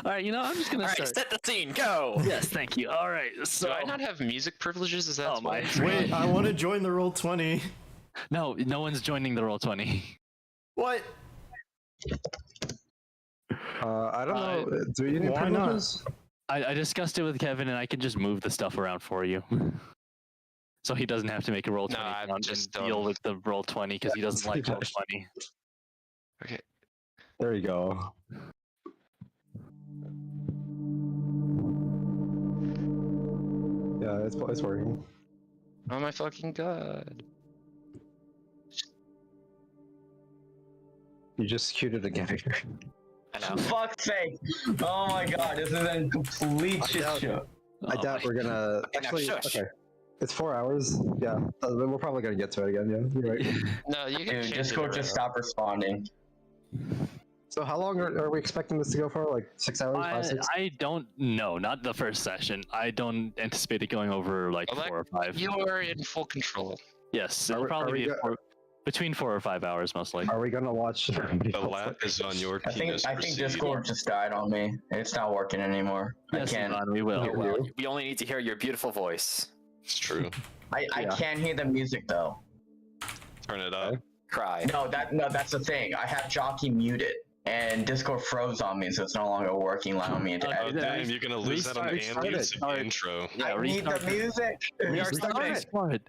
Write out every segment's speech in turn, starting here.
All right, I'm just gonna All right, start. set the scene. Go. Yes, thank you. All right, so Do I not have music privileges? Is that Oh my. Wait, I want to join the Roll20. no one's joining the Roll20. What? I don't know. Do you need why not? privileges? I discussed it with Kevin, and I can just move the stuff around for you. So he doesn't have to make a Roll20 I round just and deal don't. with the Roll20 because he doesn't like Roll20. Okay. There you go. Yeah, it's working. Oh my fucking god. You just queued it again. I know. Fuck's sake! Oh my god, this is a complete shit show. I doubt we're gonna actually. shush. Okay, it's 4 hours. Yeah, we're probably gonna get to it again. Yeah, you're right. No, you can Dude, change Discord it just around. stopped responding. So how long are we expecting this to go for? Like 6 hours, 5, 6? I don't know. Not the first session. I don't anticipate it going over like Well, 4 or 5. You are in full control. Yes, Are it'll we- probably are we be between 4 or 5 hours, most likely. Are we gonna watch? The lap is on your I think penis. Proceed. Discord just died on me. It's not working anymore. Yes, I can't. Ivan, we will. Oh, well, we only need to hear your beautiful voice. It's true. I Yeah. can't hear the music though. Turn it up. Cry. No, that's the thing. I have Jockey muted, and Discord froze on me, so it's no longer working, allowing me to Okay, Oh edit. then damn, you're gonna lose that on the restart it. music intro. Yeah, I need the restart- music. Restart.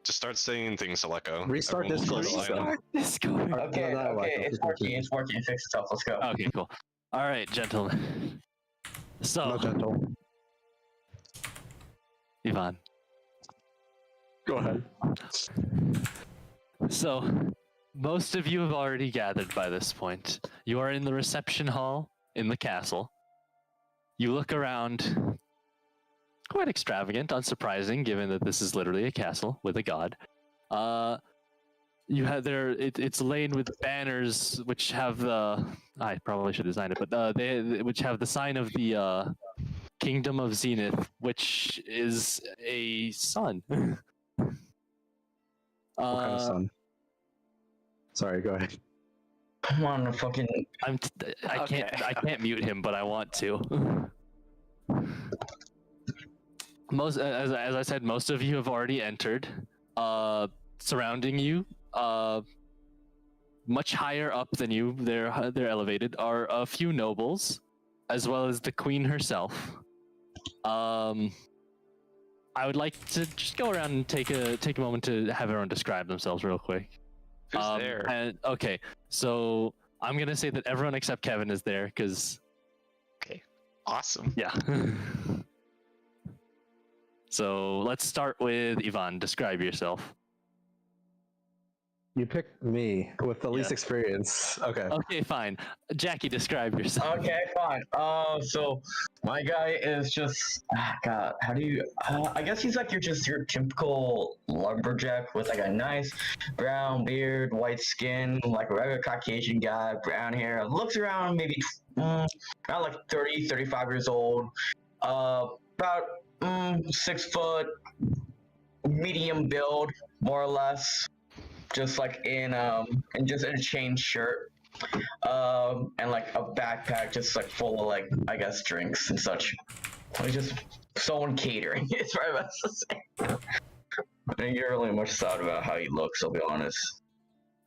Just start saying things, Aleko. Restart Everyone will Discord. go silent. Discord. Okay, No, no, okay, Michael, it's working. It's working. Fix itself. Let's go. Okay, cool. All right, gentlemen. So, No gentle. Ivan. Go ahead. So, most of you have already gathered by this point. You are in the reception hall in the castle. You look around. Quite extravagant, unsurprising, given that this is literally a castle with a god. You have there. It's laden with banners which have the. I probably should design it, but which have the sign of the Kingdom of Zenith, which is a sun. What kind of sun? Sorry, go ahead. Come on, fucking. I can't mute him, but I want to. Most, as I said, most of you have already entered. Surrounding you, much higher up than you, they're elevated, are a few nobles, as well as the queen herself. I would like to just go around and take a moment to have everyone describe themselves real quick. Who's there? And, okay, so I'm gonna say that everyone except Kevin is there, because Okay. Awesome. yeah. So let's start with Ivan. Describe yourself. You picked me with the least Yeah. experience. Okay. Okay, fine. Jackie, describe yourself. Okay, fine. So my guy is just God. How do you? I guess he's like your typical lumberjack with like a nice brown beard, white skin, like a regular Caucasian guy, brown hair. Looks around maybe around like 30, 35 years old. About 6 foot, medium build, more or less. Just like in a chain shirt, and like a backpack just like full of like I guess drinks and such. Like just someone catering. It's right about to say. I think you're really much thought about how he looks. I'll be honest.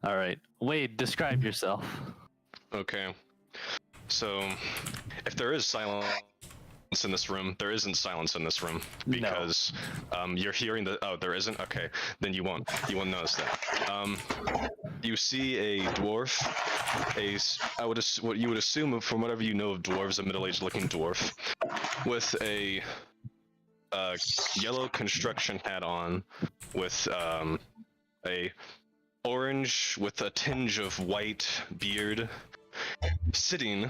All right, Wade, describe yourself. Okay. So, if there is silence in this room, there isn't silence in this room because you're hearing the. Oh, there isn't. Okay, then you won't notice that. You see a dwarf, what you would assume from whatever you know of dwarves, a middle-aged looking dwarf, with a yellow construction hat on, with a orange with a tinge of white beard, sitting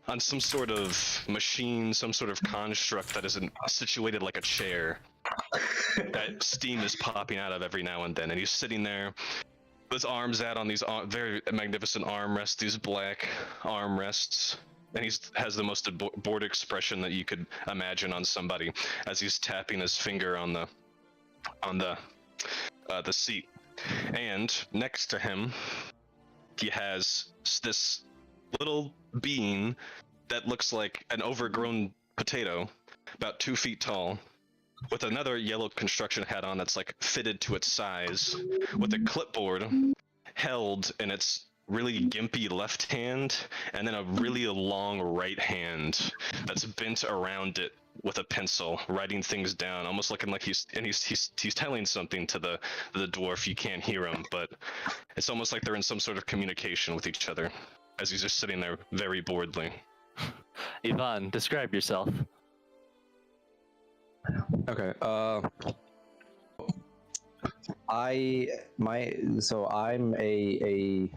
on some sort of machine, some sort of construct that isn't situated like a chair that steam is popping out of every now and then, and he's sitting there with his arms out on these very magnificent armrests, these black armrests, and he has the most bored expression that you could imagine on somebody as he's tapping his finger on the seat. And next to him, he has this little being that looks like an overgrown potato, about 2 feet tall, with another yellow construction hat on that's like fitted to its size, with a clipboard held in its really gimpy left hand, and then a really long right hand that's bent around it with a pencil, writing things down, almost looking like he's telling something to the dwarf. You can't hear him, but it's almost like they're in some sort of communication with each other as he's just sitting there very boredly. Ivan, describe yourself. Okay. I'm a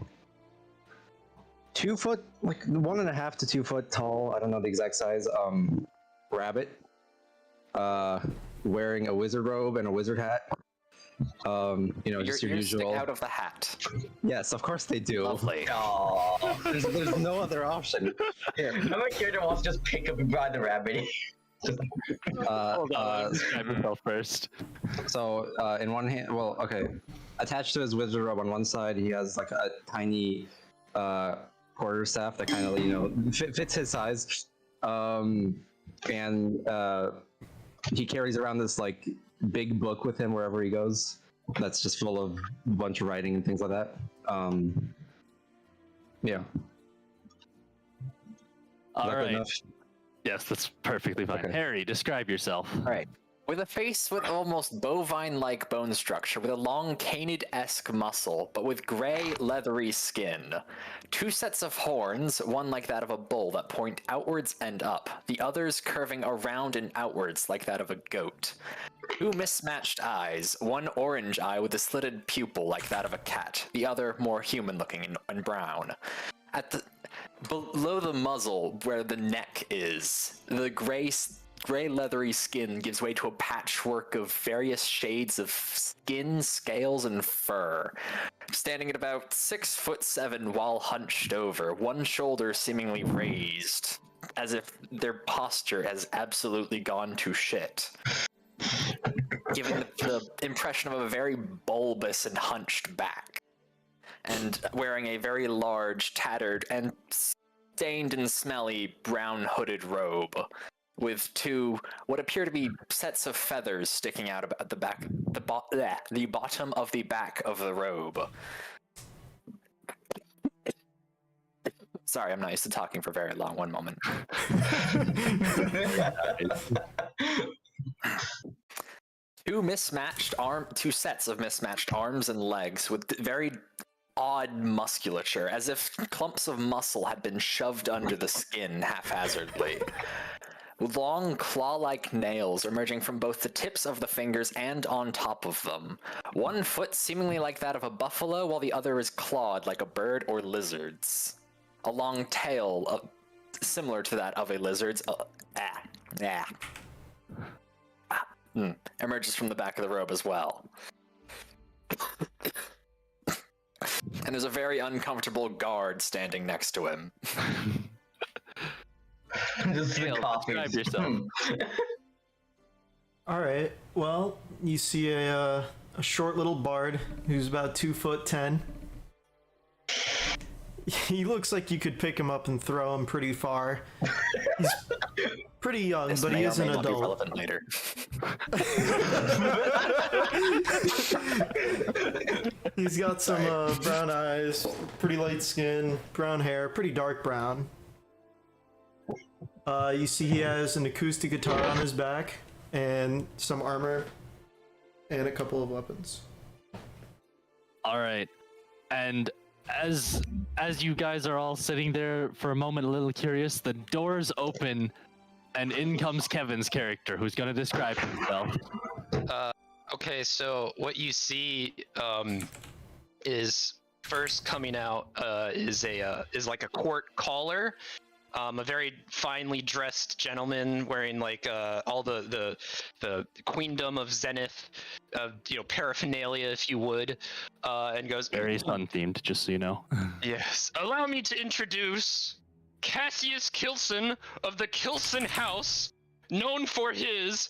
2 foot, like 1.5 to 2 foot tall. I don't know the exact size. Rabbit. Wearing a wizard robe and a wizard hat. Just your ears usual. stick out of the hat. Yes, of course they do. Lovely. There's no other option. Here. I'm a character who wants to just pick up and ride the rabbit. Hold on, describe yourself first. So in one hand, attached to his wizard robe on one side, he has like a tiny quarterstaff that kind of fits his size, and he carries around this like big book with him wherever he goes. That's just full of a bunch of writing and things like that. Yeah. All right. Enough? Yes, that's perfectly fine. Okay. Harry, describe yourself. All right. With a face with almost bovine-like bone structure, with a long canid-esque muscle, but with gray, leathery skin. 2 sets of horns, one like that of a bull that point outwards and up, the others curving around and outwards like that of a goat. 2 mismatched eyes, one orange eye with a slitted pupil like that of a cat, the other more human-looking and brown. Below the muzzle, where the neck is, the gray leathery skin gives way to a patchwork of various shades of skin, scales, and fur. Standing at about 6'7" while hunched over, one shoulder seemingly raised, as if their posture has absolutely gone to shit. Giving the impression of a very bulbous and hunched back. And wearing a very large, tattered, and stained and smelly brown hooded robe, with 2 what appear to be sets of feathers sticking out at the back, the bottom of the back of the robe. Sorry, I'm not used to talking for very long. One moment. 2 sets of mismatched arms and legs with very odd musculature, as if clumps of muscle had been shoved under the skin haphazardly. Long claw-like nails emerging from both the tips of the fingers and on top of them. 1 foot seemingly like that of a buffalo, while the other is clawed like a bird or lizard's. A long tail similar to that of a lizard's emerges from the back of the robe as well. And there's a very uncomfortable guard standing next to him. This is the Kale, coffee. describe yourself. All right. Well, you see a short little bard who's about 2'10". He looks like you could pick him up and throw him pretty far. He's pretty young, This but may he or is may an not be adult. relevant later. He's got some brown eyes, pretty light skin, brown hair, pretty dark brown. You see he has an acoustic guitar on his back and some armor and a couple of weapons. All right. And as you guys are all sitting there for a moment, a little curious, the doors open and in comes Kevin's character, who's going to describe himself. Okay, so what you see is first coming out is like a court caller, a very finely dressed gentleman wearing like all the queendom of Zenith, paraphernalia, if you would, and goes Very fun themed, just so you know. Yes. Allow me to introduce Cassius Kilson of the Kilson House, known for his,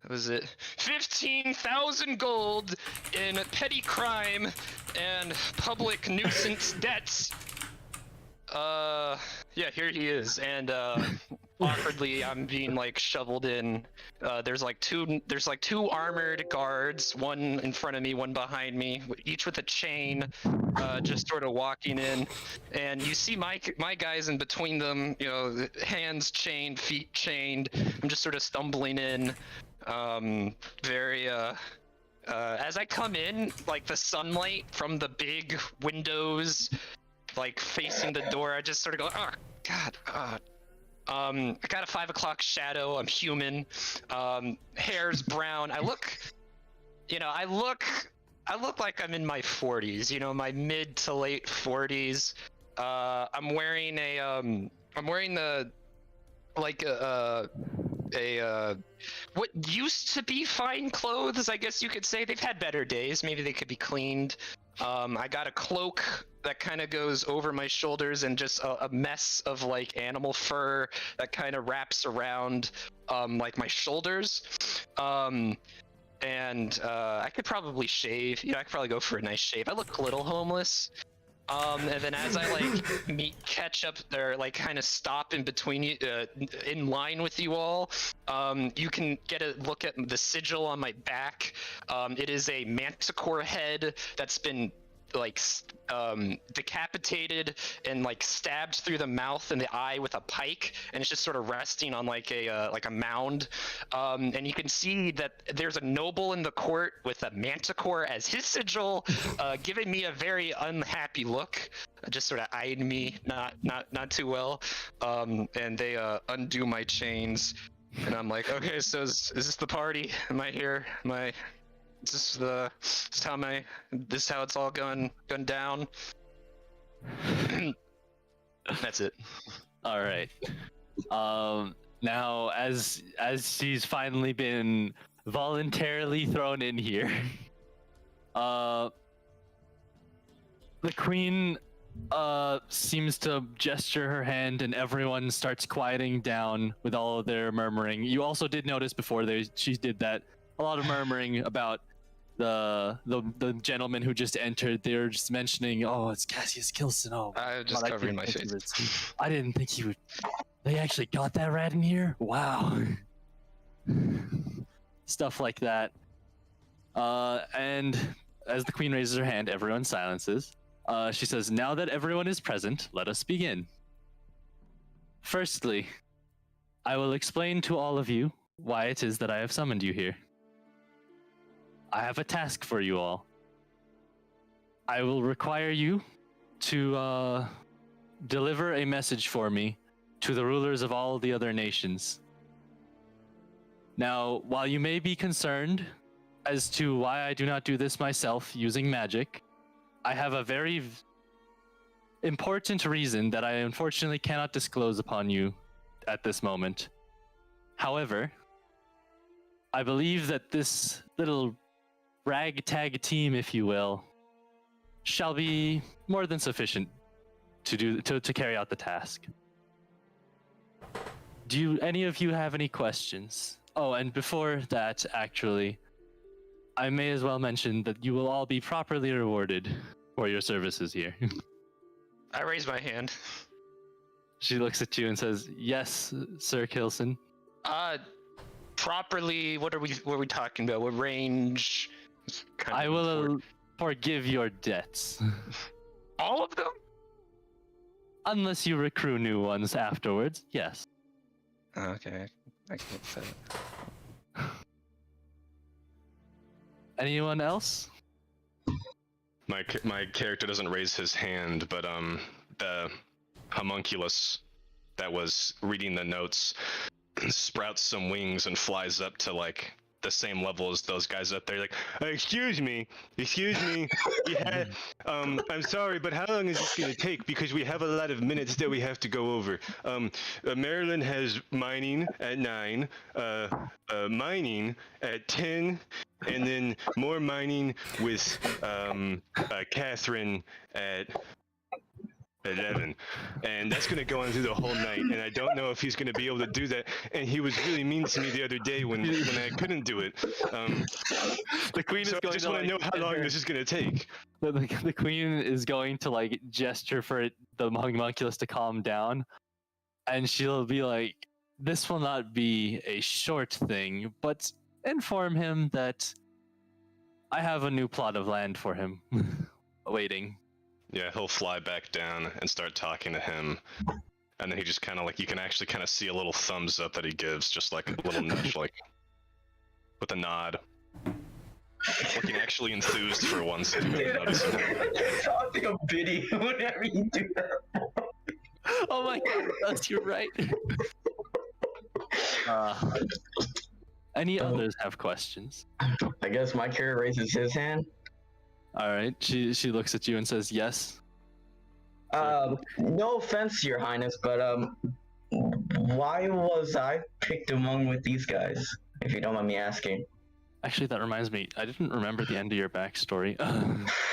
what was it, 15,000 gold in petty crime and public nuisance debts. Yeah, here he is, and awkwardly, I'm being like shoveled in. There's like two armored guards, one in front of me, one behind me, each with a chain, just sort of walking in, and you see my guys in between them, you know, hands chained, feet chained. I'm just sort of stumbling in, as I come in, like the sunlight from the big windows, like facing the door, I just sort of go, oh god. I got a 5 o'clock shadow. I'm human. Hair's brown. I look like I'm in my 40s. You know, my mid to late 40s. I'm wearing what used to be fine clothes, I guess you could say. They've had better days. Maybe they could be cleaned. I got a cloak that kind of goes over my shoulders and just a mess of like animal fur that kind of wraps around like my shoulders. And I could probably shave. You know, I could probably go for a nice shave. I look a little homeless. And then as I like catch up or like kind of stop in between you, in line with you all, you can get a look at the sigil on my back. It is a manticore head that's been like decapitated and like stabbed through the mouth and the eye with a pike, and it's just sort of resting on like a mound. And you can see that there's a noble in the court with a manticore as his sigil, giving me a very unhappy look, just sort of eyeing me not too well. And they undo my chains, and I'm like, okay, so is this the party? Am I here? Is this how it's all going down? That's it. All right. Now, as she's finally been voluntarily thrown in here, the queen seems to gesture her hand, and everyone starts quieting down with all of their murmuring. You also did notice before she did that, a lot of murmuring about the gentleman who just entered. They were just mentioning, oh, it's Cassius Kilson. Oh, I'm just God, covering my face. I didn't think he would. They actually got that rat in here? Wow. Stuff like that. And as the queen raises her hand, everyone silences. She says, now that everyone is present, let us begin. Firstly, I will explain to all of you why it is that I have summoned you here. I have a task for you all. I will require you to deliver a message for me to the rulers of all the other nations. Now, while you may be concerned as to why I do not do this myself using magic, I have a very important reason that I unfortunately cannot disclose upon you at this moment. However, I believe that this little ragtag team, if you will, shall be more than sufficient to carry out the task. Do any of you have any questions? Oh, and before that, actually, I may as well mention that you will all be properly rewarded for your services here. I raise my hand. She looks at you and says, yes, Sir Kilson. Properly, what are we talking about? What range? I will forgive your debts. All of them? Unless you recruit new ones afterwards, yes. Okay, I can't say it. Anyone else? My character doesn't raise his hand, but the homunculus that was reading the notes sprouts some wings and flies up to like the same level as those guys up there. Like, excuse me, yeah, I'm sorry, but how long is this gonna take? Because we have a lot of minutes that we have to go over. Marylin has mining at 9, mining at 10, and then more mining with Catherine at 11, and that's gonna go on through the whole night, and I don't know if he's gonna be able to do that. And he was really mean to me the other day when I couldn't do it. The queen is going I just to want to know how long this is gonna take. The queen is going to like gesture for the homunculus to calm down, and she'll be like, "This will not be a short thing, but inform him that I have a new plot of land for him waiting." Yeah, he'll fly back down and start talking to him. And then he just kind of like, you can actually kind of see a little thumbs up that he gives, just like a little nudge, like with a nod. Looking actually enthused for once. If you didn't notice him. Sounds like a video whenever you do that. Oh my god, that's you're right. Any others have questions? I guess my character raises his hand. All right, she looks at you and says yes. No offense, Your Highness, but why was I picked among with these guys? If you don't mind me asking. Actually, that reminds me. I didn't remember the end of your backstory.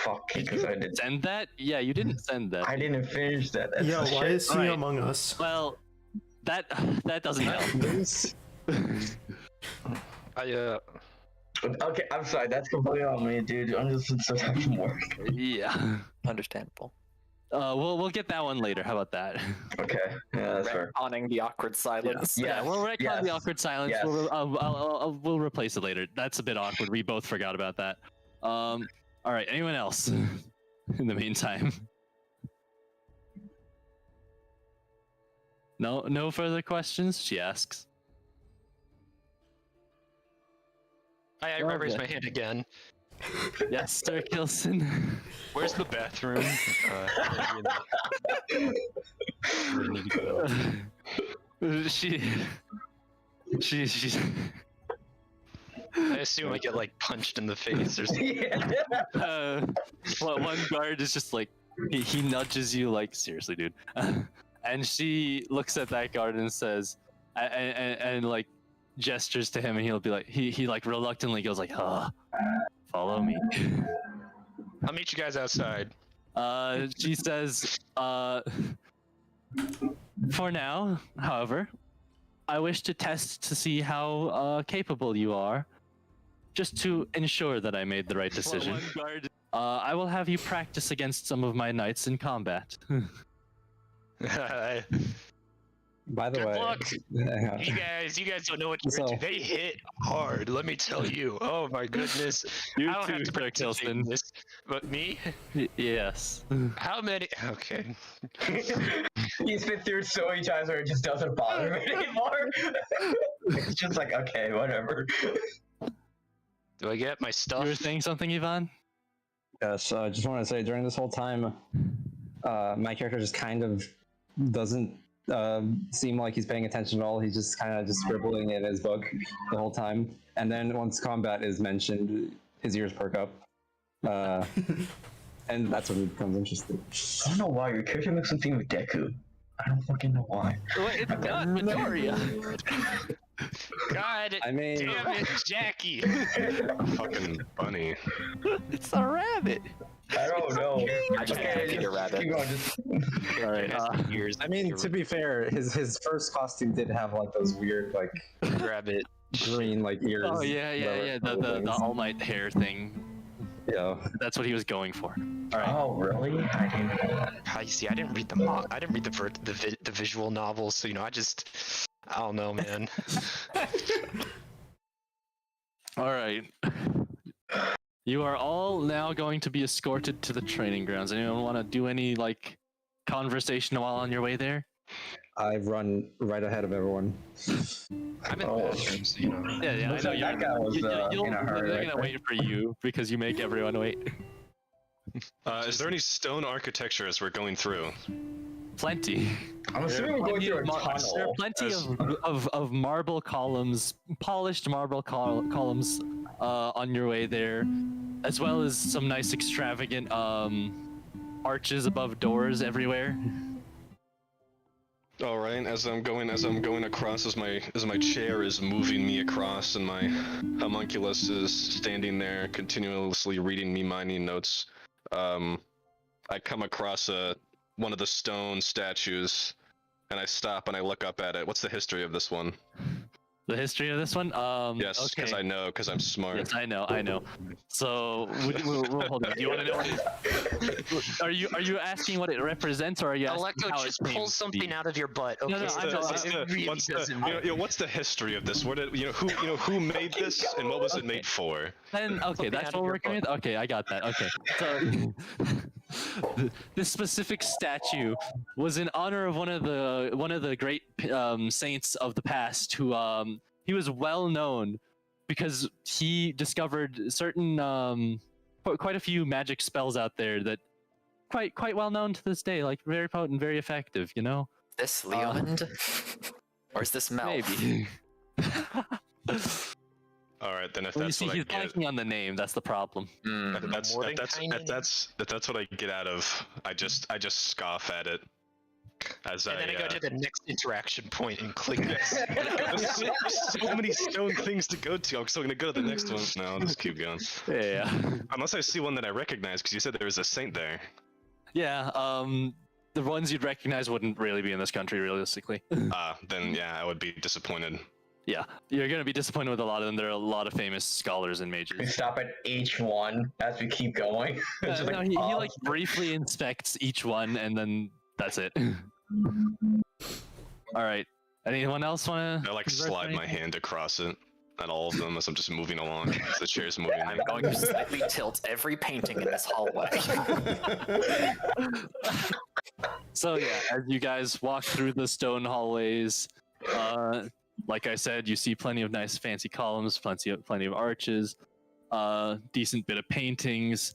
Fuck, because I did. Send that? Yeah, you didn't send that. I didn't finish that. That's Yeah, why shit. is he Alright. among us? Well, that doesn't help. Okay, I'm sorry. That's completely on me, dude. I'm just in so much work. Yeah. Understandable. We'll get that one later. How about that? Okay, yeah, that's fair. Retconning the awkward silence. Yeah. Yeah, we'll retcon the yes, awkward silence. yes. We'll replace it later. That's a bit awkward. We both forgot about that. All right. Anyone else? In the meantime. No further questions. She asks. I raise my hand again. Yes, Sir Kilson. Where's the bathroom? She. I assume I get like punched in the face or something. Yeah. One guard is just like he nudges you like, seriously, dude. And she looks at that guard and says, and like gestures to him, and he'll be like, he like reluctantly goes like, follow me. I'll meet you guys outside. She says, for now, however, I wish to test to see how capable you are, just to ensure that I made the right decision. I will have you practice against some of my knights in combat. By the Good way, luck. You guys don't know what you're into. They hit hard, let me tell you. Oh my goodness. You I don't too, have to Sir participate in Kilson. this. But me? Yes. How many? Okay. He's been through so many times where it just doesn't bother me anymore. It's just like, okay, whatever. Do I get my stuff? You were saying something, Ivan? yes, I just want to say during this whole time, my character just kind of doesn't seem like he's paying attention at all. He's just kind of just scribbling in his book the whole time. And then once combat is mentioned, his ears perk up. And that's when it becomes interesting. I don't know why your character makes him think of Deku. I don't fucking know why. Wait, it's not Midoriya. God I mean, damn it, Jackie. Fucking bunny. It's a rabbit. I don't know. I just can't be a rabbit. Keep going, just... All right. Ears. I mean, to be fair, his first costume did have like those weird like rabbit. green like ears. Oh yeah. The All Might hair thing. Yeah. That's what he was going for. All right. Oh, really? I didn't know that. You see, I didn't read the visual novels, so I don't know, man. All right. You are all now going to be escorted to the training grounds. Anyone want to do any like conversation while on your way there? I've run right ahead of everyone. I'm in the bathroom, so Yeah. Looks I know like that guy was, in a hurry they're right gonna there. wait for you because you make everyone wait. Is there any stone architecture as we're going through? Plenty. I'm assuming we're going through a There are tunnel. plenty of marble columns, polished marble columns on your way there, as well as some nice extravagant arches above doors everywhere. All right, as I'm going across, as my chair is moving me across, and my homunculus is standing there, continuously reading me mining notes. I come across one of the stone statues, and I stop and I look up at it. What's the history of this one? The history of this one? Yes, because okay. I know, because I'm smart. Yes, I know. So, we'll hold on. Do you want to know what are you asking what it represents, or are you asking Aleko, how just it came pull to something be? out of your butt. Okay, No, no, I know, it really doesn't matter. What's the history of this? Where did who made this and what was it made for? Then okay, Something that's out of what we're your working with. Okay, I got that. Okay, so this specific statue was in honor of one of the great saints of the past who he was well known because he discovered certain quite a few magic spells out there that quite well known to this day, like very potent, very effective. You know, This Leomund? Or is this Mel? maybe. All right, then if Well, you that's see, what I he's get, blanking on the name. That's the problem. if that's Mordenkainen? what I get out of, I just scoff at it. As And then I go to the next interaction point and click this. There's so many stone things to go to. I'm still gonna go to the next one. No, I'll just keep going. Yeah. Unless I see one that I recognize, because you said there was a saint there. Yeah. The ones you'd recognize wouldn't really be in this country, realistically. Then yeah, I would be disappointed. Yeah, you're gonna be disappointed with a lot of them. There are a lot of famous scholars and We mages. stop at H1 as we keep going. It's just No, like, he oh. like briefly inspects each one, and then that's it. All right. Anyone else wanna? I like converse slide my anything? hand across it at all of them as I'm just moving along. As the chair's moving. I'm going to slightly tilt every painting in this hallway. So yeah, as you guys walk through the stone hallways, like I said, you see plenty of nice fancy columns, plenty of arches, decent bit of paintings,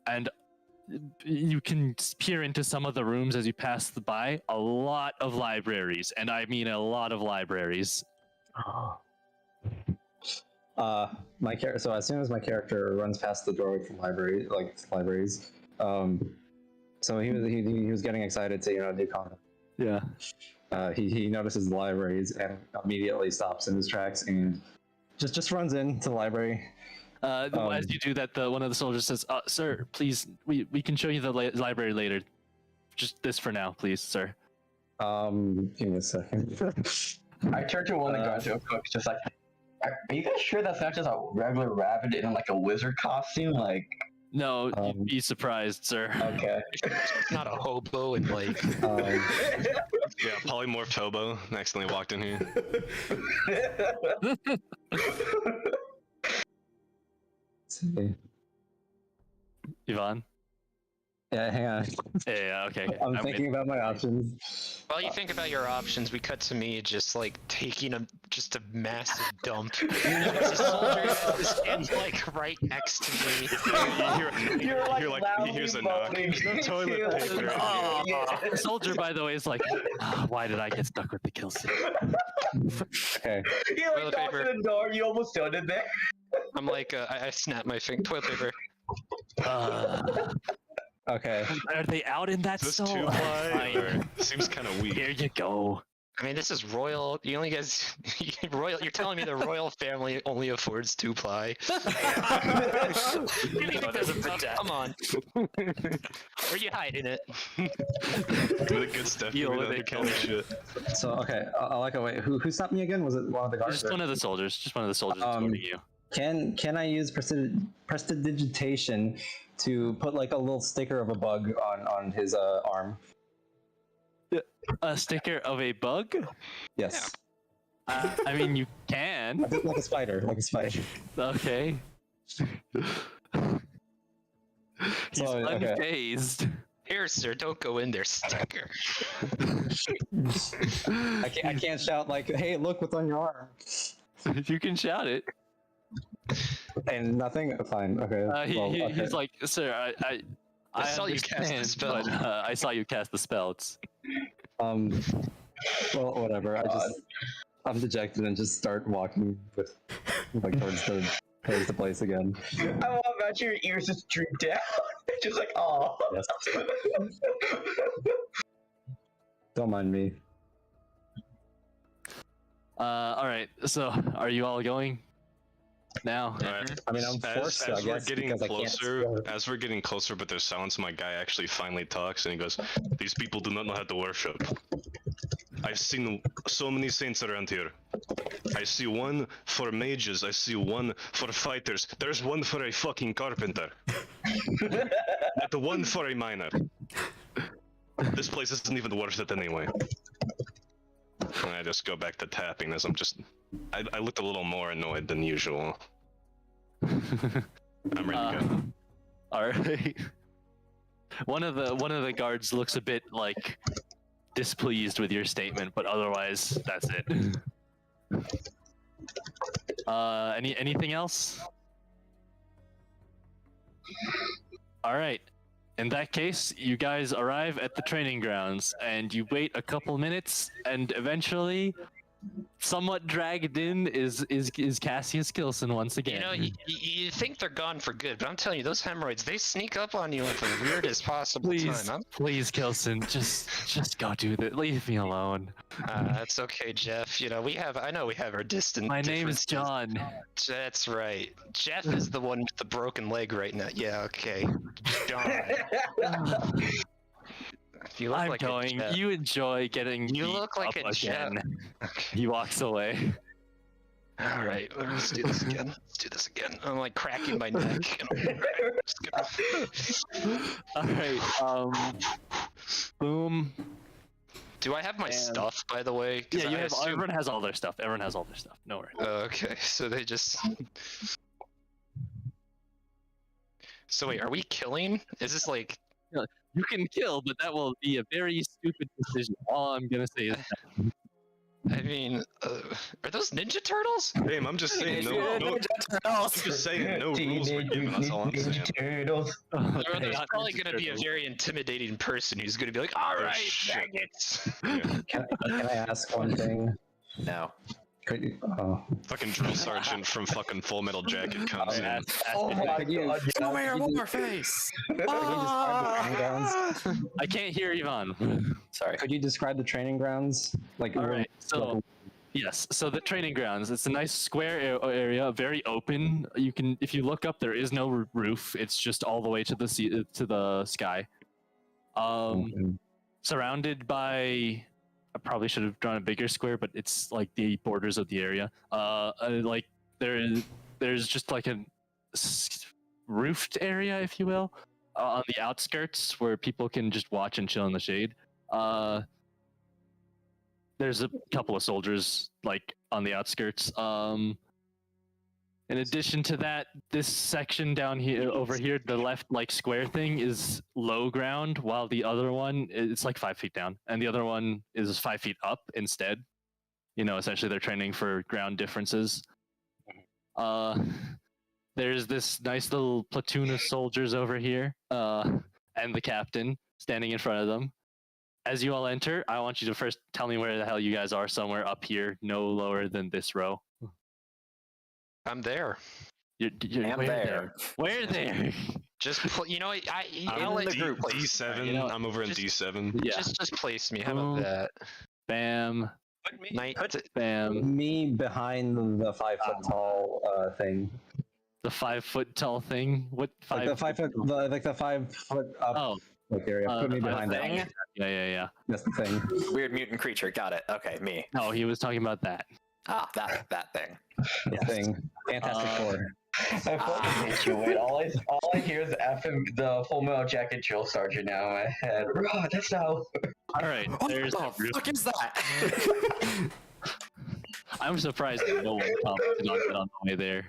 and you can peer into some of the rooms as you pass by. A lot of libraries, and I mean a lot of libraries. My character. So as soon as my character runs past the doorway from libraries, so he was getting excited to do content. Yeah. He notices the libraries and immediately stops in his tracks and just runs into the library. As you do that, one of the soldiers says, "Sir, please, we can show you the library later. Just this for now, please, sir." Give me a second. I turn to one of the guards real quick, just like, are you guys sure that's not just a regular rabbit in like a wizard costume? Like, No, you'd be surprised, sir. okay. It's not a hobo and like. Yeah, polymorphed hobo accidentally walked in here. See. Yvonne? Yeah, hang on. Yeah, okay. I'm thinking about my options. While you think about your options, we cut to me just like taking a massive dump. There's a soldier is standing like right next to me. You're He hears a knock. There's no toilet paper. The soldier, by the way, is like, why did I get stuck with the Kilson? Okay. You like Toilet talked paper. to the door, you almost stood in there. I'm like, I snap my finger. Toilet paper. Okay. Are they out in that Is this stall? 2-ply? Fine. Or seems kind of weak. Here you go. I mean, this is royal. You only guys, royal. You're telling me the royal family only affords 2-ply? Come on. Where are you hiding it? Do the good stuff. Deal Do with the it, kind of shit. So okay, Aleka, wait. Who stopped me again? Was it one of the guards? Just or- one of the soldiers. Just one of the soldiers escorting you. Can I use prestidigitation to put like a little sticker of a bug on his arm? A sticker of a bug? Yes. I mean, you can. Like a spider. Like a spider. Okay. He's okay. unfazed. Here, sir, don't go in there, sticker. I can't shout like, "Hey, look what's on your arm," You can shout it. and nothing. Fine. Okay. Okay. He's like, sir, I saw you cast the understand, spell." but, I saw you cast the spell. Well, whatever. I'm dejected and just start walking with like towards the place again. I love that your ears just droop down. Just like, oh. Yes. Don't mind me. All right. So, are you all going now? Alright. I mean, I'm forced to, I As we're guess, getting because I can't closer, scroll. as we're getting closer, but there's silence, my guy actually finally talks and he goes, "These people do not know how to worship. I've seen so many saints around here. I see one for mages. I see one for fighters. There's one for a fucking carpenter. Not the one for a miner. This place isn't even worth it anyway. And I just go back to tapping as I looked a little more annoyed than usual. I'm ready to go. All right. One of the guards looks a bit like displeased with your statement, but otherwise that's it. Anything else? All right. In that case, you guys arrive at the training grounds and you wait a couple minutes, and eventually, somewhat dragged in is Cassius Kilson once again. You know, you think they're gone for good, but I'm telling you, those hemorrhoids, they sneak up on you at the weirdest possible time. Please, Kilson, just go do that. Leave me alone. It's okay, Jeff. You know, I know we have our distant. My name is differences. John. That's right. Jeff is the one with the broken leg right now. Yeah, okay. John. You look I'm like going. A Jeff. You enjoy getting. You beat look like up a Jeff. again. Okay. He walks away. All right, let's do this again. Let's do this again. I'm like cracking my neck. All right. Boom. Do I have my stuff, by the way? 'Cause Yeah, you I have. assume- Everyone has all their stuff. Everyone has all their stuff. No worries. Okay, so they just. So wait, are we killing? Is this like? You can kill, but that will be a very stupid decision. All I'm gonna say is that. I mean, are those Ninja Turtles? Damn, I'm just saying I'm just saying no rules were given. That's all I'm saying. Turtles. There's probably going to be a very intimidating person who's going to be like, all right, faggots. Yeah. Can I ask one thing? No. Could you, Fucking drill sergeant from fucking Full Metal Jacket comes in. Oh my Could you- god. Show me your war face! could you describe the training grounds? I can't hear Ivan. Sorry. Could you describe the training grounds? Like, All right. So, yes. So the training grounds. It's a nice square area, very open. You can, if you look up, there is no roof. It's just all the way to the sky. Surrounded by. I probably should have drawn a bigger square, but it's like the borders of the area. Like there's just like a roofed area, if you will, on the outskirts where people can just watch and chill in the shade. There's a couple of soldiers like on the outskirts. In addition to that, this section down here, over here, the left like square thing is low ground, while the other one it's like 5 feet down, and the other one is 5 feet up instead. You know, essentially they're training for ground differences. There's this nice little platoon of soldiers over here, and the captain standing in front of them. As you all enter, I want you to first tell me where the hell you guys are. Somewhere up here, no lower than this row. I'm there. I'm where there. Where there? Just, you know, I'm I'll let the you group. place. D7. You know, I'm over in just- D7. Yeah. Just place me. How Boom. about that? Bam. Bam. me behind the 5 foot tall thing. The 5 foot tall thing. What Like the 5 foot, like the 5 foot up Oh, like area. Put me the behind that. thing? yeah. That's the thing. Weird mutant creature. Got it. Okay, me. No, he was talking about that. Ah, that thing. The thing. Fantastic Four. I fucking hate you. Wait, all I hear is the Full Metal Jacket drill sergeant now in my head. Bro, that's how. All right. What There's the fuck is that? I'm surprised that no one commented on it on the way there.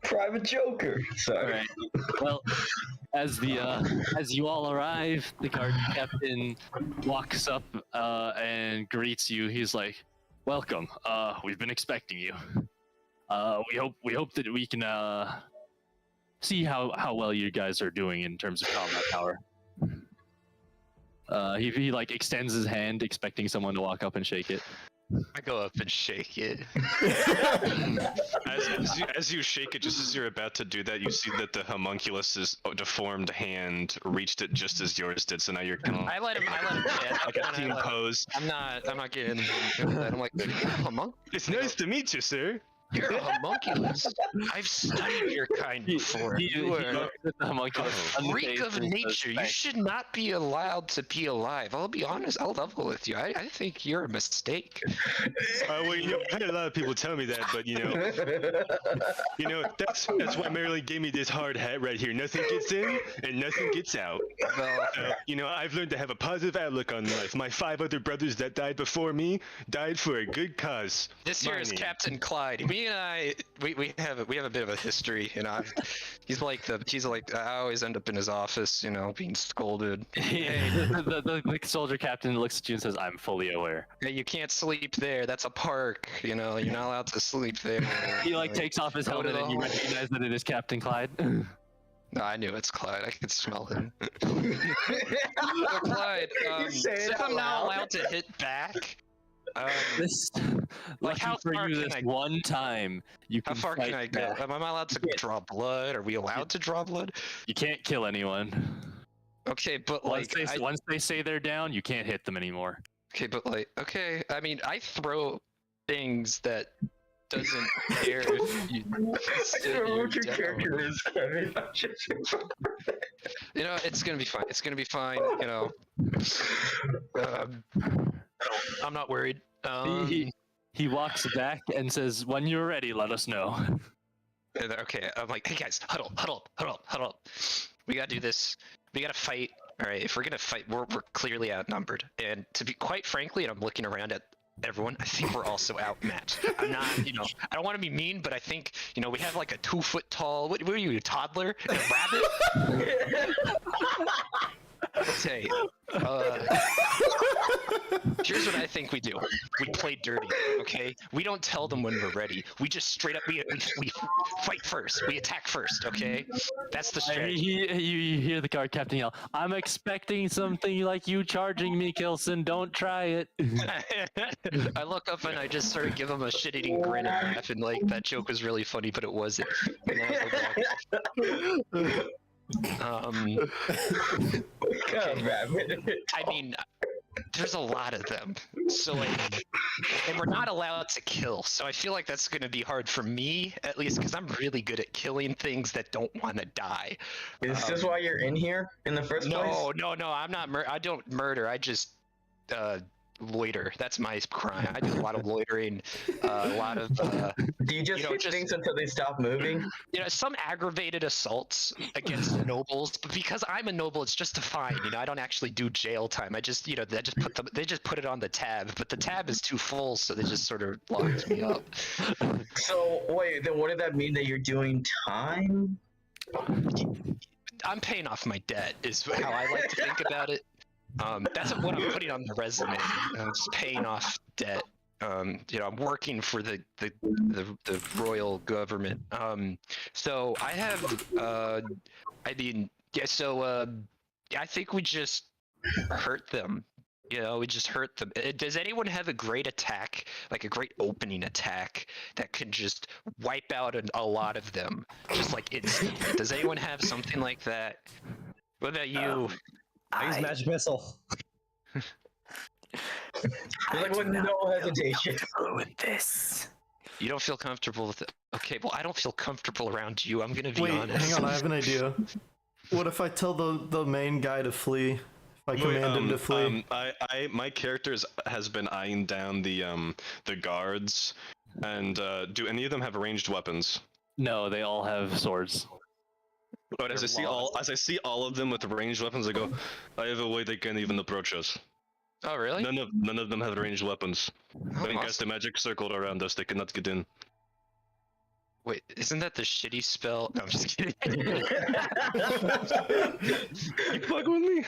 Private Joker. All Sorry. right. Well, as you all arrive, the guard captain walks up and greets you. He's like, "Welcome. We've been expecting you. We hope that we can see how well you guys are doing in terms of combat power." He like extends his hand, expecting someone to walk up and shake it. I go up and shake it. As you shake it, just as you're about to do that, you see that the homunculus's deformed hand reached it just as yours did. So now you're kind of I let him get. like a team pose. I'm not getting. I'm like, It's nice to meet you, sir. You're a homunculus. I've studied your kind before. You are looks at the homunculus a on the freak face of and says, nature. You "Thanks." should not be allowed to be alive. I'll be honest. I'll level with you. I think you're a mistake. Well, I had a lot of people tell me that, but that's why Marylin gave me this hard hat right here. Nothing gets in and nothing gets out. Well, I've learned to have a positive outlook on life. My 5 other brothers that died before me died for a good cause. this here is Mining. Captain Clyde. Me and I, we have a bit of a history. He's like I always end up in his office, being scolded. Hey, The soldier captain looks at you and says, "I'm fully aware." hey, you can't sleep there. That's a park. You're not allowed to sleep there. He takes off his Go to helmet and you the- recognize that it is Captain Clyde. No, I knew it's Clyde. I could smell him. So Clyde, You say it since out I'm not loud. allowed to hit back, This, lucky how for far you, can this I- one time you how can far can fight I go? back. Am I allowed to draw blood? Are we allowed to draw blood? You can't kill anyone. Okay, but Once they say they're down, you can't hit them anymore. okay. I mean, I throw things that doesn't care if you. I don't know what your character is, Kevin. It's gonna be fine. It's gonna be fine. I'm not worried. He walks back and says, "When you're ready, let us know." Okay, I'm like, hey guys, huddle. We gotta do this. We gotta fight. All right, if we're gonna fight, we're clearly outnumbered. And to be quite frankly, and I'm looking around at everyone, I think we're also outmatched. I'm not, I don't want to be mean, but I think, we have like a 2-foot tall. What are you, a toddler? A rabbit? Okay. Here's what I think we do. We play dirty, okay? We don't tell them when we're ready. We just straight up, we fight first. We attack first, okay? That's the strategy. You hear the guard captain yell, "I'm expecting something like you charging me, Kilson. Don't try it." I look up and I just sort of give him a shit-eating grin and laugh, and that joke was really funny, but it wasn't. And then I go back. I mean, there's a lot of them, so and we're not allowed to kill, so I feel like that's going to be hard for me, at least, because I'm really good at killing things that don't want to die. Is this why you're in here in the first place? No, I'm not. I don't murder. I just loiter. That's my crime. I do a lot of loitering, a lot of. Do you just hit things until they stop moving? Some aggravated assaults against nobles, but because I'm a noble, it's just a fine. I don't actually do jail time. I just, they just put it on the tab, but the tab is too full, so they just sort of locked me up. So wait, then what did that mean that you're doing time? I'm paying off my debt, is how I like to think about it. That's what I'm putting on the resume. I'm just paying off debt. I'm working for the royal government. So I have, I think we just hurt them. We just hurt them. Does anyone have a great attack, like a great opening attack that could just wipe out a lot of them, just like instantly? Does anyone have something like that? What about you? I use magic missile. Like with no hesitation. With this. You don't feel comfortable with it? Okay, well, I don't feel comfortable around you. I'm gonna be Wait, honest. hang on, I have an idea. What if I tell the main guy to flee? If I command him to flee? My character has been eyeing down the guards, and do any of them have ranged weapons? No, they all have swords. But as I see all of them with ranged weapons, I go, I have a way they can't even approach us. Oh, really? None of them have ranged weapons. When awesome. cast a magic circle around us, they cannot get in. Wait, isn't that the shitty spell? No, I'm just kidding. You fuck with me?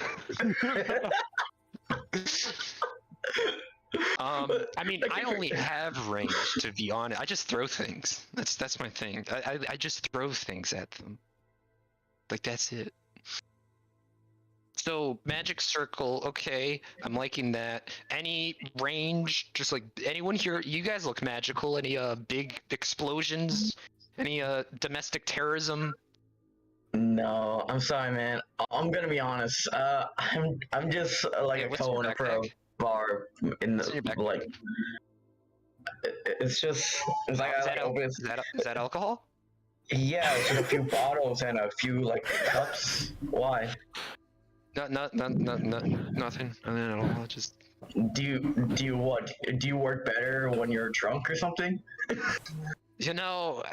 I mean, I only have range, to be honest. I just throw things. That's my thing. I just throw things at them. Like, that's it. So, magic circle, okay. I'm liking that. Any range, just like, anyone here, you guys look magical. Any big explosions? Any domestic terrorism? No, I'm sorry, man. I'm gonna be honest. I'm just like Yeah, a what's in your co-owner for a backpack? bar in What's in your the backpack? It's just it's like is, I like open it. is that alcohol? Yeah, it's like a few bottles and a few like cups. Why? Nothing. I don't know. Just Do you what? Do you work better when you're drunk or something? you know,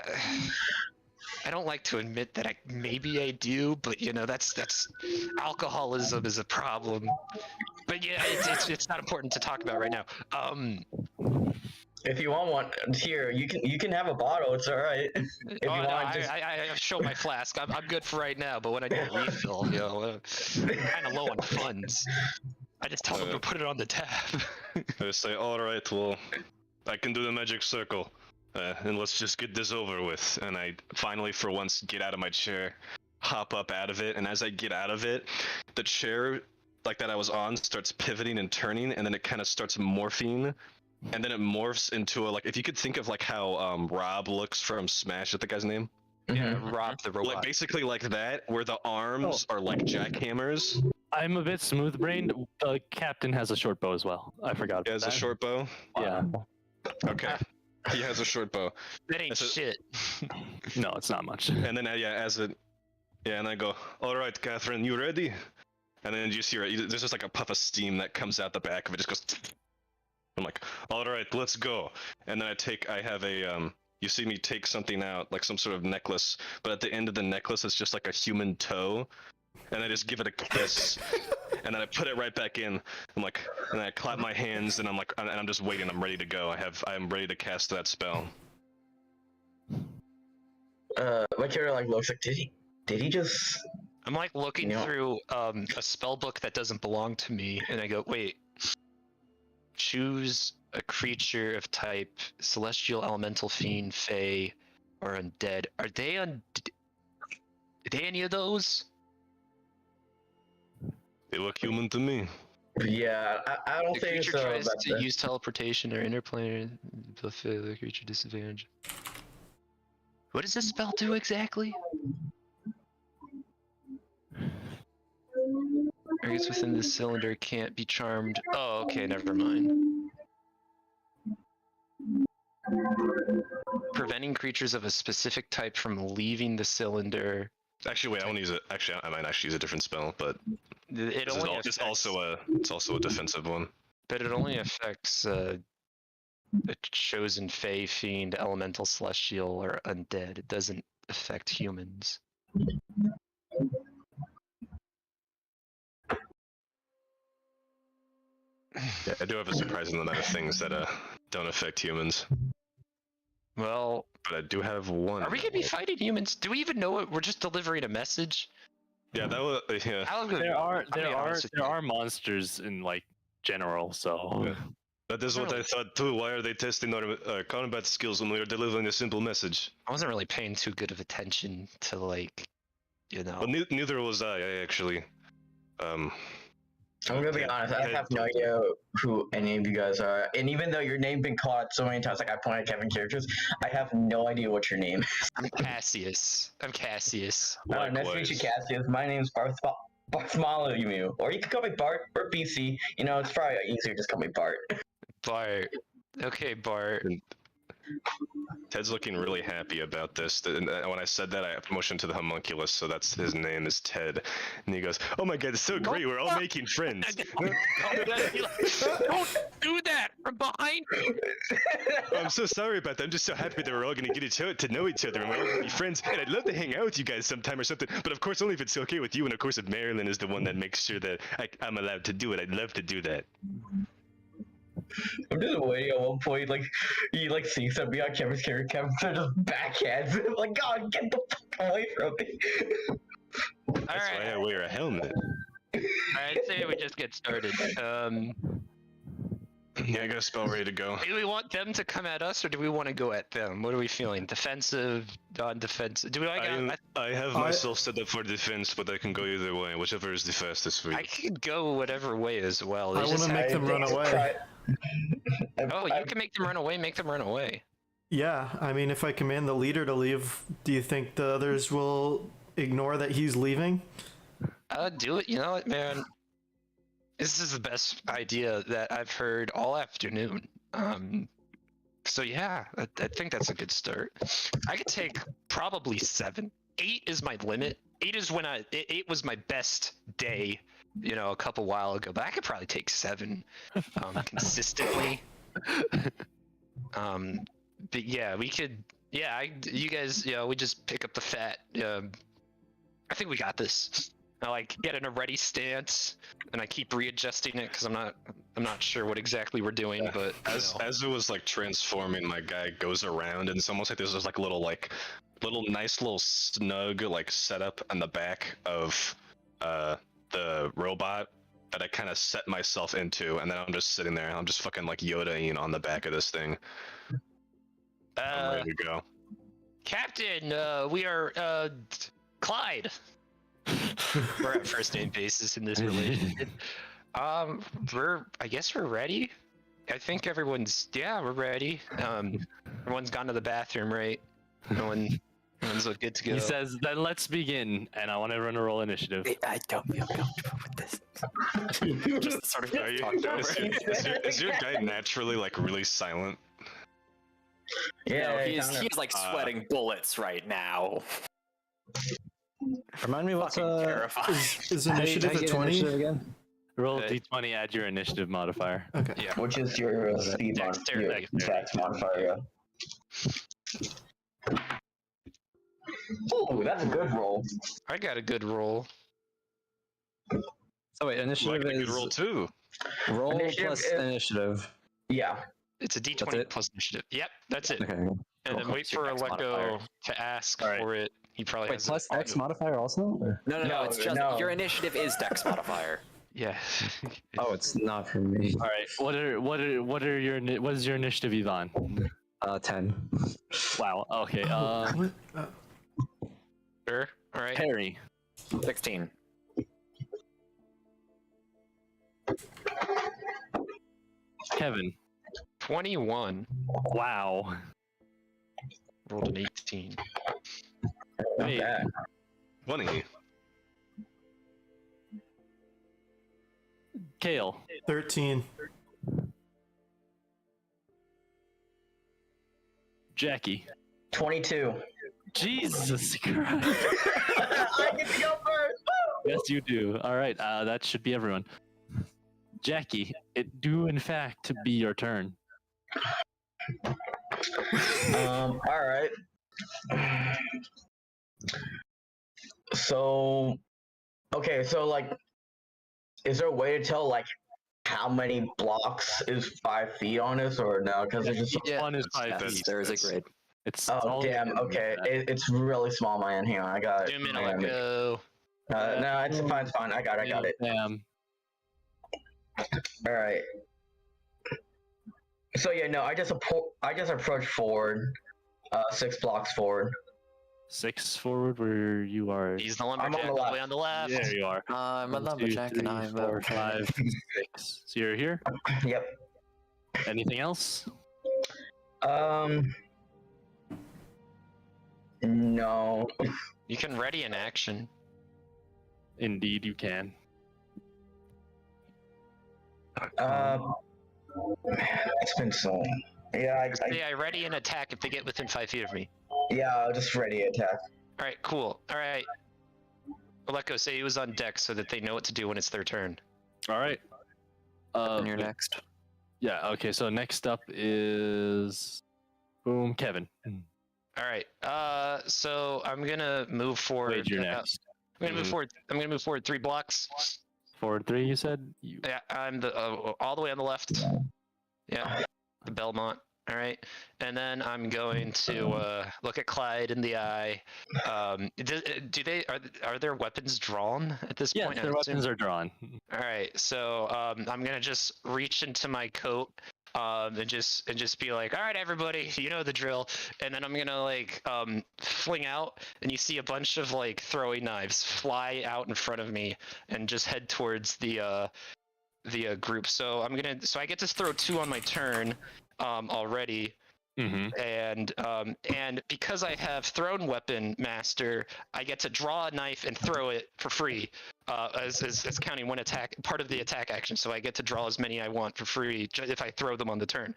I don't like to admit that maybe I do, but you know that's alcoholism is a problem. But yeah, it's not important to talk about right now. If you want one, here you can have a bottle. It's all right. If you want, I show my flask. I'm good for right now. But when I need a refill, you know, I'm kind of low on funds. I just tell them to put it on the tab. I say, all right, well, I can do the magic circle, and let's just get this over with. And I finally, for once, get out of my chair, hop up out of it, and as I get out of it, the chair like that I was on starts pivoting and turning, and then it kind of starts morphing. And then it morphs into a, like, if you could think of like how Rob looks from Smash, is the guy's name? Yeah, Rob the robot. Like basically like that, where the arms are like jackhammers. I'm a bit smooth-brained. The captain has a short bow as well. I forgot. He has a short bow. Yeah. Okay. He has a short bow. That ain't shit. No, it's not much. And then and I go, all right, Catherine, you ready? And then you see there's just like a puff of steam that comes out the back of it, just goes. I'm like, all right, let's go. And then I have a, you see me take something out, like some sort of necklace, but at the end of the necklace, it's just like a human toe. And I just give it a kiss, and then I put it right back in. I'm like, and I clap my hands, and I'm just waiting. I'm ready to go. I'm ready to cast that spell. my character like looks like did he just? I'm like looking through a spell book that doesn't belong to me, and I go, wait. Choose a creature of type celestial, elemental, fiend, fey, or undead. Are they any of those? They look human to me. Yeah, I don't The think creature so. tries to use teleportation or interplanar. The creature disadvantage. What does this spell do exactly? Targets within the cylinder can't be charmed. Oh, okay, never mind. Preventing creatures of a specific type from leaving the cylinder. Actually, wait, I won't use it. Actually, I might actually use a different spell, but it's also a defensive one. But it only affects a chosen fey, fiend, elemental, celestial, or undead. It doesn't affect humans. Yeah, I do have a surprising amount of things that don't affect humans. Well, but I do have one. Are we gonna be fighting humans? Do we even know it? We're just delivering a message. Yeah, that was. Yeah. There are monsters in like general, so. Yeah. That is what I thought too. Why are they testing our combat skills when we are delivering a simple message? I wasn't really paying too good of attention to like, you know. Well, neither was I actually. I'm gonna be honest, I have no idea who any of you guys are. And even though your name's been called so many times, like I pointed at Kevin characters, I have no idea what your name is. I'm Cassius. Nice to meet you, Cassius. My name's Bartholomew. Or you can call me Bart or BC. You know, it's probably easier to just call me Bart. Bart. Okay, Bart. Ted's looking really happy about this. And when I said that, I motioned to the homunculus, so that's his name is Ted. And he goes, "Oh my god, it's so great! We're all making friends." Don't do that from behind. I'm so sorry about that. I'm just so happy that we're all gonna get to know each other and we're all gonna be friends. And I'd love to hang out with you guys sometime or something. But of course, only if it's okay with you. And of course, if Marylin is the one that makes sure that I'm allowed to do it, I'd love to do that. I'm just waiting at one point, like, he like sees somebody on Kevin's character, Kevin just backhands him, like, God, get the fuck away from me. That's why I wear a helmet. Alright, say we just get started. Yeah, I got a spell ready to go. Do we want them to come at us, or do we want to go at them? What are we feeling? Defensive, non-defensive? I have myself set up for defense, but I can go either way, whichever is the fastest for you. I can go whatever way as well. I want to make them run away. Oh, you can make them run away. Make them run away. Yeah, I mean, if I command the leader to leave, do you think the others will ignore that he's leaving? Do it. You know what, man? This is the best idea that I've heard all afternoon. So yeah, I think that's a good start. I could take probably 7. 8 is my limit. 8 is when 8 was my best day, a couple while ago. But I could probably take 7 consistently. But yeah, we could. Yeah, you guys, we just pick up the fat. I think we got this. I like get in a ready stance, and I keep readjusting it because I'm not sure what exactly we're doing. Yeah. But As it was like transforming, my guy goes around, and it's almost like there's this like little nice little snug like setup on the back of the robot that I kind of set myself into, and then I'm just sitting there. I'm just fucking like Yoda-ing on the back of this thing. I'm ready to go. Captain, we are Clyde. We're at first name basis in this relationship. I guess we're ready. I think everyone's we're ready. Everyone's gone to the bathroom, right? Everyone's good to go. He says, "Then let's begin." And I want everyone to roll initiative. I don't feel comfortable with this. Just sort of Are you, talked over. is your guy naturally like really silent? Yeah, He's like sweating bullets right now. Remind me what's Fucking terrifying. Is initiative at 20? again? Roll Okay. d20, add your initiative modifier. Okay. Yeah. which is your speed Dexterity. your dex modifier. Oh, that's a good roll. I got a good roll. So wait, Ooh, I initiative got a good is roll too. roll Initiative plus is- initiative. Yeah. It's a That's D20 it? plus initiative. Yep, that's it. Okay. And then Cool. wait It's your for dex Aleko modifier. to ask All right. for it. He probably Wait, has plus it. X modifier also? Or- No, No, it's just no. your initiative is dex modifier. Yeah. Oh, it's not for me. All right. What is your initiative, Yvonne? 10. Wow. Okay. What? Sure. All right. Harry. 16. Kevin. 21. Wow. Rolled an 18. Wait, Okay. 20. Kale. 13. Jackie. 22. Jesus Christ. I get to go first. Yes, you do. All right. That should be everyone. Jackie, it do in fact be your turn. All right. So, okay, so like, is there a way to tell like how many blocks is 5 feet on this, or no? Because it's just Yeah. One is 5 Yes, feet. there is a grid. It's oh all damn. in Okay, that. it's really small, man. Hang on, I got it. Zoom in, Hang on. Aleko. No, it's fine. It's fine. I got it. Damn. All right. So yeah, no, I just approach forward, 6 blocks forward. 6 forward where you are. He's the I'm on lumberjack the all the left. way on the left. There you are. I'm a 1, 2, lumberjack 3, and I'm 4, a 5, 6. So you're here. Yep. Anything else? No. You can ready an action. Indeed, you can. It's been so. Yeah, I ready an attack if they get within 5 feet of me. yeah, I'll just ready attack. All right, cool. All right. Aleko, say he was on deck so that they know what to do when it's their turn. All right. And you're next. Yeah. Okay. So next up is boom, Kevin. All right. So I'm gonna move forward. Wade, you're next. I'm gonna move forward. I'm gonna move forward 3 blocks. Forward 3. You said. You. Yeah, I'm the all the way on the left. Yeah, the Belmont. All right, and then I'm going to look at Clyde in the eye. Do they are their weapons drawn at this Yeah, point? their weapons are drawn. All right, so I'm gonna just reach into my coat and just be like, all right, everybody, you know the drill. And then I'm gonna like fling out, and you see a bunch of like throwing knives fly out in front of me and just head towards the group. So I get to throw 2 on my turn already. Mm-hmm. And because I have thrown weapon master, I get to draw a knife and throw it for free, as counting 1 attack, part of the attack action. So I get to draw as many I want for free if I throw them on the turn.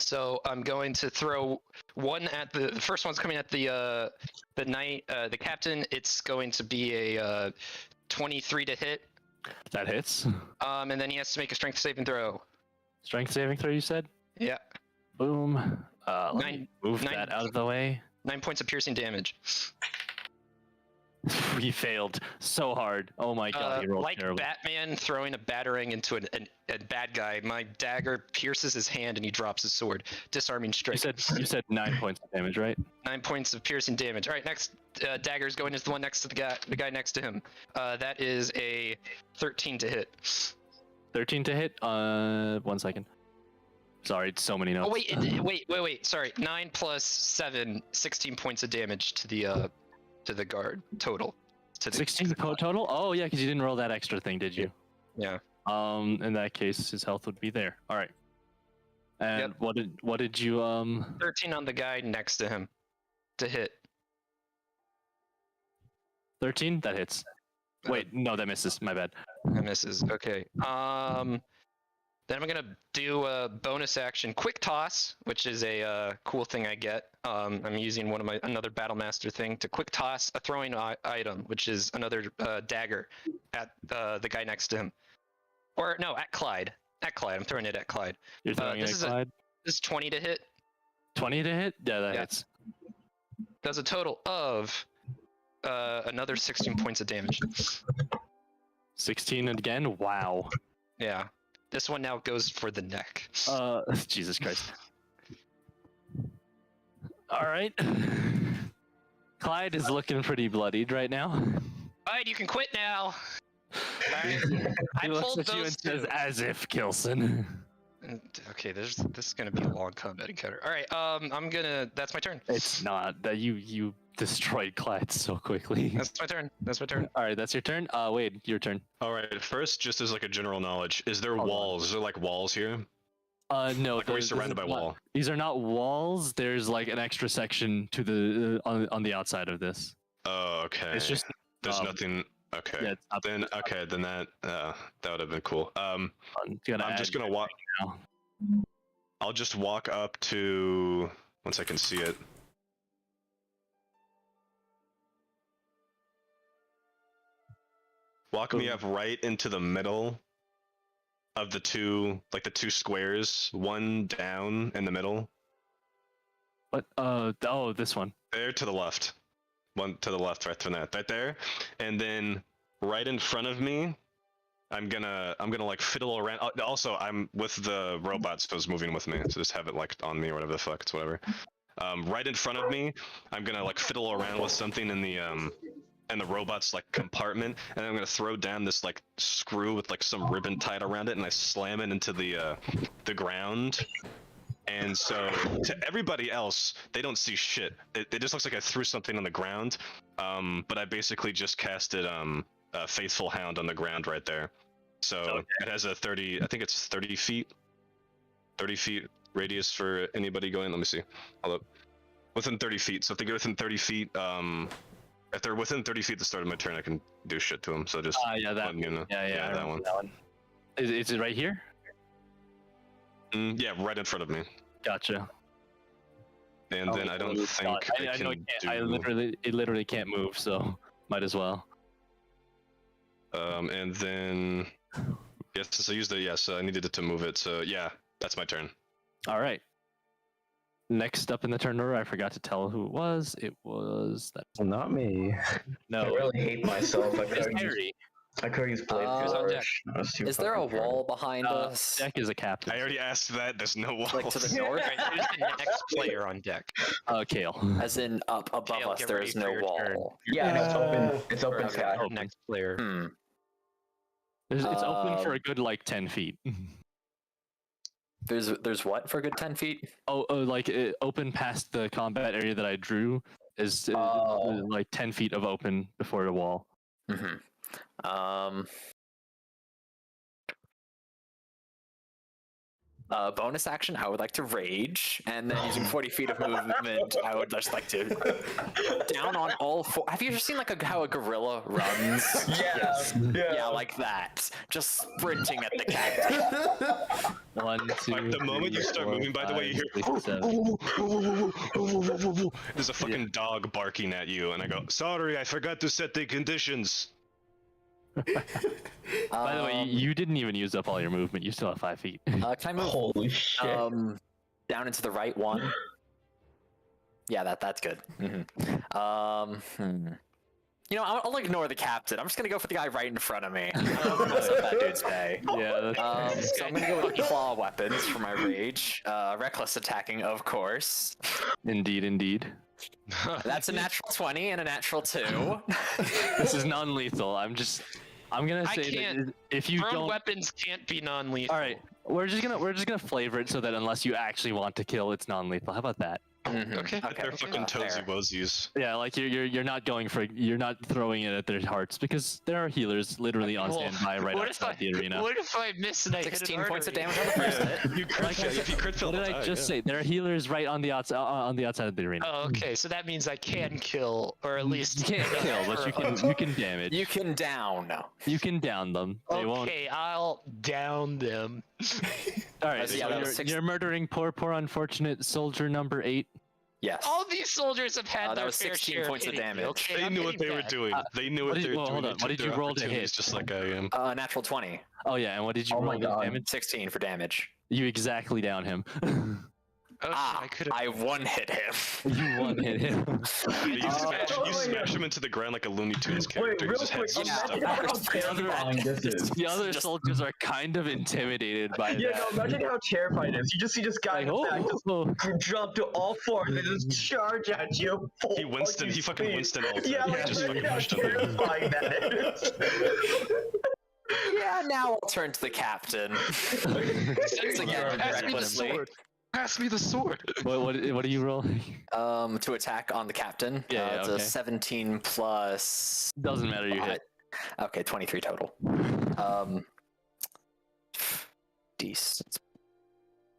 So I'm going to throw one at the first one's coming at the captain. It's going to be a 23 to hit. That hits. And then he has to make a strength saving throw. Strength saving throw, you said? Yeah. Boom. Let me move that out of the way. 9 points of piercing damage. He failed so hard. Oh my god, he rolled like terrible. Batman throwing a batarang into a bad guy, my dagger pierces his hand and he drops his sword, disarming strike. You said 9 points of damage, right? 9 points of piercing damage. All right, next dagger's going into the one next to the guy next to him. That is a 13 to hit. 13 to hit. 1 second. Sorry, so many notes. Oh wait. Sorry, 9 plus 7, 16 points of damage to the guard total. 16 total? Oh yeah, because you didn't roll that extra thing, did you? Yeah. In that case, his health would be there. All right. And Yep. what did you 13 on the guy next to him to hit. 13? That hits. Wait, no, that misses. My bad. That misses. Okay. Then I'm gonna do a bonus action quick toss, which is a cool thing I get. I'm using another battle master thing to quick toss a throwing item, which is another dagger at the guy next to him. Or no, at Clyde. At Clyde. I'm throwing it at Clyde. You're throwing it at Clyde? This is 20 to hit. 20 to hit? Yeah, that hits. Does a total of another 16 points of damage. 16 again? Wow. Yeah. This one now goes for the neck. Jesus Christ. All right. Clyde is looking pretty bloodied right now. Alright, you can quit now. He looks at you and says, "As if, Kilson." Okay, this is gonna be a long combat encounter. All right, that's my turn. It's not that you destroyed Clyde so quickly. That's my turn. All right, that's your turn. Wade, your turn. All right. First, just as like a general knowledge, is there walls? Is there like walls here? No. Like, are we surrounded by wall? These are not walls. There's like an extra section to the on the outside of this. Oh, okay. It's just there's nothing. Okay. Yeah, then that would have been cool. I'm just gonna walk. Now. I'll just walk up to once I can see it. Walk me up right into the middle of the two squares, one down in the middle. What? This one. There to the left. One to the left, right from that, right there, and then right in front of me, I'm gonna like fiddle around. Also, I'm with the robot, so it's moving with me. So just have it like on me or whatever the fuck, it's whatever. Right in front of me, I'm gonna like fiddle around with something in the robot's like compartment, and I'm gonna throw down this like screw with like some ribbon tied around it, and I slam it into the ground. And so to everybody else, they don't see shit. It just looks like I threw something on the ground, but I basically just casted Faithful Hound on the ground right there. So it has a 30, I think it's 30 feet radius for anybody going. Let me see. Hold up. Within 30 feet. So if they go within 30 feet, if they're within 30 feet at the start of my turn, I can do shit to them. So just that. yeah, that one. Is it right here? Yeah, right in front of me. Gotcha. And then I don't think I know it can't. It literally can't move, so might as well. And then yes, so I needed it to move it. So yeah, that's my turn. All right. Next up in the turn order, I forgot to tell who it was. It was that. Not me. No. I really hate myself. I could use blade on deck. Is there a wall behind us? Deck is a captain. I already asked that. There's no walls. Like to the north? Alright, who's the next player on deck? Kale. As in up above Kale, us, get there ready is for no your wall. turn. Yeah, no, it's open. It's open Okay. sky. Next player. It's open for a good like 10 feet. There's what for a good 10 feet? Open past the combat area that I drew is like 10 feet of open before the wall. Mm-hmm. Bonus action, I would like to rage, and then using 40 feet of movement, I would just like to down on all four. Have you ever seen like how a gorilla runs? Yeah, like that. Just sprinting at the captain. 1, 2. Like, the moment you start moving, by the way, you hear 6, 7. there's a fucking dog barking at you, and I go, sorry, I forgot to set the conditions. By the way, you didn't even use up all your movement. You still have 5 feet. Can I move Holy shit. down into the right one? Yeah, that's good. You know, I'll ignore the captain. I'm just gonna go for the guy right in front of me. I don't know what's up that dude's pay. Yeah, that's So I'm gonna go with claw weapons for my rage. Reckless attacking, of course. indeed. That's a natural 20 and a natural 2. This is non-lethal. I'm gonna I say can't- that if you Thrown don't. weapons can't be non-lethal. All right, we're just gonna flavor it so that unless you actually want to kill, it's non-lethal. How about that? Okay. They're fucking toesy fair. woesies. Yeah, like you're not throwing it at their hearts because there are healers literally on Well, standby right what if outside the arena. What if I miss and I hit 16 an points of artery? damage on the first hit. You crit fail. If you crit fail, What did I just say? There are healers right on the outside of the arena. Oh, okay. So that means I can kill, or at least You can't kill, but you can damage. You can down. You can down them. They won't. Okay, I'll down them. All right, Yeah, so that was you're murdering poor unfortunate soldier number 8. Yes. All these soldiers have had that their was fair 16 share of points of hitting me, damage. okay? They I'm knew what getting they were bad. doing. They knew what what did- they were well, doing. hold on, They what took did you their roll to opportunities hit? just like I am. Natural 20. Oh yeah, and what did you Oh roll my with God. damage? 16 for damage. You exactly down him. Oh, Ah, I could have. I one hit him. You one hit him. You smash him into the ground like a Looney Tunes character. Real His head quick, just imagine stuck. how terrifying this is. The other soldiers are kind of intimidated by Yeah, that. no, imagine how terrifying it is. You just see this guy Like, in the back just oh, jump to all fours and just charge at you. Full He fucking speed. Winston ulted. Yeah, He like, just imagine fucking how pushed him. terrifying that is. Yeah, now I'll turn to the captain. Once again, Pass me the recklessly. sword. Pass me the sword. what are you rolling? To attack on the captain. Yeah, It's okay. a 17 plus. Doesn't matter, you hit. Okay, 23 total. Decent.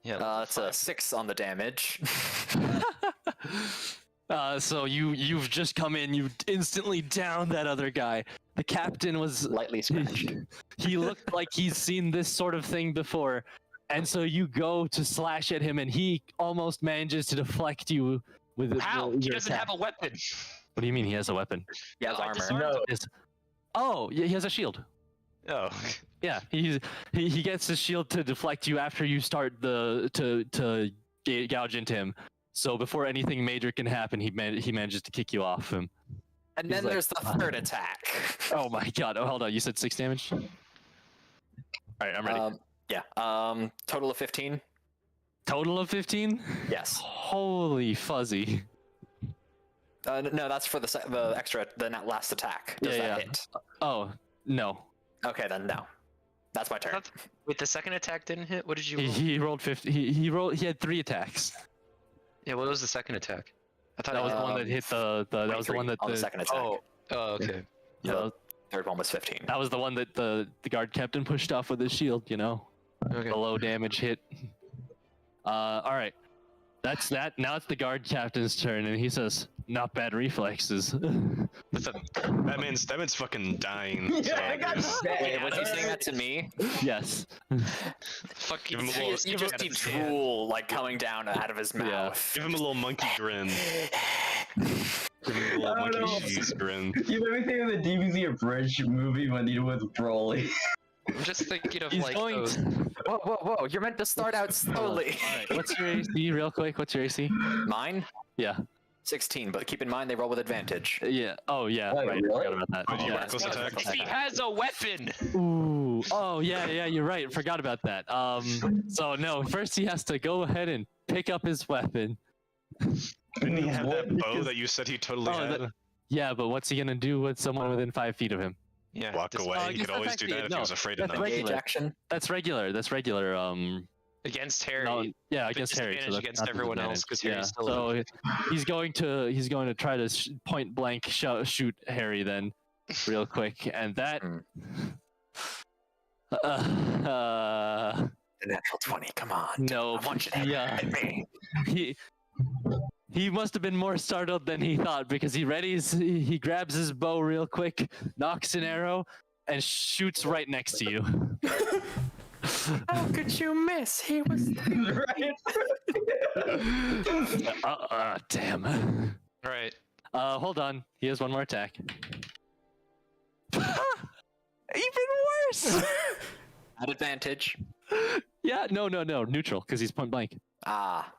Yeah. It's a 6 on the damage. So you've just come in, you instantly downed that other guy. The captain was Lightly scratched. he looked like he's seen this sort of thing before, and so you go to slash at him, and he almost manages to deflect you with How? He your doesn't attack. have a weapon. What do you mean he has a weapon? He has I armor. disarmed No. him. Oh, yeah, he has a shield. Oh. Yeah, he gets his shield to deflect you after you start to gouge into him. So before anything major can happen, he manages to kick you off him. And He's then like, there's the third attack. Oh my god! Oh, hold on. You said 6 damage. All right, I'm ready. Yeah. Total of 15. Total of 15. Yes. Holy fuzzy. No, that's for the extra, last attack. Does Yeah, that yeah. hit? Oh no. Okay, then no. That's my turn. Wait, the second attack didn't hit? What did you He, roll? he rolled 50. He had 3 attacks. Yeah, what was the second attack? I thought That was the one that Um, hit the. That was the 23 one that on the second attack. Oh, okay. Yeah, The third one was 15. that was the one that the guard captain pushed off with his shield. You know, Okay. the low damage hit. All right, that's that. Now it's the guard captain's turn, and he says, "Not bad reflexes." That man's fucking dying. Yeah, I got that. Wait, was he saying that to me? Yes. Fuck Give him a you. little- You just see drool like coming down out of his mouth. Give him a little monkey grin. Give him a little I don't monkey know. cheese grin. You made me think of the DBZ Abridged movie when he was Broly. I'm just thinking of He's like going. those. Whoa! You're meant to start out slowly. All right. What's your AC, real quick? What's your AC? Mine, Yeah. 16, but keep in mind they roll with advantage. Yeah. Oh yeah. Wait, Right. I really? forgot about that. But you Yeah. reckless attack? He has a weapon. Ooh. Oh yeah. You're right. Forgot about that. So no. First he has to go ahead and pick up his weapon. Didn't he have that What? bow that you said he totally Oh, had? Yeah, but what's he gonna do with someone within 5 feet of him? Yeah. Walk just away. I He guess could always that's do that actually- if no, he was afraid that's enough. regular. Engage action. That's regular. Against Harry. No, yeah, But against Harry. disadvantage that's against not everyone else, disadvantage. 'cause Harry's yeah. still So he's going to try to point blank shoot Harry then, real quick, and that. Hmm. The natural 20. Come on. No, I want you to yeah. hit me. He must have been more startled than he thought because he grabs his bow real quick, knocks an arrow, and shoots right next to you. How could you miss? He was. Right? Damn. All right. Hold on. He has one more attack. Even worse. At advantage. Yeah, no, neutral because he's point blank. Ah.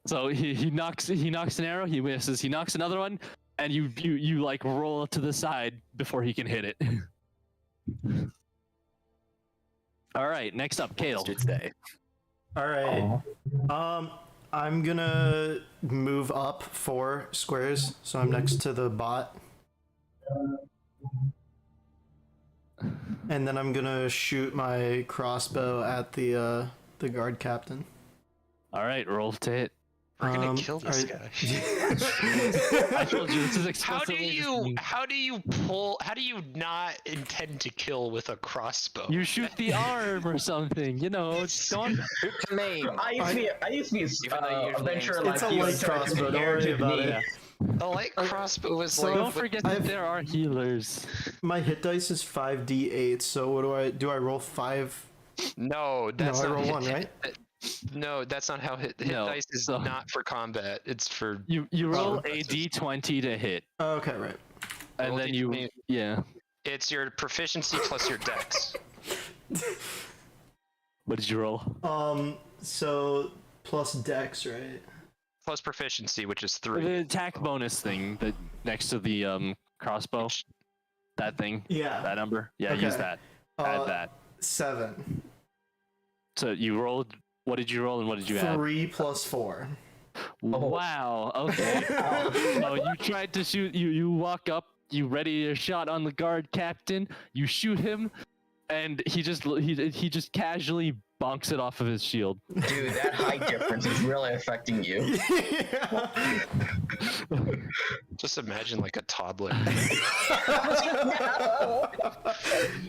So he knocks an arrow, he misses, he knocks another one, and you like roll to the side before he can hit it. All right, next up, Kale. Should stay. All right. I'm gonna move up 4 squares, so I'm next to the bot. And then I'm gonna shoot my crossbow at the guard captain. All right, roll to hit. We're gonna kill this are- guy. I told you this is How do explicitly. you not intend to kill with a crossbow? You shoot the arm or something, you know. Don't. Maim. I used to be Even though you usually adventurer aim like It's a you, light so I crossbow, took don't worry heritage about me. it. A light crossbow was So- like. Don't forget that I've- there are healers. My hit dice is 5d8, so what do I roll 5? No, that's I not roll hit- 1, right? No, that's not how hit No, dice is so- not for combat. It's for You roll Oh, a d20 to hit, Okay, right. and Roll then d20. yeah. it's your proficiency plus your dex. What did you roll? So plus dex, right? Plus proficiency, which is The 3. attack bonus thing that next to the crossbow. That thing. Yeah. That number. Yeah, Okay. use that. Add Uh, that. 7. So you rolled. What did you roll and what did you add? 3 plus 4. Wow. Okay. So you tried to shoot. You walk up. You ready your shot on the guard captain. You shoot him, and he just casually bonks it off of his shield. Dude, that height difference is really affecting you. Just imagine like a toddler.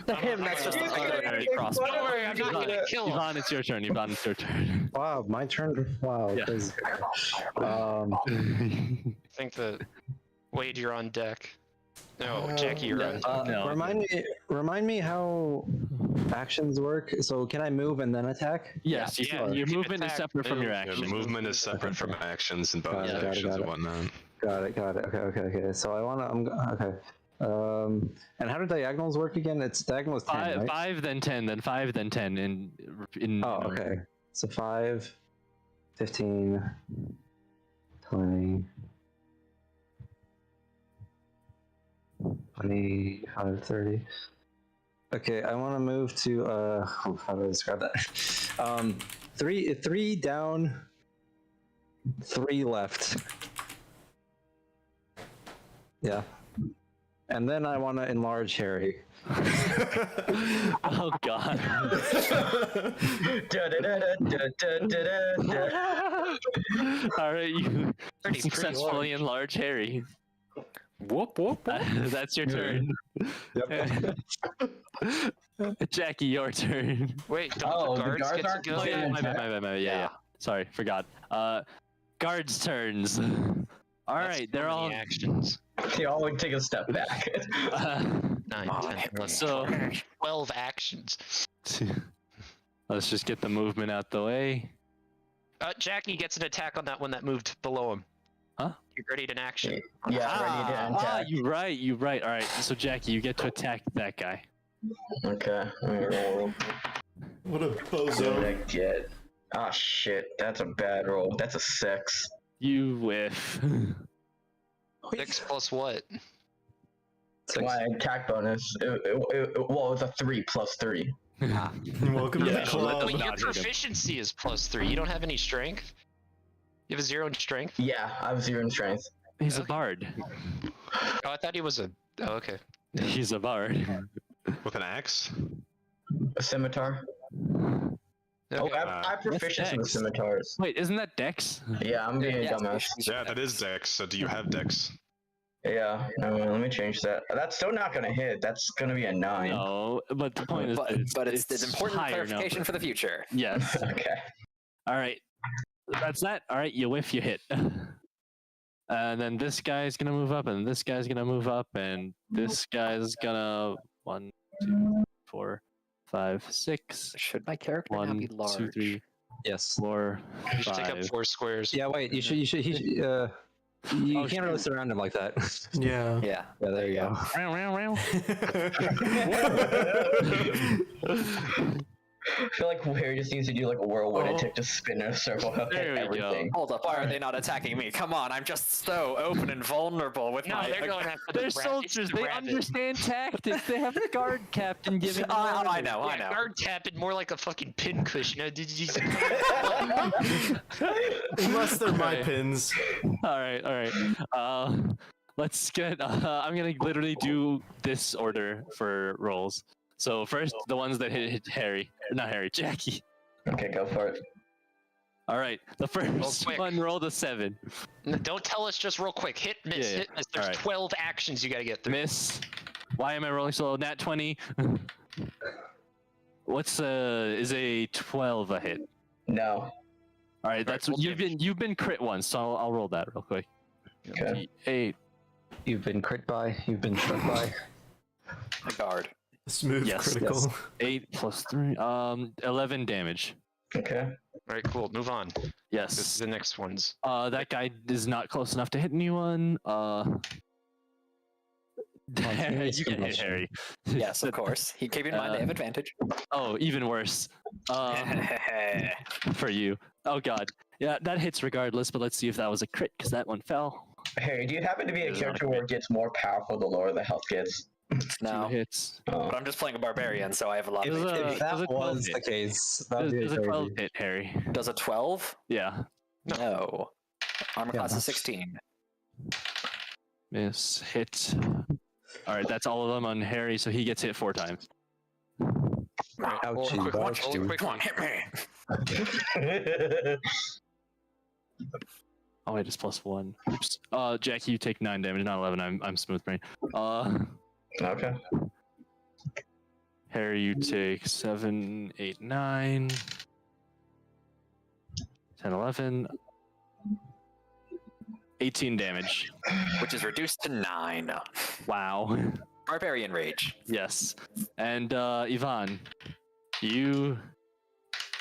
To him, that's just a Alright, crossbow. Don't worry, I'm not gonna kill him. Yvonne, it's your turn. Yvonne, it's your turn. Wow, my turn. Wow. Yeah. 'cause, I think that Wade, you're on deck. No, Jackie, you're on. No. Remind me how actions work. So can I move and then attack? Yes, Yeah, your you can movement is attack, separate from move. your Yeah, action. movement is separate from actions and bonus Got it, actions got and it. whatnot. Got it. Okay. So I wanna. Okay. And how do diagonals work again? It's diagonal is 10, right? 5, then 10, then 5, then 10. In Oh, okay. So 5, 15, 20, 25, 30. Okay, I want to move to how do I describe that? 3 down, 3 left. Yeah. And then I want to enlarge Harry. Oh god. All right, you Pretty successfully enlarge Harry. Whoop, whoop, whoop. That's your turn. Yep. Jackie, your turn. Wait, don't Oh, the the guards guards get to aren't go? Oh yeah, my attack. bad. Yeah. Sorry, forgot. Guards' turns. All That's right, they're how all. many actions. They all would take a step back. 9, Oh, 10, hit me. 11, So 12 actions. let's just get the movement out the way. Jackie gets an attack on that one that moved below him. Huh? You're ready to action. Yeah, ready to attack. you right. All right, so Jackie, you get to attack that guy. Okay. Let me roll. What a So bozo. I get. Ah, shit. That's a bad roll. That's a 6. You whiff. 6 plus what? My attack bonus. Well, it was a 3 plus 3. Welcome to Yeah, the club. Wait, your not hit him. proficiency is plus 3. You don't have any strength? You have a 0 in strength? Yeah, I have 0 in strength. He's a bard. Oh, I thought he was a. Oh, okay. He's a bard. With an axe? A scimitar. Oh, Okay. I have proficiency with Dex. scimitars. Wait, isn't that Dex? Yeah, I'm being a Yeah, dumbass. Yeah, that is dex. So do you have dex? Yeah, let me change that. That's still not gonna hit. That's gonna be a 9. No, but the point is, But it's an important higher clarification number. for the future. Yes. Okay. All right. That's that. All right, you whiff, you hit. And then this guy's gonna move up, and this guy's gonna move up, and this guy's gonna 1, 2, 4, 5, 6. Should my character now 1, be large? 2, 3, Yes. 4, You should take up 5. 4 squares. Yeah, wait, you should, you Oh, can't really surround him like that. Yeah. Yeah. Yeah, there you go. Meow, meow, meow. I feel like Harry just needs to do like a whirlwind and take just spin in a circle and There hit we go. everything. Hold up, why are they not attacking me? Come on, I'm just so open and vulnerable with No, my... they're going after the They're rabbit. soldiers. It's the They rabbit. understand tactics. They have a guard captain giving them I orders. know. Yeah, guard captain, more like a fucking pincushion. Did you? Unless they're my Right. pins. All right. Let's get. I'm gonna literally do this order for rolls. So first, the ones that hit Harry, not Harry, Jackie. Okay, go for it. All right, the first quick. one rolled a 7. No, don't tell us just real quick. Hit, miss, Yeah, hit, miss. There's alright. 12 actions you gotta get through. Miss. Why am I rolling so low? Nat 20. What's is a 12 a hit? No. All right, that's roll you've been crit once, so I'll roll that real quick. Okay. 8. You've been crit by, you've been struck by. A guard. Smooth Yes, critical. yes. 8 plus 3. 11 damage. Okay. All right, cool. Move on. This is Yes. the next ones. That guy is not close enough to hit anyone. Harry, You can hit Harry. Yes, of course. Keep in mind they have advantage. Oh, even worse. For you. Oh god. Yeah, that hits regardless, but let's see if that was a crit, because that one fell. Harry, do you happen to be a It's not character where it gets more powerful the lower the health gets? 2 No, hits. Oh. but I'm just playing a barbarian, so I have a lot It of was HP. a- If that Does it was close the it? case, that would be There's a 12 crazy. hit, Harry. Does a 12? Yeah. No. Armor Yeah, class is that's- 16. Miss. Hit. Alright, that's all of them on Harry, so he gets hit 4 times. Ouchie, quick one, ouchie. roll a quick Come one. on, hit me. Oh wait, it's plus 1. Oops. Jackie, you take 9 damage, not 11. I'm smooth brain. Okay. Harry, you take 7, 8, 9, 10, 11, 18 damage. Which is reduced to 9. Wow. Barbarian rage. Yes. And Yvonne, you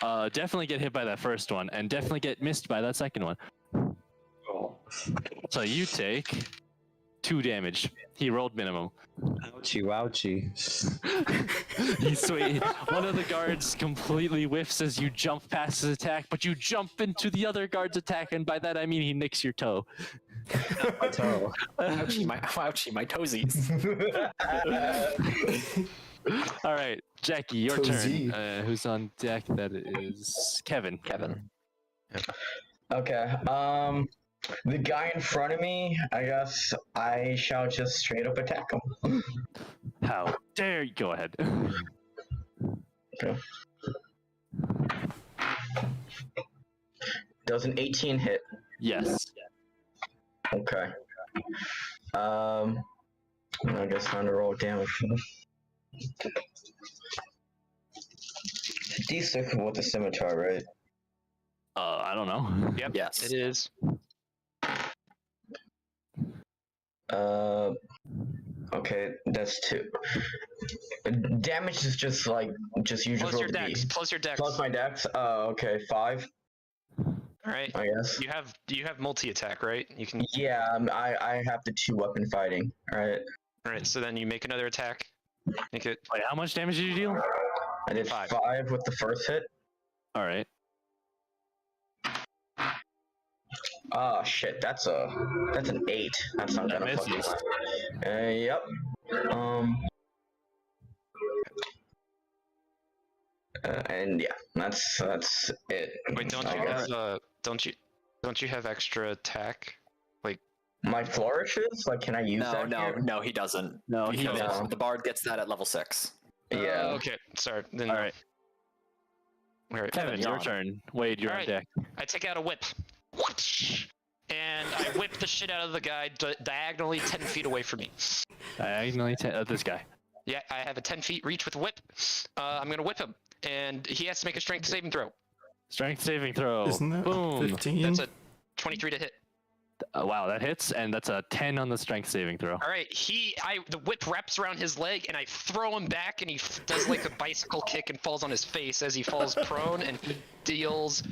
definitely get hit by that first one, and definitely get missed by that second one. So you take 2 damage. He rolled minimum. Ouchie, wouchie. He's sweet. One of the guards completely whiffs as you jump past his attack, but you jump into the other guard's attack, and by that I mean he nicks your toe. My toe. Ouchie, my toesies. All right, Jackie, your Cozy. turn. Who's on deck? That is Kevin. Kevin. Okay. The guy in front of me, I guess I shall just straight up attack him. How dare you? Go ahead. Okay. Does an 18 hit? Yes. Okay. I guess time to roll damage. D6 with the scimitar, right? I don't know. Yep. Yes. It is. Okay, that's 2. Damage is just like you just Plus roll your the dex. D. Plus your dex. Plus my dex. Okay, 5. All right. I guess. You have multi attack, right? You can. Yeah, I have the 2 weapon fighting. All right. All right. So then you make another attack. Make it. Wait, how much damage did you deal? I did 5. 5 with the first hit. All right. Oh shit, that's an 8. That's not That gonna fucking. misses. Yep. And yeah, that's it. Wait, don't I you guess. have don't you have extra attack? My flourishes? Like, can I use that? here? No, he doesn't. No, he Because doesn't. the bard gets that at level 6. Yeah. Okay. Sorry. Then. All right. All right. Kevin, you're your on. turn. Wade, you're All on right. deck. I take out a whip. Whoosh! and I whip the shit out of the guy diagonally 10 feet away from me. Diagonally, this guy. Yeah, I have a 10 feet reach with whip. I'm gonna whip him, and he has to make a strength saving throw. Strength saving throw. Isn't that Boom. 15? That's a 23 to hit. Wow, that hits, and that's a 10 on the strength saving throw. All right, the whip wraps around his leg, and I throw him back, and he does like a bicycle kick and falls on his face as he falls prone, and he deals,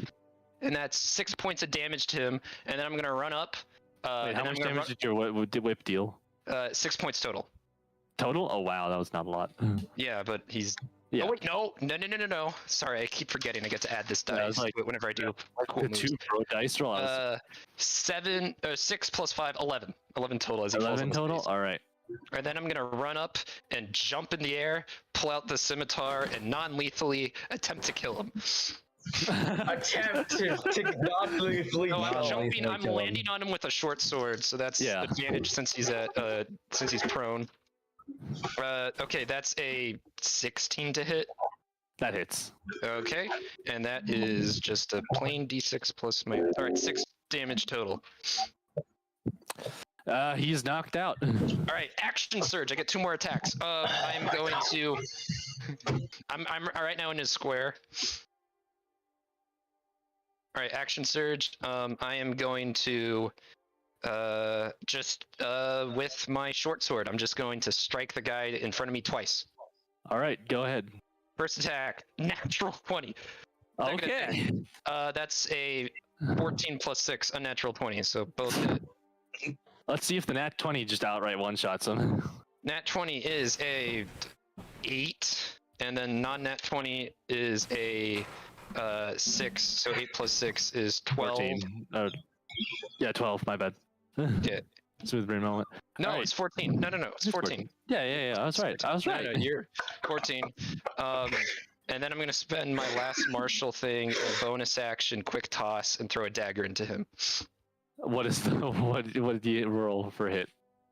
and that's 6 points of damage to him. And then I'm gonna run up. Wait, how much damage did your whip deal? 6 points total. Total? Oh wow, that was not a lot. Yeah, but he's. Yeah. Oh wait, no. Sorry, I keep forgetting. I get to add this Yeah, I dice was like, whenever I do. Cool The moves. 2 pro dice roll. I was 6 plus 5, 11. 11 total as he falls on 11 his total. face. All right. And then I'm gonna run up and jump in the air, pull out the scimitar, and non-lethally attempt to kill him. Attempt to not lethally No, I'm kill. jumping. I'm landing on him with a short sword, so that's Yeah. advantage since he's prone. Okay, that's a 16 to hit. That hits. Okay, and that is just a plain d6 plus my. All right, 6 damage total. He's knocked out. All right, action surge. I get 2 more attacks. I'm going to. I'm right now in his square. All right, action surge. I am going to just with my short sword. I'm just going to strike the guy in front of me twice. All right, go ahead. First attack, natural 20. Second Okay. attack, that's a 14 plus 6, unnatural 20. So both hit. Let's see if the nat 20 just outright one-shots him. Nat 20 is a 8, and then non-nat 20 is a 6. So 8 plus 6 is 12. 14. Yeah, 12. My bad. Okay. Smooth brain moment. No, Alright. it's 14. No, it's 14. Yeah. I was right. I was right. No, you're 14. And then I'm gonna spend my last martial thing, a bonus action, quick toss, and throw a dagger into him. What is the what did you roll for hit?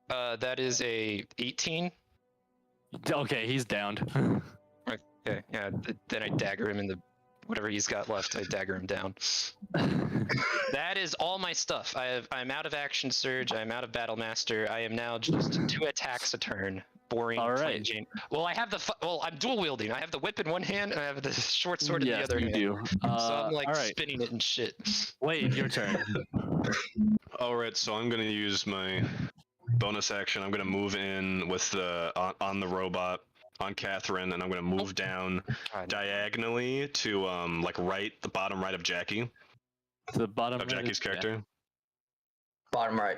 That is a 18. Okay, he's downed. Okay, yeah. Then I dagger him in the whatever he's got left. I dagger him down. That is all my stuff. I'm out of action surge. I'm out of battle master. I am now just 2 attacks a turn. Boring. All plain right. Jane. Well, I have I'm dual wielding. I have the whip in one hand and I have the short sword in Yes, the other you hand. do. So I'm like all right. spinning it and shit. Wait, your turn. All right, so I'm gonna use my bonus action. I'm gonna move in with the on the robot on Catherine, and I'm gonna move down God. diagonally to like the bottom right of Jackie, To the bottom of right Jackie's yeah. character. Bottom right.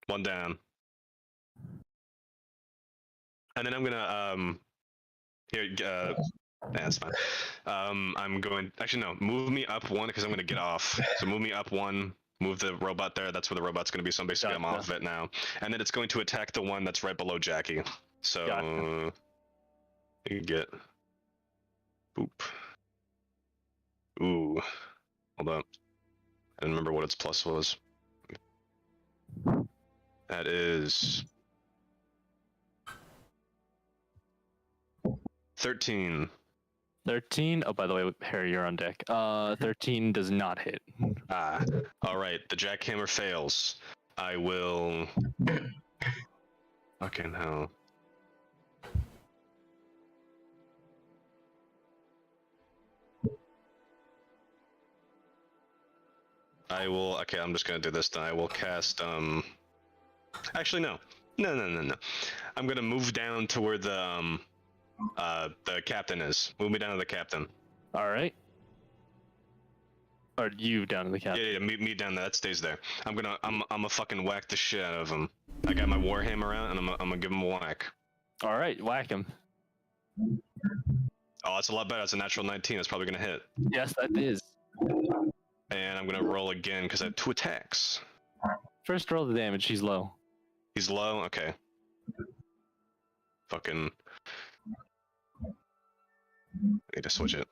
One down. And then I'm gonna that's fine. I'm going actually no, move me up 1 because I'm gonna get off. So move me up 1, move the robot there, that's where the robot's gonna be, so basically I'm Gotcha. off of it now. And then it's going to attack the one that's right below Jackie. So Gotcha. you get boop. Ooh. Hold up. I don't remember what its plus was. That is 13. 13. Oh, by the way, Harry, you're on deck. 13 does not hit. Ah. Alright, the jackhammer fails. I will. Fucking hell. I will. Okay, I'm just gonna do this then. I will cast. Actually, no. No. I'm gonna move down to where the captain is. Move me down to the captain. All right. Or you down to the captain. Yeah, me down there. That stays there. I'm gonna fucking whack the shit out of him. I got my warhammer out, and I'm gonna give him a whack. All right, whack him. Oh, that's a lot better. That's a natural 19. That's probably gonna hit. Yes, that is. And I'm gonna roll again because I have 2 attacks. First roll the damage. He's low. He's low. Okay. Fucking. I need to switch it.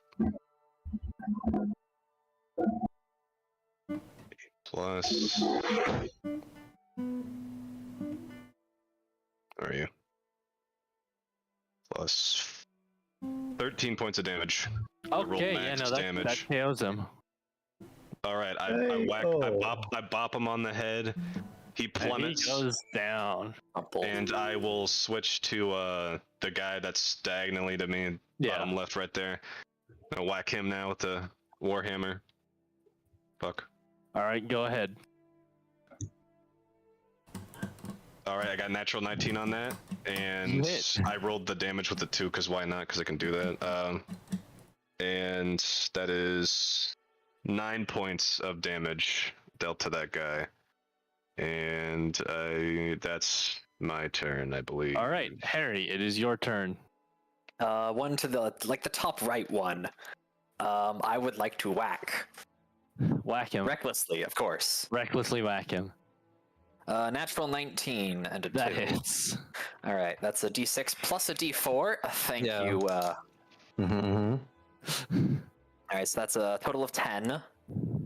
Plus. Where are you? Plus 13 points of damage. I rolled Okay, yeah, max no, that damage. KOs him. All right, I bop him on the head. He And plummets, he goes down. and I will switch to the guy that's diagonally to me, bottom left, right there. I'll whack him now with the warhammer. Fuck. All right, go ahead. All right, I got natural 19 on that, You and hit. I rolled the damage with the 2 because why not? Because I can do that. And that is 9 points of damage dealt to that guy, and that's my turn, I believe. All right, Harry, it is your turn. One to the top right one. I would like to whack Whack him. recklessly, of course. Recklessly whack him. Natural 19 and a 2. That hits. All right, that's a D6 plus a D4. Thank Yeah. you. Mm-hmm. All right, so that's a total of 10.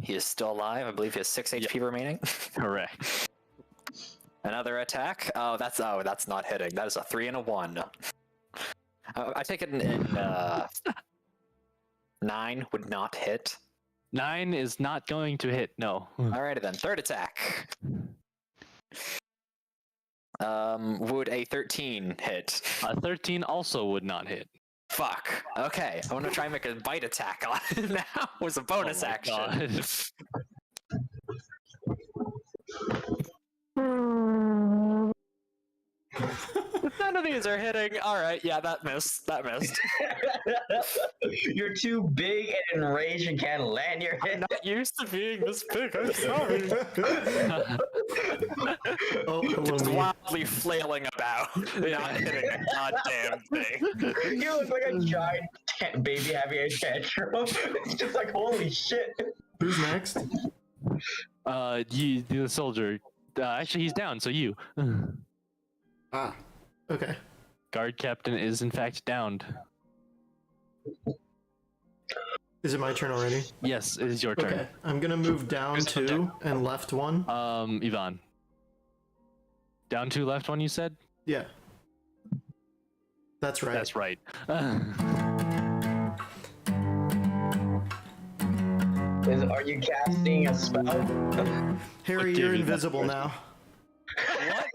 He is still alive. I believe he has 6 HP remaining. Correct. Another attack. Oh, that's not hitting. That is a 3 and a 1. I take it in 9 would not hit. 9 is not going to hit. No. Alrighty then. Third attack. Would a 13 hit? A 13 also would not hit. Fuck. Okay, I want to try and make a bite attack on it now. It was a bonus Oh my action. God. None of these are hitting. All right, yeah, that missed. That missed. You're too big and enraged and can't land your hit. Not used to being this big. I'm sorry. Oh, hello, Just me. wildly flailing about, not hitting a goddamn thing. You look like a giant baby having a tantrum. It's just like, holy shit. Who's next? The soldier. Actually, he's down. So you. Ah, okay. Guard captain is in fact downed. Is it my turn already? Yes, it is your turn. Okay, I'm gonna move down Who's on 2 and left 1. Yvonne. Down 2, left 1. You said. Yeah. That's right. That's right. Are you casting a spell? Harry, What you're did he- invisible now.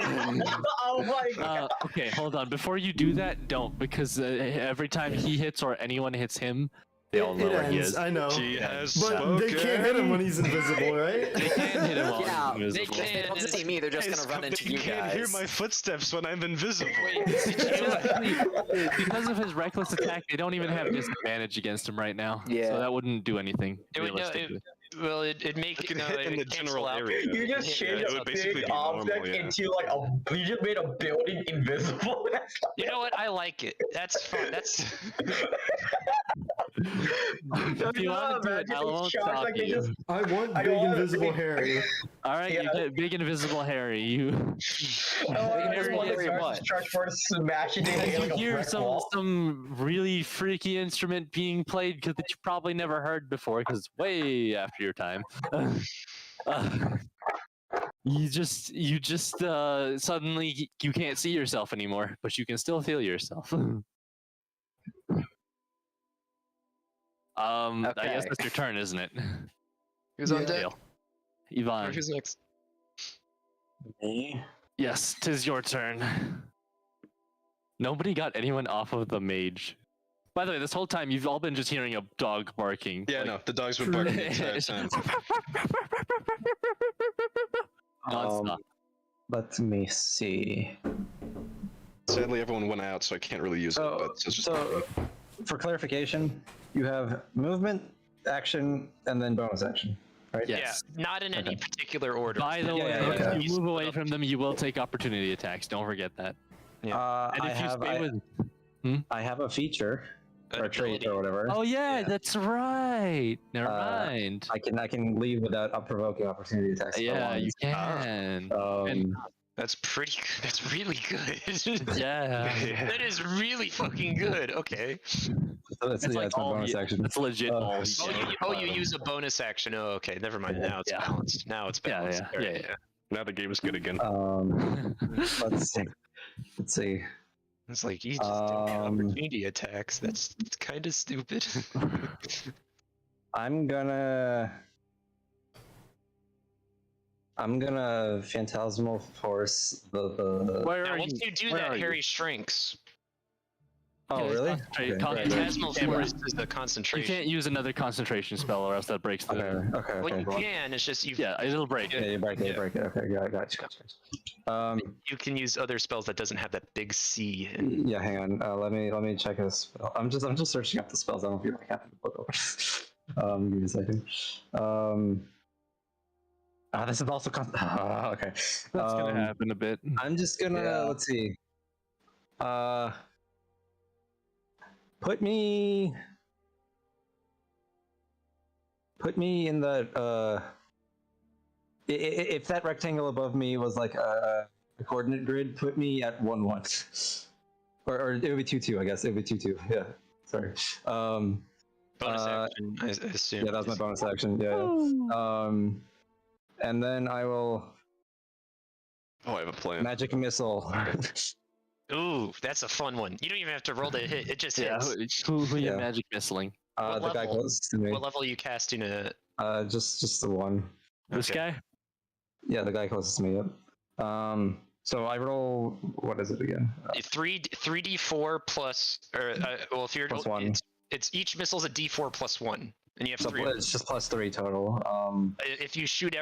Oh my god. Okay, hold on. Before you do that, don't, because every time he hits or anyone hits him, they all know It where he ends, is. I know. She has But spoken. they can't hit him when he's invisible, right? They can hit him while Yeah, he's they invisible. can. They don't see me. They're just Guys, gonna run into they you can't guys. hear my footsteps when I'm invisible. Because of his reckless attack, they don't even have disadvantage against him right now. Yeah. So that wouldn't do anything. It would, no, realistically. it'd make It can no, hit it in the would cancel general out. area. You just Yeah, changed it a would basically big be normal, object yeah. into like you just made a building invisible. You know what? I like it. That's fun. That's If you want to do it, I won't stop you. I want I big want invisible big- Harry. All right, you Yeah. get big invisible Harry. You. I just Harry, want Harry, to what? start for smashing it If like you a hear brick some wall. really freaky instrument being played that you probably never heard before because it's way after your time. You just suddenly you can't see yourself anymore, but you can still feel yourself. I guess Okay. that's your turn, isn't it? who's on Yeah. deck? Kale. Yvonne. Who's next? Me? Yes, 'tis your turn. Nobody got anyone off of the mage. By the way, this whole time you've all been just hearing a dog barking. Yeah, like, no, the dogs were barking the entire time. nonstop. Let me see. Sadly, everyone went out, so I can't really use it. So, But it's just so for clarification, you have movement, action, and then bonus action, right? Yes. Yeah, not in any particular order. By the way, yeah, if you move away from them, you will take opportunity attacks. Don't forget that. And I if you have stay with, I have a feature or a trait ability. or whatever. oh yeah, that's right. Never Uh, mind. I can leave without provoking opportunity attacks. for Yeah, once. you can. Um, That's pretty. That's really good. Yeah. That is really fucking good. Okay. so that's, It's yeah, like it's my all bonus you- action. That's legit. all Oh, you You get. use a bonus action. Oh, okay. Never mind. Yeah. Now it's Yeah. balanced. Now it's Yeah, balanced. yeah, Alright, yeah. now the game is good again. Let's see. Let's see. It's like you just don't get Um, opportunity attacks. That's kind of stupid. I'm gonna I'm gonna phantasmal force the. Where Now, are once you? you do Where that, are you? Harry shrinks. Oh, Yeah, really? concentrate- Okay, concentrate. Phantasmal Yeah. force is the You concentration. can't use another concentration spell, or else that breaks the. Okay. Well, Okay. you Well, can. It's just you. Yeah, it'll break. yeah, you break it. Yeah. You break it. Okay, gotcha. You can use other spells that doesn't have that big C. Yeah, hang on. Let me check this spell. I'm just searching up the spells. I don't feel like having to look over. Give me a second. This is also okay. That's gonna happen a bit. I'm just gonna Yeah. let's see. Put me in the if that rectangle above me was like a coordinate grid, put me at 1-1. Or it would be 2-2, I guess. It would be 2-2. Yeah. Sorry. Bonus action, I assume. Yeah, that was my bonus action. Yeah. And then I will Oh, I have a plan. magic missile. Ooh, that's a fun one. You don't even have to roll to hit. It just Yeah, hits. who you Yeah. magic missling? What The guy level? closest to me. What level are you casting it? Just the one. This Okay. guy? Yeah, the guy closest to me. Yep. So I roll. What is it again? 3d4 plus, or well, if you're Plus 1. it's each missile's a d4 plus 1, and you have So 3. it's just +3 total. If you shoot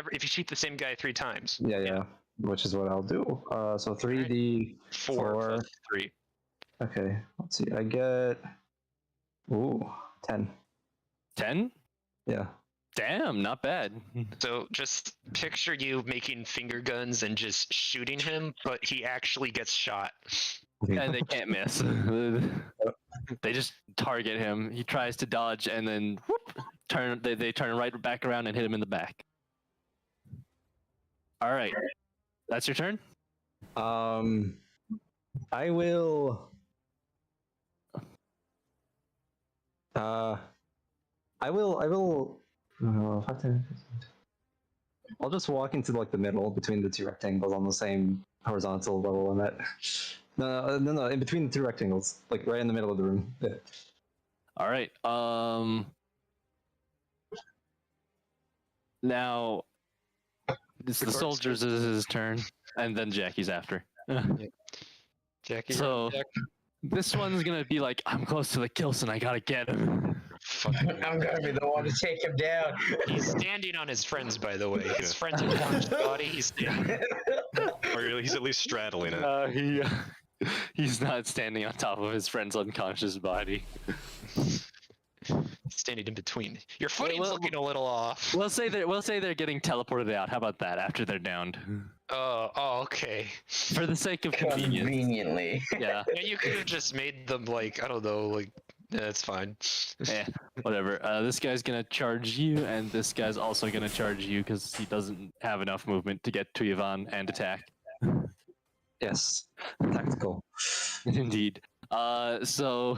the same guy 3 times. Yeah. Which is what I'll do. So 3d. 4 plus 3. Okay. Let's see. I get. Ooh, 10. 10? Yeah. Damn, not bad. So just picture you making finger guns and just shooting him, but he actually gets shot. And they can't miss. They just target him. He tries to dodge, and then whoop, they turn right back around and hit him in the back. All right, that's your turn. I will. I will. I'll just walk into like the middle between the two rectangles on the same horizontal level, and that. No, in between the two rectangles, like right in the middle of the room. Yeah. All right. Now, it's the soldiers' is his turn, and then Jackie's after. Jackie. So- Jack. This one's gonna be like, I'm close to the Kilson. I gotta get him. I'm gonna be the one to take him down. He's standing on his friends, by the way. His friends are on his body. He's standing. Or he's at least straddling it. He's not standing on top of his friend's unconscious body. Standing in between. Your footing's well, looking a little off. We'll say they're getting teleported out. How about that? After they're downed, Oh, okay. for the sake of convenience. Conveniently. Yeah. Yeah, you could have just made them like, I don't know, like, that's fine. Whatever. This guy's gonna charge you, and this guy's also gonna charge you because he doesn't have enough movement to get to Yvonne and attack. Yes. Tactical. Indeed. So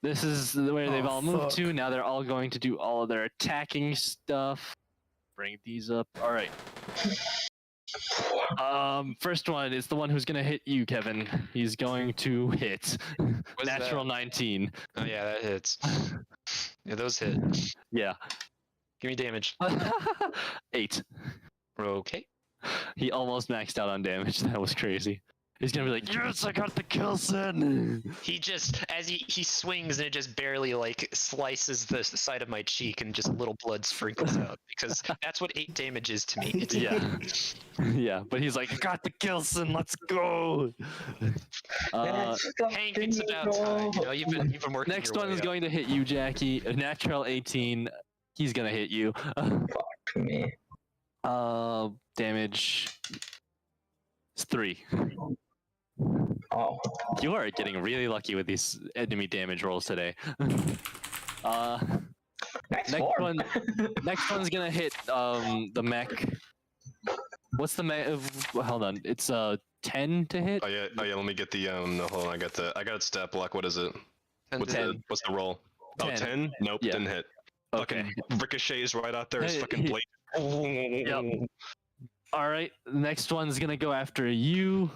this is where they've all moved to. Now they're all going to do all of their attacking stuff. Bring these up. All right. First one is the one who's gonna hit you, Kevin. He's going to hit. What's Natural that? 19. Oh, yeah, that hits. Yeah, those hit. Yeah. Give me damage. 8. Okay. He almost maxed out on damage. That was crazy. He's gonna be like, yes, I got the Kilson. He just, as he swings, and it just barely like slices the side of my cheek, and just a little blood sprinkles out, because that's what 8 damage is to me. It's Yeah. Yeah, but he's like, I got the Kilson, let's go. Hank, it's about time. You know, you've been working. Next your one way is up. going to hit you, Jackie. A natural 18. He's gonna hit you. Me. Damage. It's 3. Oh. You are getting really lucky with these enemy damage rolls today. Nice Next form. Next one's gonna hit the mech. What's the mech? Hold on, it's 10 to hit. Oh yeah. Let me get the no. Hold on. I got it stat block. What is it? And then- What's the roll? 10. Oh, 10? Nope, Yeah. didn't hit. Okay. Fucking ricochets right out there. His Hey, fucking blade. Yep. All right. Next one's gonna go after you.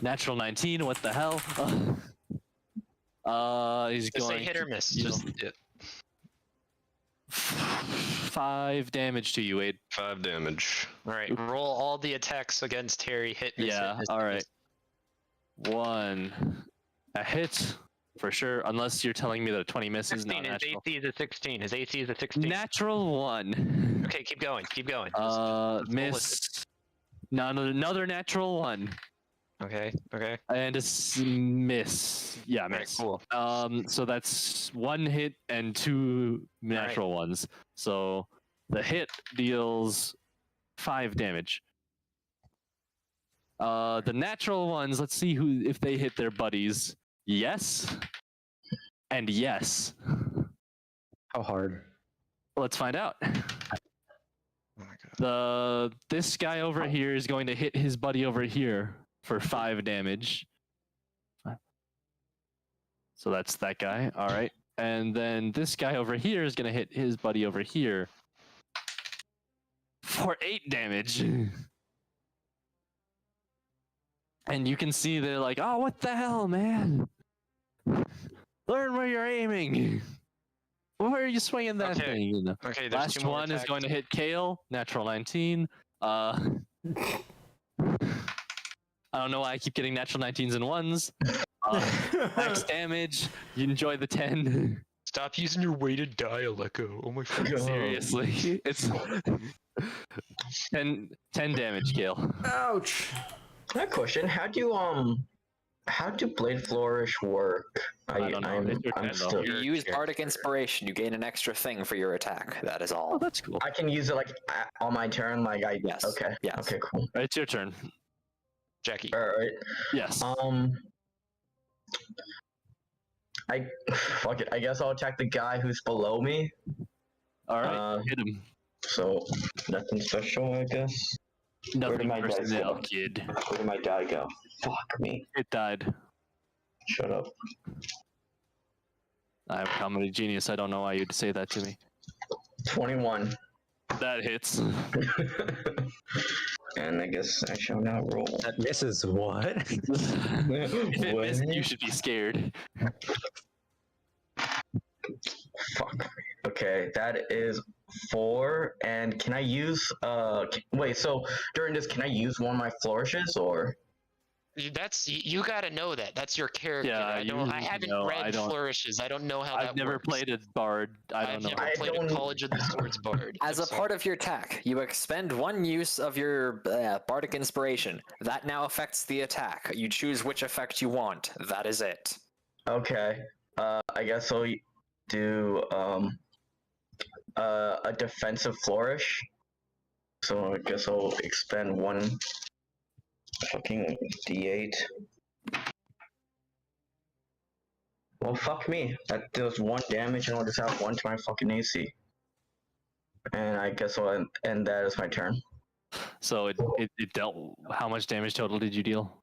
Natural 19. What the hell? He's Just going say hit or miss. you Just yeah. 5 damage to you, Wade. 5 damage. All right, roll all the attacks against Harry. Hit, miss, Yeah, hit, miss, all hit, right. miss. 1. A hit, for sure, unless you're telling me that a 20 misses. 16. Not His natural. AC is a 16. His AC is a 16. Natural 1. Okay, keep going. Keep going. Just roll with it. Miss. Another natural 1. Okay. Okay. And a miss. Yeah, All right, miss. cool. So that's 1 hit and 2 natural ones. So the hit deals 5 damage. The natural ones, let's see if they hit their buddies. Yes. And yes. How hard? Let's find out. Oh my god. This guy over here is going to hit his buddy over here for 5 damage. So that's that guy. All right. And then this guy over here is going to hit his buddy over here for 8 damage. And you can see they're like, oh, what the hell, man? Learn where you're aiming. Where are you swinging that Okay. thing? You know? Okay, there's Last 2 more one is attacks. going to hit Kale, natural 19. I don't know why I keep getting natural 19s and 1s. Max damage. You enjoy the 10. Stop using your weighted die, Aleko. Oh my god. Seriously. It's 10 damage, Kale. Ouch. I have a question. How do Blade Flourish work? I don't know. It's your I'm turn, though. still. You use Bardic Inspiration. You gain an extra thing for your attack. That is Oh, all. that's cool. I can use it like on my turn. Like I. Yes. Okay. Yes. Okay. Cool. It's your turn. Jackie. All right. Yes. I fuck it. I guess I'll attack the guy who's below me. All right. Hit him. So nothing special, I guess. Nothing did my dice personnel, go? kid. Where did my die go? Fuck me. It died. Shut up. I'm a comedy genius. I don't know why you'd say that to me. 21. That hits. And I guess I shall now roll. That misses what? If it missed, you should be scared. Fuck. Okay, that is 4. And can I use wait, so during this can I use one of my flourishes or That's you gotta know that. That's your character. Yeah, I don't. I you haven't know, read I don't- flourishes. I don't know how that I've never works. played a bard. I I've don't know. never I played don't- a College of the Swords bard. As a So- part of your attack, you expend 1 use of your Bardic Inspiration. That now affects the attack. You choose which effect you want. That is it. okay. I guess I'll do a defensive flourish. So I guess I'll expend 1 fucking D8. Well, fuck me. That does 1 damage, and I'll just have 1 to my fucking AC. And I guess I'll end that as my turn. So it dealt. How much damage total did you deal?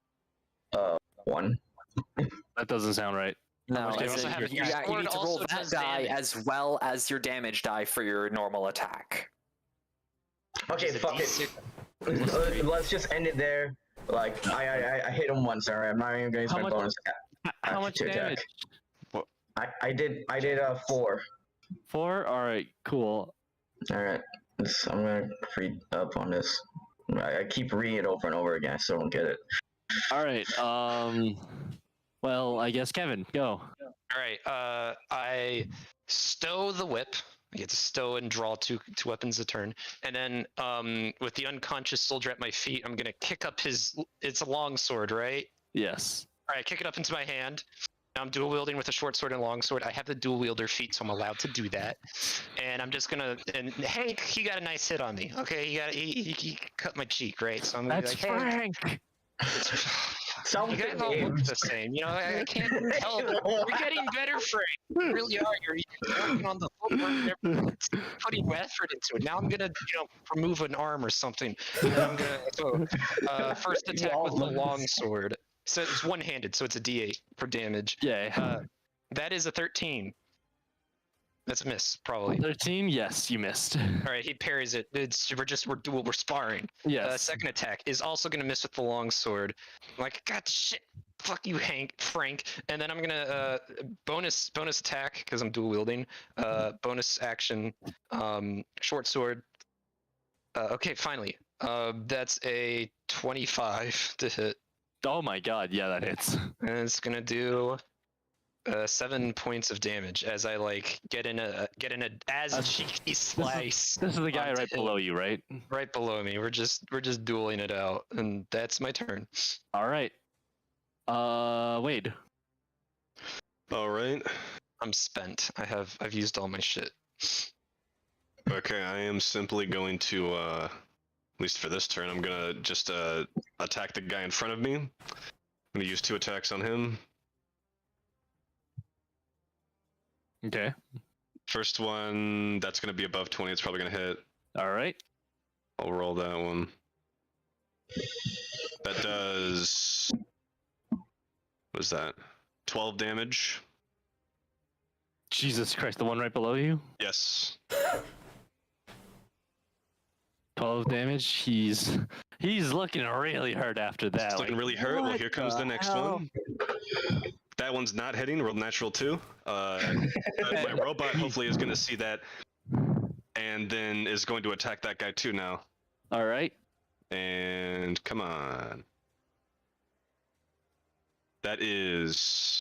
1. That doesn't sound right. No, much it's- damage also have you, your you sword need to roll also that does die damage. as well as your damage die for your normal attack. Okay, Is it fuck D6? it. Let's just end it there. Like, I hit him once, alright? I'm not even gonna use How my much- bonus. How much to attack. damage? I did 4. 4. All right. Cool. Alright, I'm gonna read up on this. I keep reading it over and over again, I still don't get it. All right. Well, I guess Kevin, go. All right. I stow the whip. I get to stow and draw two weapons a turn, and then with the unconscious soldier at my feet, I'm gonna kick up his. It's a long sword, right? Yes. All right, kick it up into my hand. I'm dual wielding with a short sword and a long sword. I have the dual wielder feat, so I'm allowed to do that. And I'm just gonna. And Hank, he got a nice hit on me. Okay, he cut my cheek, right? So I'm gonna That's be like, Hank, Frank. Sounds you guys all look the same. You know, I can't tell. You're getting better, Frank. You really are. You're working on the footwork, putting effort into it. Now I'm gonna, remove an arm or something. And I'm gonna first attack with the long sword. So it's one-handed, so it's a D8 for damage. Yeah. That is a 13. That's a miss, probably. 13. Yes, you missed. All right, he parries it. We're sparring. Yes. Second attack is also going to miss with the long sword. I'm like, God, shit, fuck you, Frank. And then I'm gonna bonus attack because I'm dual wielding. Bonus action, short sword. Okay, finally. That's a 25 to hit, Oh my god, yeah, that hits. and it's gonna do 7 points of damage as I like get in a as cheeky slice. This is the guy onto right him. below you, right? Right below me. We're just dueling it out, and that's my turn. All right. Wade. All right. I'm spent. I've used all my shit. Okay, I am simply going to, at least for this turn, I'm gonna just attack the guy in front of me. I'm gonna use 2 attacks on him. Okay. First one, that's gonna be above 20. It's probably gonna hit. All right. I'll roll that one. That does. What is that? 12 damage. Jesus Christ, the one right below you? Yes. 12 damage. He's looking really hurt after that. It's looking really hurt. Well, what here comes the next hell? one. That one's not hitting. Rolled natural 2. My robot hopefully is gonna see that, and then is going to attack that guy too now. All right. And come on. That is.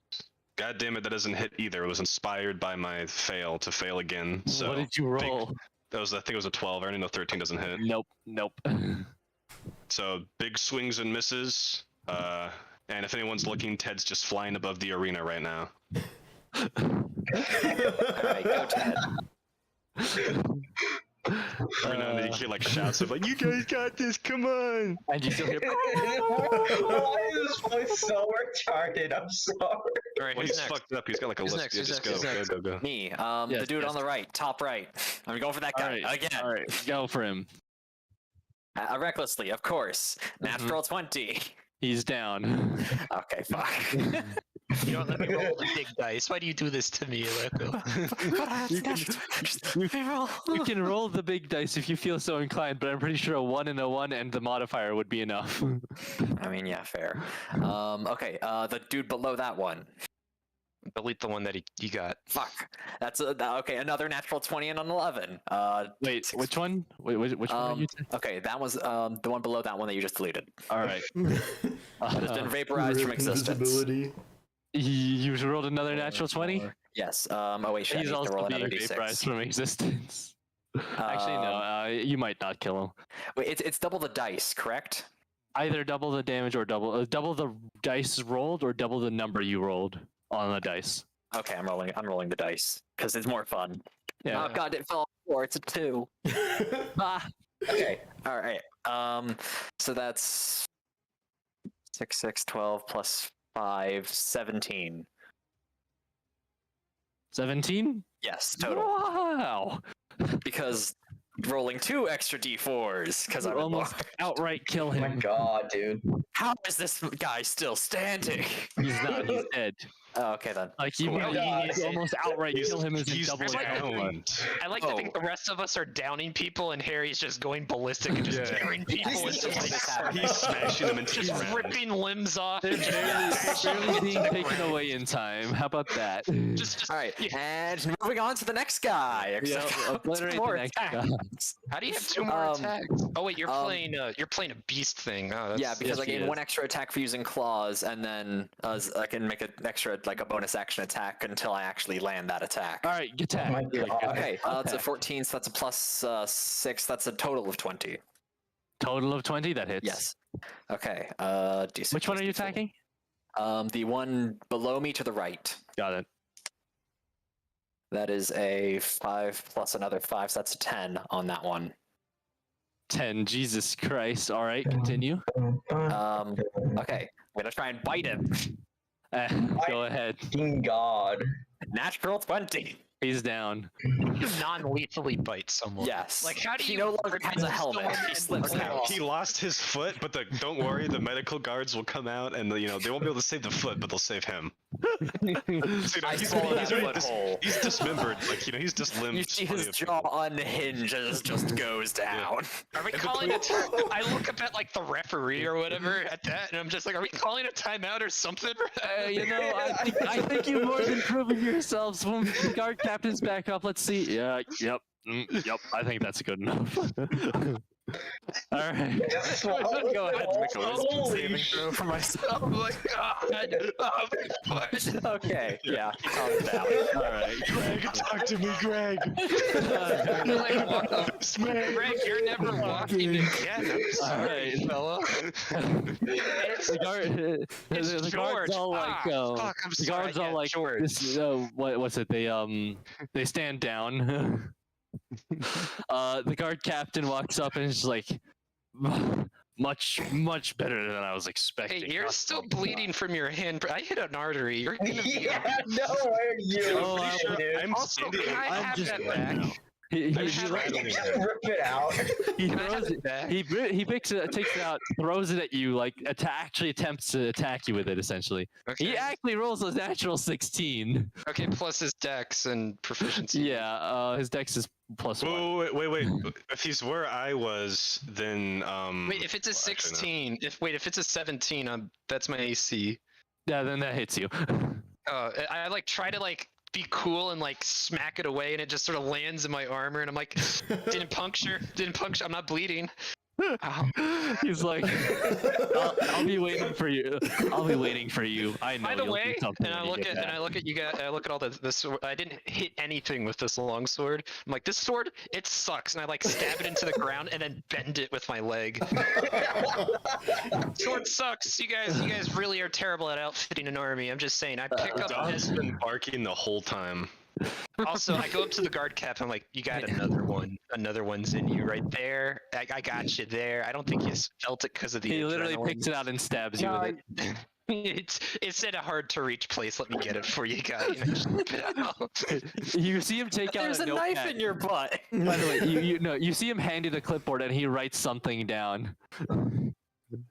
God damn it! That doesn't hit either. It was inspired by my fail to fail again. So What did you roll? that was, I think it was a 12. I already know 13 doesn't hit. Nope. So big swings and misses. And if anyone's looking, Ted's just flying above the arena right now. Alright, go Ted. Every now and then you hear like shouts of like, "You guys got this! Come on!" And you still hear. Why is this voice so retarded? I'm sorry. All right, Well, who's he's next? fucked up. He's got like a Who's list. next? Yeah, Who's just next? go, Who's go, go, go. Me, Yes, the dude yes. on the right, top right. I'm going for that All guy right. again. All right. Go for him. Recklessly, of course. Natural 20. He's down. Okay, fuck. You don't let me roll the big dice. Why do you do this to me, Loco? You can roll the big dice if you feel so inclined, but I'm pretty sure a 1 and a 1 and the modifier would be enough. I mean, yeah, fair. Okay, the dude below that one. Delete the one that you got. Fuck. That's okay. Another natural 20 and an 11. Wait, six- which one? Wait, which one are you? Okay, that was the one below that one that you just deleted. All right. That has been vaporized from existence. Invisibility. You rolled another natural 20? Yes. Oh wait, shit. I He's need to also roll being another d6. vaporized from existence. Actually, no. You might not kill him. Wait, it's double the dice, correct? Either double the damage or double the dice rolled or double the number you rolled on the dice. Okay, I'm rolling the dice because it's more fun. Yeah. Oh god, it fell off the floor. It's a 2. Ah. Okay. All right. So that's 6, 12 plus 5, 17. 17? Yes, total. Wow. Because rolling 2 extra d4s because You I'm almost outright kill Oh my him. god, dude. How is this guy still standing? He's not. He's dead. Oh, okay then. Like you, Cool. you almost outright kill him as in He's double down. I like to think the rest of us are downing people, and Harry's just going ballistic and just Yeah. tearing people into like He's smashing them into just the ground. ripping limbs off. And barely being taken away in time. How about that? All right, and moving on to the next guy. Yeah, obliterate the next guy. attacks. how do you have 2 more attacks? Oh wait, you're um, playing a beast thing. Oh, that's, Yeah, because yes, I he gain is. 1 extra attack for using claws, and then I can make an extra, like a bonus action attack until I actually land that attack. All right, attack. Oh my Yeah, God. Okay, that's a attack. 14, so that's a plus 6. That's a total of 20. Total of 20. That hits. Yes. Okay. D6 Which one plus are you D4. attacking? The one below me to the right. Got it. That is a 5 plus another 5, so that's a 10 on that one. 10. Jesus Christ. All right, continue. Okay, I'm gonna try and bite him. Go ahead. Fucking god. Natural 20. He's down. you non-lethally bite someone. Yes. Like how do He you? no longer has a rip helmet. someone He and slips rip out. He lost his foot, but don't worry, the medical guards will come out and they won't be able to save the foot, but they'll save him. I he's swallowed that already foot whole. he's dismembered. Like, he's just limbed. You see plenty his of jaw people. unhinge as it just goes down. Are we calling it? I look up at like the referee or whatever at that, and I'm just like, are we calling a timeout or something? You know, I think you've more than proven yourselves. When the guard captain's back up, let's see. Yeah, yep. Yep, I think that's good enough. All right. Go ahead and make a wisdom Holy saving throw for myself. Oh my god! Oh my god! Okay, yeah, calm down. All right. Greg, talk to me, Greg. Greg, you're never walking again. I'm sorry, Alright. fella. The guard, It's the guards George. all like, Fuck, I'm the sorry. guards all Yeah, like, George. this, what's it? They stand down. The guard captain walks up and is like, much better than I was expecting. Hey, you're still bleeding from your hand. I hit an artery. You're gonna be. Yeah, no, where are you? Oh, dude? I'm Also, standing. can I I'm have just that right back? He I'm he straddling Just it. rip it out. he Can I have throws it back? he picks it, takes it out, throws it at you, like actually attempts to attack you with it. Essentially, Okay. he actually rolls a natural 16. Okay, plus his dex and proficiency. Yeah, his dex is +1. Wait. If he's where I was, then Wait, if it's a well, actually, no. 16, if it's a 17, that's my AC. Yeah, then that hits you. I like try to like be cool and like smack it away, and it just sort of lands in my armor, and I'm like, didn't puncture. I'm not bleeding. Ow. He's like, I'll be waiting for you. I'll be waiting for you. I know. By the you'll do way, something and I when you look get at back. you guys. I look at all the sword. I didn't hit anything with this long sword. I'm like, this sword, it sucks, and I like stab it into the ground and then bend it with my leg. Sword sucks. You guys really are terrible at outfitting an army. I'm just saying. I pick The up dog's this. been barking the whole time. Also, I go up to the guard cap. I'm like, you got another one. Another one's in you right there. I got you there. I don't think you felt it because of the. He literally adrenaline. picks it out and stabs you with it. It's at a hard to reach place. Let me get it for you guys. And I just whip it out. You see him take out There's a notepad. knife in your butt. By the way, you see him hand you the clipboard and he writes something down.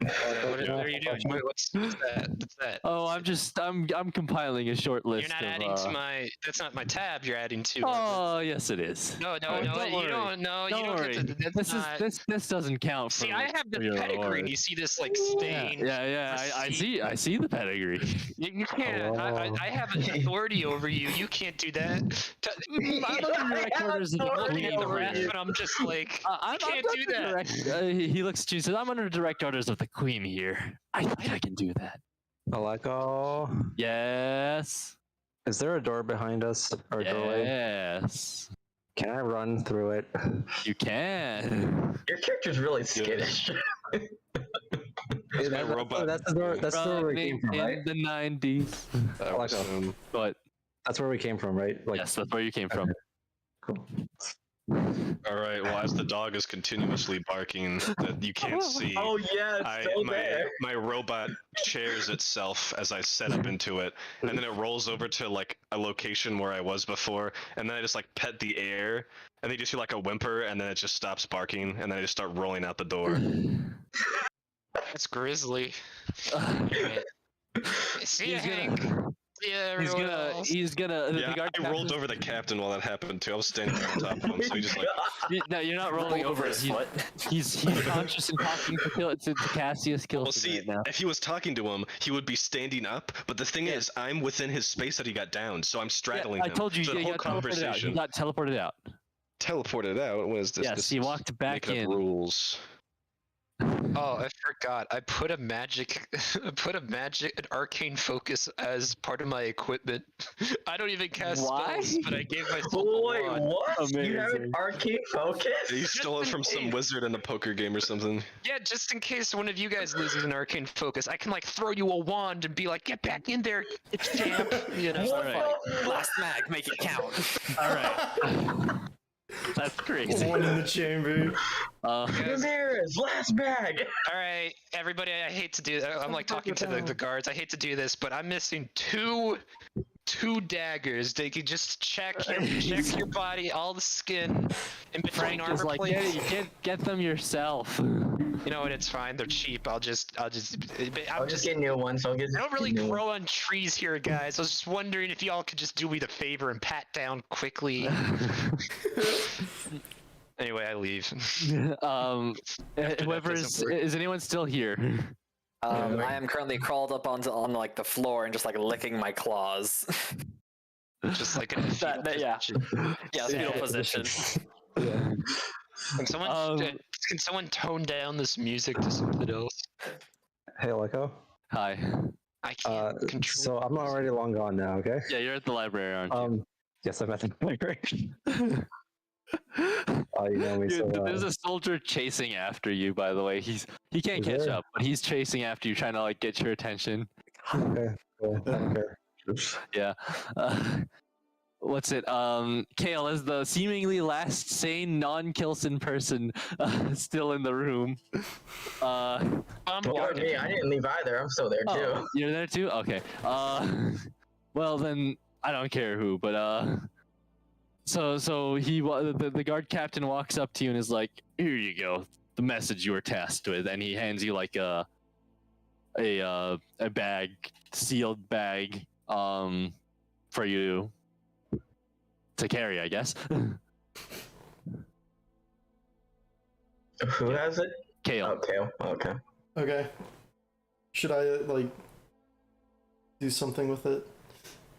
What are you doing? What's that? What's that? Oh, I'm compiling a short list. You're not of, adding to my. That's not my tab. You're adding to. Oh, yes, it is. No, Oh, don't you worry. don't. No, you Don't don't worry. get to. That's This not, is this doesn't count. See, for, I have for the your pedigree. award. And you see this like Yeah, stain. I see the pedigree. You can't. I have authority over you. You can't do that. I'm under direct orders of the I'm looking queen at the over ref, here. and I'm just like, I'm you can't do under that. direct- he looks at you and says, "I'm under direct orders of the queen here. I think I can do that." Aleko, Yes. is there a door behind us or a doorway? Yes. Can I run through it? You can. Your character's really skittish. My robot. That's the door. That's where we came from, in right? the 90s. Aleko, But that's where we came from, right? Like, yes, that's where you came from. cool. All right. Well, as the dog is continuously barking that you can't see, Oh yeah, it's still there. my robot chairs itself as I set up into it, and then it rolls over to like a location where I was before, and then I just like pet the air, and they just hear like a whimper, and then it just stops barking, and then I just start rolling out the door. That's grisly. See ya, He's Hank. gonna, See ya, he's everyone gonna, else. he's gonna. Yeah, the guard I rolled captain's- over the captain while that happened too. I was standing there on top of him, so he just like No, you're not rolling Roll over his He's, foot. he's conscious and talking to Cassius Kilson Well, see, right now. if he was talking to him, he would be standing up. But the thing is, I'm within his space that he got down, so I'm straddling I him. told you, so the you whole got teleported out. You conversation got teleported out. teleported out. What is this? Yes, This he is walked back make up in. rules. Oh, I forgot. I put a magic, an arcane focus as part of my equipment. I don't even cast Why? spells, but I gave myself a Wait, wand. what? You have an Amazing. arcane focus? You stole it in from some case. wizard in a poker game or something. Yeah, just in case one of you guys loses an arcane focus, I can like throw you a wand and be like, "Get back in there, it's champ." You know. What Alright. the Last mag, make it count. All right. That's crazy. One in the chamber. Ramirez, last bag. All right, everybody. I hate to do that. I'm like talking to the guards. I hate to do this, but I'm missing two 2 daggers. They can just check your body, all the skin in between Frank armor is like, plates. get them yourself. You know what? It's fine. They're cheap. I'll just get new ones. I don't really grow on trees here, guys. I was just wondering if y'all could just do me the favor and pat down quickly. Anyway, I leave. Whoever is anyone still here? I am currently crawled up on like the floor and just like licking my claws. Just like in a fetal position. Yeah, fetal position. Yeah. Can someone tone down this music to something else? Hey, Lyco. Hi. I can't control. So I'm already long gone now. Okay. Yeah, you're at the library, aren't you? Yes, I'm at the library. You know me so well. There's a soldier chasing after you, by the way. He can't catch up, but he's chasing after you, trying to like get your attention. Okay, cool. I don't care. Yeah. What's it? Kale is the seemingly last sane non-Kilson person still in the room. I'm me. I didn't leave either. I'm still there too. Oh, you're there too? Okay. Well then, I don't care who, but so the guard captain walks up to you and is like, "Here you go, the message you were tasked with," and he hands you like a bag, sealed bag, for you to carry, I guess. Who has it? Kale. Oh, Kale. Okay. Okay. Should I like do something with it?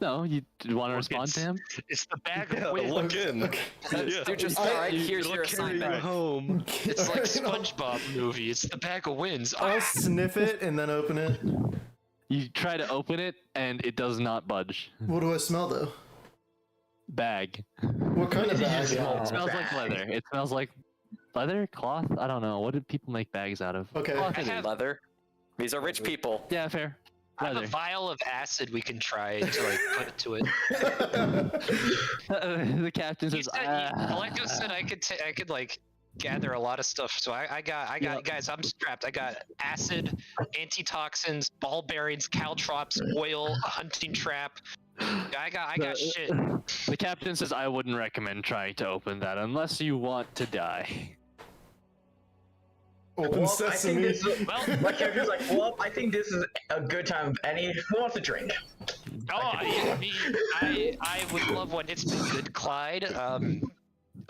No, you want to respond to him? It's the bag Yeah, of wind. look in. Okay. Yeah. Dude, just alright, here's It'll your carry you assignment. home. It's like Alright, SpongeBob movie. It's the bag of winds. I'll sniff it and then open it. You try to open it and it does not budge. What do I smell though? Bag. What kind of bag? It smells like leather. It smells like leather, cloth. I don't know. What do people make bags out of? Okay. Cloth I it have- is. Leather. These are rich people. Yeah, fair. I have a Leather. vial of acid we can try to like put it to it. The captain says, Aleko said I could like gather a lot of stuff. So I got guys. I'm strapped. I got acid, antitoxins, ball bearings, caltrops, oil, a hunting trap. I got shit. The captain says, I wouldn't recommend trying to open that unless you want to die. Open I sesame. think this is, my character's like, well, I think this is a good time. Who wants a drink? Oh, I would love one. It's been good, Clyde.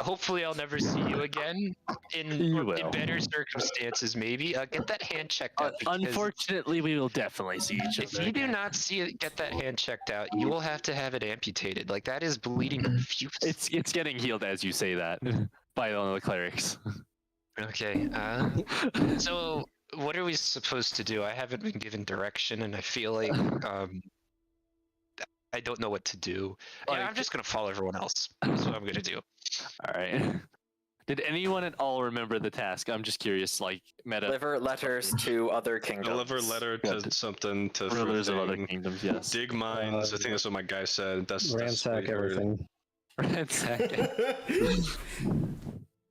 Hopefully I'll never see you again in better circumstances. Maybe get that hand checked out. Unfortunately, we will definitely see each other. If you do not get that hand checked out, you will have to have it amputated. Like that is bleeding profuse. It's getting healed as you say that by one of the clerics. Okay. So what are we supposed to do? I haven't been given direction, and I feel like I don't know what to do. Yeah, I'm just gonna follow everyone else. That's what I'm gonna do. All right. Did anyone at all remember the task? I'm just curious, like meta. Deliver letters to other kingdoms. Deliver letter to something to Rulers of other thing. kingdoms, yes. Dig mines. I think that's what my guy said. That's Ransack what he heard. everything. Ransack.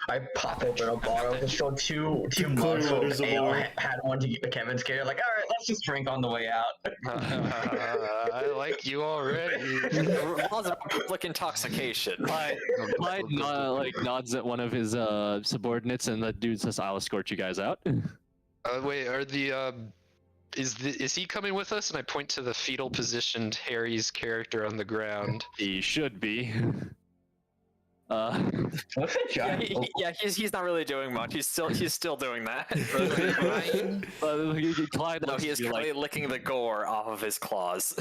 I pop open a bottle, just throw two mugs of ale. Had one to get Kevin's carry. Like, all right, let's just drink on the way out. I like you already. Laws of public intoxication. Clyde nods at one of his subordinates, and the dude says, "I'll escort you guys out." Wait, are the is he coming with us? And I point to the fetal positioned Harry's character on the ground. He should be. What's a giant? He's not really doing much. He's still doing that. Clyde No, looks he is at you currently licking the gore off of his claws.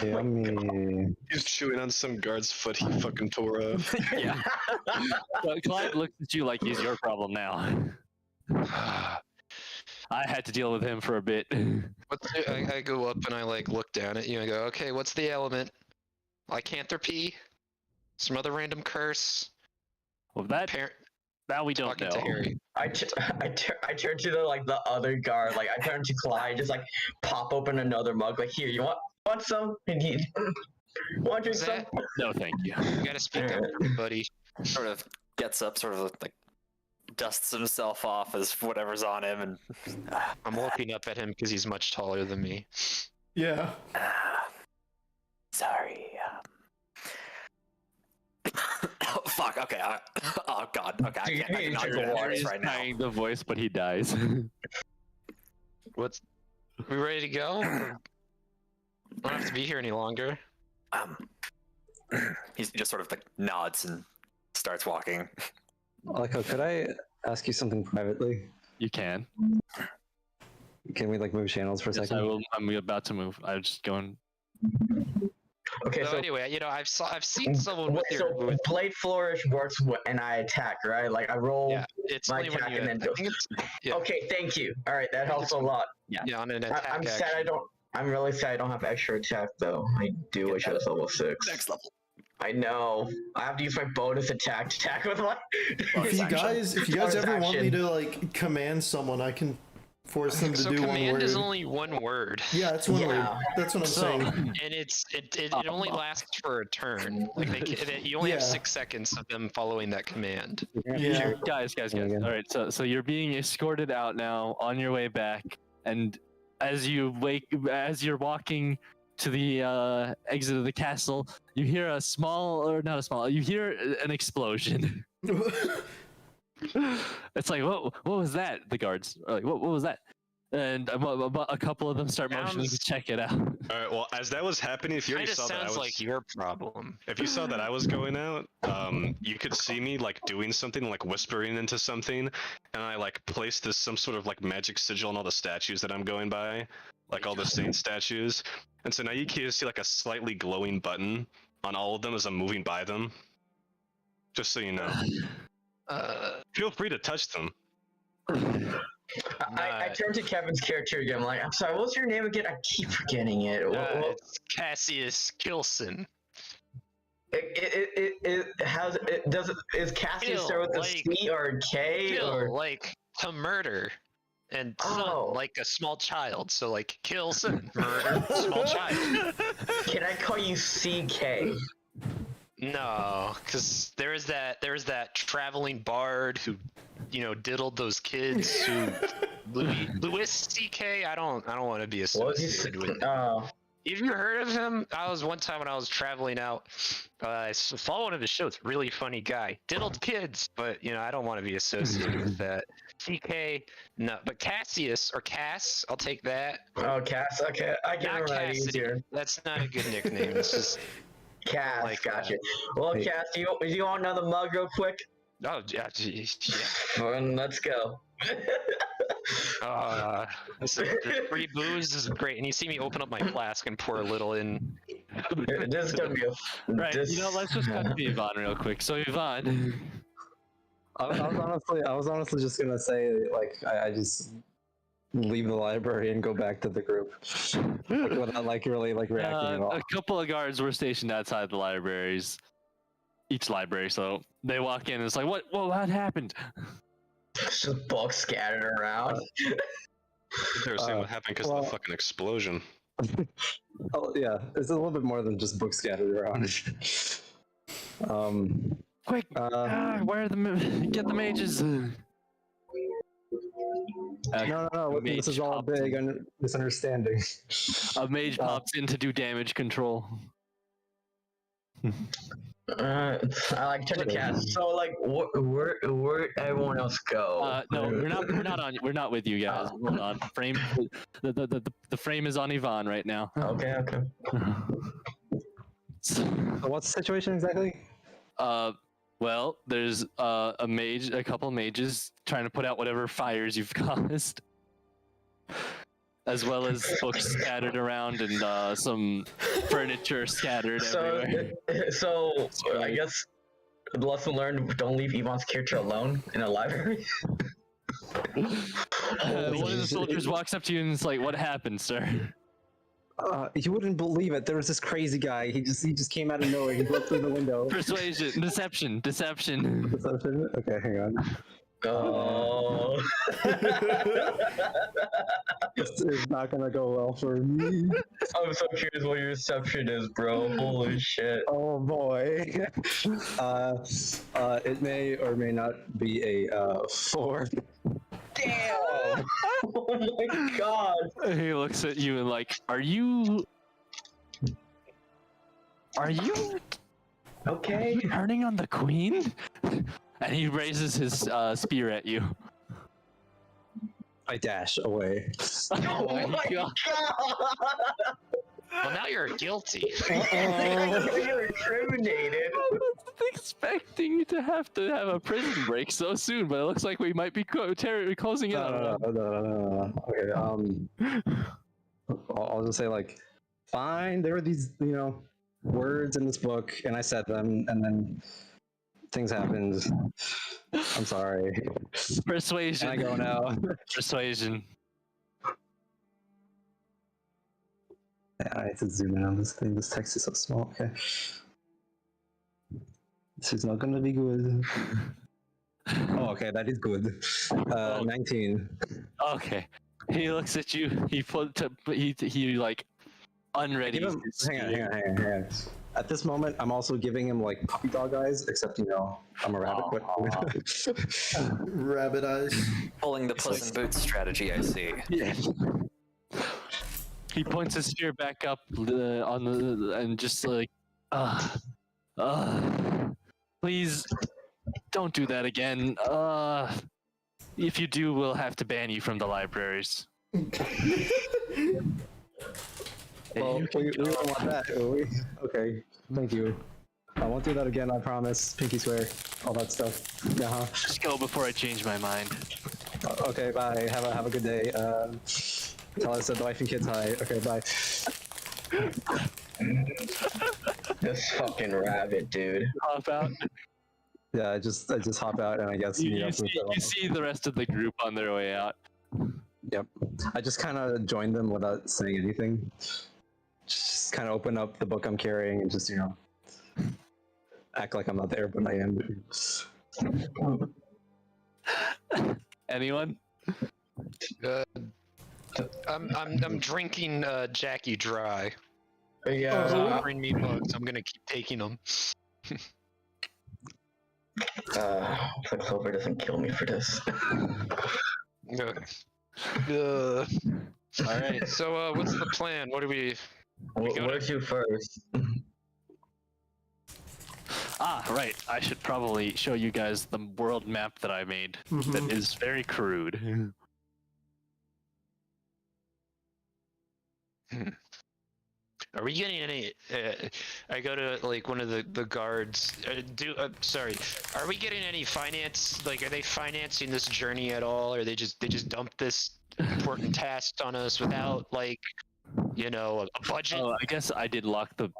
Yummy. He's chewing on some guard's foot he fucking tore off. Yeah. Clyde looks at you like he's your problem now. I had to deal with him for a bit. I go up and I like look down at you and I go, okay, what's the element? Lycanthropy? Some other random curse? Well, that we don't Talking know. to Harry. I turn to the other guard. Like I turn to Clyde, just like pop open another mug. Like here, you want some? Want to drink some? No, thank you. You gotta speak up, buddy. Sort of gets up, sort of like dusts himself off as whatever's on him, and I'm looking up at him because he's much taller than me. Yeah. sorry. fuck. Okay. Oh god. Okay. Dude, I you cannot need do to that watch voice He's right now. trying the voice, but he dies. What's? We ready to go? I don't have to be here any longer. He just sort of like nods and starts walking. Aleko, could I ask you something privately? You can. Can we like move channels for a Yes, second? I will. I'm about to move. I'm just going. Okay, So so anyway, I've seen someone with wait, their so with, blade flourish works and I attack, right? Like I roll. yeah. It's my only when attack you. and then I think it's yeah. Okay, thank you. All right, that think helps it's- a lot. Yeah, on an attack. I'm sad I action. don't. I'm really sad I don't have extra attack though. I do wish I was level 6. Next level. I know. I have to use my bonus attack to attack with my. If you guys Bonus ever want me action. to like command someone, I can force them to So do one command word. is only one word. Yeah, it's one word. Yeah. That's what I'm So, saying. and it only lasts for a turn. Like you only have Yeah. 6 seconds of them following that command. Yeah. Guys. Again. All right. So you're being escorted out now on your way back, and as you're walking to the exit of the castle, you hear a small, or not a small, you hear an explosion. It's like, what was that? The guards are like, what was that? And a couple of them start motioning to Sounds- check it out. All right. Well, as that was happening, if you Kind already of saw that I sounds was, like your problem. if you saw that I was going out, you could see me like doing something, like whispering into something, and I like placed this some sort of like magic sigil on all the statues that I'm going by, like all the saint statues. And so now you can see like a slightly glowing button on all of them as I'm moving by them. Just so you know. Feel free to touch them. I turn to Kevin's character again. I'm like, I'm sorry, what's your name again? I keep forgetting it. It's Cassius Kilson. Is Cassius start with a like- C or a K Kill, or? like to murder, and son, Oh. like a small child. So like kill son, murder, small child. Can I call you CK? No, because there's that traveling bard who, diddled those kids. Who Louis C.K. I don't want to be What was associated with. Oh, Have you heard of him? I was one time when I was traveling out. I saw one of his shows. Really funny guy. Diddled kids, but I don't want to be associated with that. CK, no, but Cassius or Cass, I'll take that. oh, Cass. Okay, I can Not remember that Cassidy. easier. That's not a good nickname. It's just Cass, like gotcha. Well, Hey. Cass, do you want another mug real quick? oh yeah, geez, yeah. Well, let's go. So the free booze is great, and you see me open up my flask and pour a little in. This is gonna be a Right. This... Let's just cut to Yvonne real quick. So Yvonne, I was honestly just gonna say like I just leave the library and go back to the group without like really like reacting at all. a couple of guards were stationed outside the libraries, each library. So they walk in and it's like, what happened? Just books scattered around. They were saying what happened because of well- the fucking explosion. Oh yeah, it's a little bit more than just books scattered around. Quick! Where are get the mages? No. This is all a big misunderstanding. A mage pops in to do damage control. I like turn to Cass. So like, where everyone else go? No, we're not with you guys. Hold on. Frame. The frame is on Yvonne right now. Okay. So what's the situation exactly? Well, there's a couple mages trying to put out whatever fires you've caused, as well as books scattered around and some furniture scattered everywhere. So I guess the lesson learned: don't leave Yvonne's character alone in a library. One of the soldiers walks up to you and is like, "What happened, sir?" You wouldn't believe it. There was this crazy guy. He just came out of nowhere. He broke through the window. Persuasion, deception. Okay, hang on. Oh. It's not gonna go well for me. I'm so curious what your reception is, bro. Holy shit. Oh boy. It may or may not be a 4. Damn. Oh my god. He looks at you and like, are you Okay. Turning on the queen? And he raises his spear at you. I dash away. Oh my god! Well, now you're guilty. You're incriminated. I wasn't expecting to have a prison break so soon, but it looks like we might be closing in on one. No. Okay, I'll just say like, fine. There were these, words in this book, and I said them, and then things happened. I'm sorry. Persuasion. And I go now. Persuasion. I have to zoom in on this thing. This text is so small. Okay. This is not gonna be good. Oh, okay, that is good. 19. Okay. He looks at you. He like unready. Hang on. At this moment, I'm also giving him like puppy dog eyes, except I'm a rabbit. Rabbit eyes. Pulling the Puss in Boots strategy, I see. Yeah. He points his spear back up and just like, please don't do that again. If you do, we'll have to ban you from the libraries. Well, we don't want that, do we? Okay, thank you. I won't do that again, I promise. Pinky swear, all that stuff. Just go before I change my mind. Okay, bye. Have a good day. Tell us the wife and kids hi. Okay, bye. This fucking rabbit, dude. Hop out. Yeah, I just hop out and I guess You see the rest of the group on their way out. Yep. I just kind of joined them without saying anything. Just kind of open up the book I'm carrying and just act like I'm not there, but I am. Anyone? I'm drinking Jackie dry. Yeah. So offering me bugs, I'm gonna keep taking them. Hopefully Clover doesn't kill me for this. All right. So what's the plan? What do we? Where's you first? Right. I should probably show you guys the world map that I made. That is very crude. Are we getting any? I go to like one of the guards. Sorry. Are we getting any finance? Like, are they financing this journey at all, or they just dump this important task on us without like, a budget? Oh, I guess I did lock the.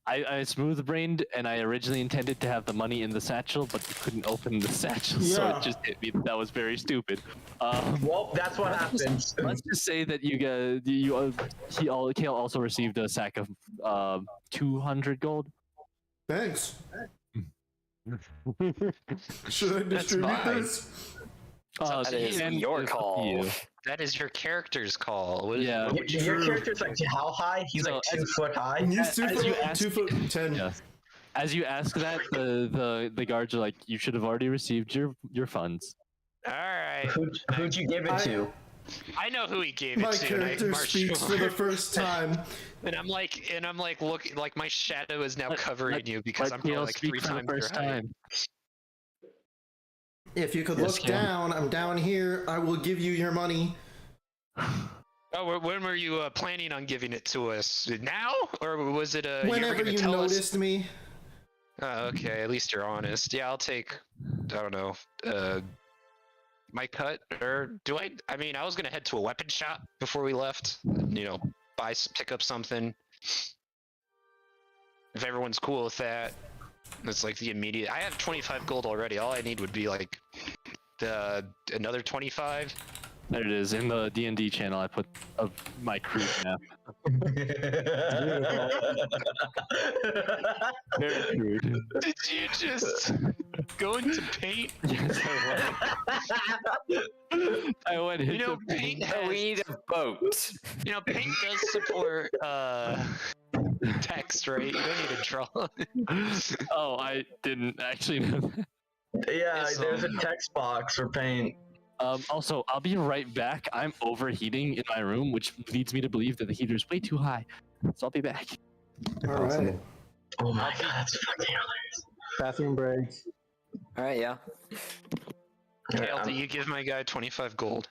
I smooth-brained, and I originally intended to have the money in the satchel, but you couldn't open the satchel, so Yeah. it just hit me. That was very stupid. Well, that's what happens. Let's just say that Kale also received a sack of 200 gold. Thanks. Should I distribute fine. this? That is your call. That is your character's call. What is- Yeah. Your character's like how high? He's like 2 foot high. He's 2 as you foot, ask- 2'10". Yes. As you ask that, the guards are like, "You should have already received your funds." All right. Who'd you give it to? I know who he gave My it to. and I character marched speaks for over. the first time. And I'm like, look, like my shadow is now covering you because Let I'm Kale like speak 3 for the times first your height. time. If you could Yes, look Kale. down, I'm down here. I will give you your money. Oh, when were you planning on giving it to us? Now, or was it you were Whenever gonna you tell noticed me. us? Okay, at least you're honest. Yeah, I'll take. I don't know. My cut, or do I? I mean, I was gonna head to a weapon shop before we left. Pick up something. If everyone's cool with that, that's like the immediate. I have 25 gold already. All I need would be like another 25. There it is in the DnD channel. I put my crude map. Very crude. Did you just go into paint? Yes, I went into Paint Oh, we need a boat. Paint does support text, right? You don't need to draw. Oh, I didn't actually know that. Yeah, It's, there's a text box for paint. Also, I'll be right back. I'm overheating in my room, which leads me to believe that the heater is way too high. So I'll be back. All right. Oh my god, that's fucking hilarious. Bathroom break. All right, yeah. Kale, I'm- do you give my guy 25 gold?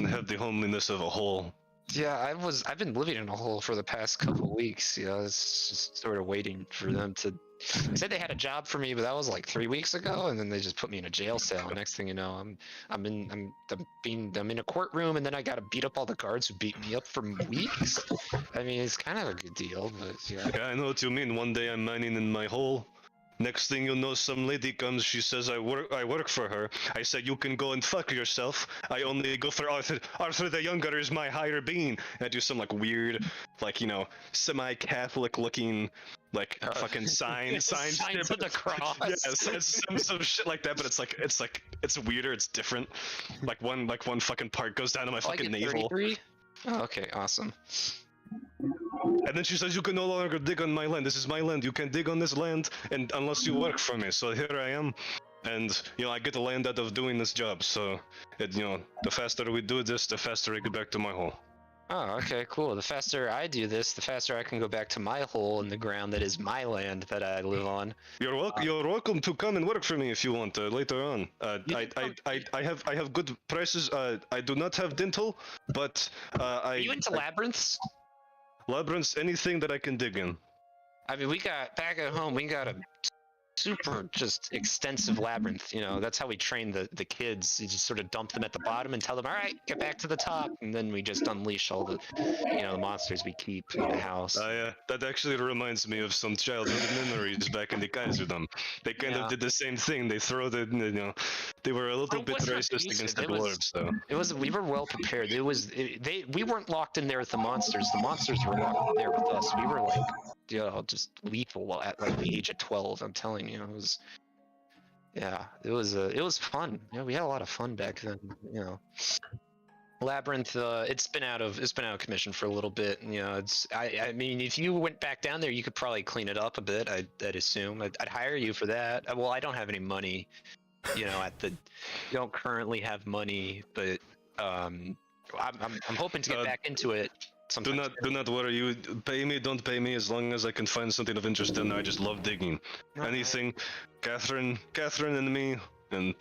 have the homeliness of a hole. Yeah, I've been living in a hole for the past couple weeks. You know, it's just sort of waiting for them to. They said they had a job for me, but that was like 3 weeks ago, and then they just put me in a jail cell. Next thing you know, I'm in a courtroom, and then I got to beat up all the guards who beat me up for weeks. I mean, it's kind of a good deal, but yeah. Yeah, I know what you mean. One day I'm mining in my hole. Next thing you know, some lady comes. She says I work for her. I say you can go and fuck yourself. I only go for Arthur. Arthur the Younger is my higher being. And I do some like weird, like semi-Catholic looking, like fucking sign Signs of the cross. Yes, it's some shit like that. But it's weirder. It's different. Like one fucking part goes down to my fucking navel. 33? Oh, okay, awesome. And then she says, you can no longer dig on my land. This is my land. You can dig on this land and unless you work for me. So here I am. And, I get the land out of doing this job. So, the faster we do this, the faster I get back to my hole. Oh, okay, cool. The faster I do this, the faster I can go back to my hole in the ground that is my land that I live on. You're welcome to come and work for me if you want later on. I have good prices. I do not have dental, but Are you into labyrinths? Labyrinths, anything that I can dig in. I mean, we got back at home. We got a super just extensive labyrinth. That's how we train the kids. You just sort of dump them at the bottom and tell them, all right, get back to the top, and then we just unleash all the, the monsters we keep in the house. Yeah, that actually reminds me of some childhood memories back in the Kaiserdom. They kind of did the same thing. They throw they were a little bit racist against the dwarves, so. We were well prepared. We weren't locked in there with the monsters. The monsters were locked in there with us. We were like, just lethal at like the age of 12. I'm telling you, it was fun. We had a lot of fun back then. Labyrinth, it's been out of commission for a little bit. I mean, if you went back down there, you could probably clean it up a bit. I'd assume. I'd hire you for that. Well, I don't have any money. You don't currently have money, but I'm hoping to get back into it. Do not worry. You pay me, don't pay me. As long as I can find something of interest in, I just love digging. Anything, Catherine and me, and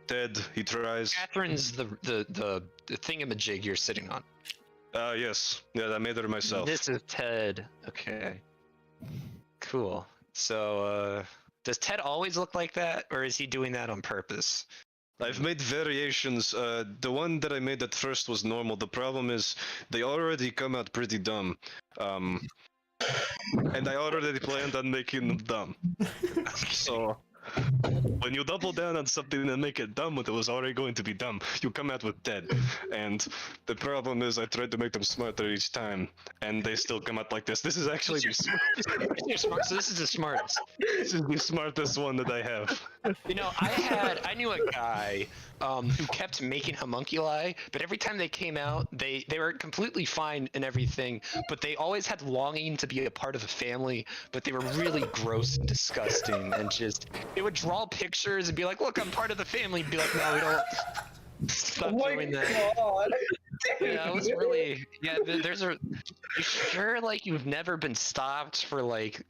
Ted. He tries. Catherine's the thingamajig you're sitting on. Yes. Yeah, I made her myself. This is Ted. Okay. Cool. So, does Ted always look like that, or is he doing that on purpose? I've made variations. The one that I made at first was normal. The problem is they already come out pretty dumb. And I already planned on making them dumb. So when you double down on something and make it dumb when it was already going to be dumb, you come out with dead. And the problem is I tried to make them smarter each time, and they still come out like this. This is actually So this is the smartest. This is the smartest one that I have. I knew a guy who kept making homunculi, but every time they came out, they were completely fine and everything, but they always had longing to be a part of a family, but they were really gross and disgusting, and just, they would draw pictures and be like, look, I'm part of the family, and be like, no, we don't. Stop doing that. God. Yeah, it was really, you sure you've never been stopped for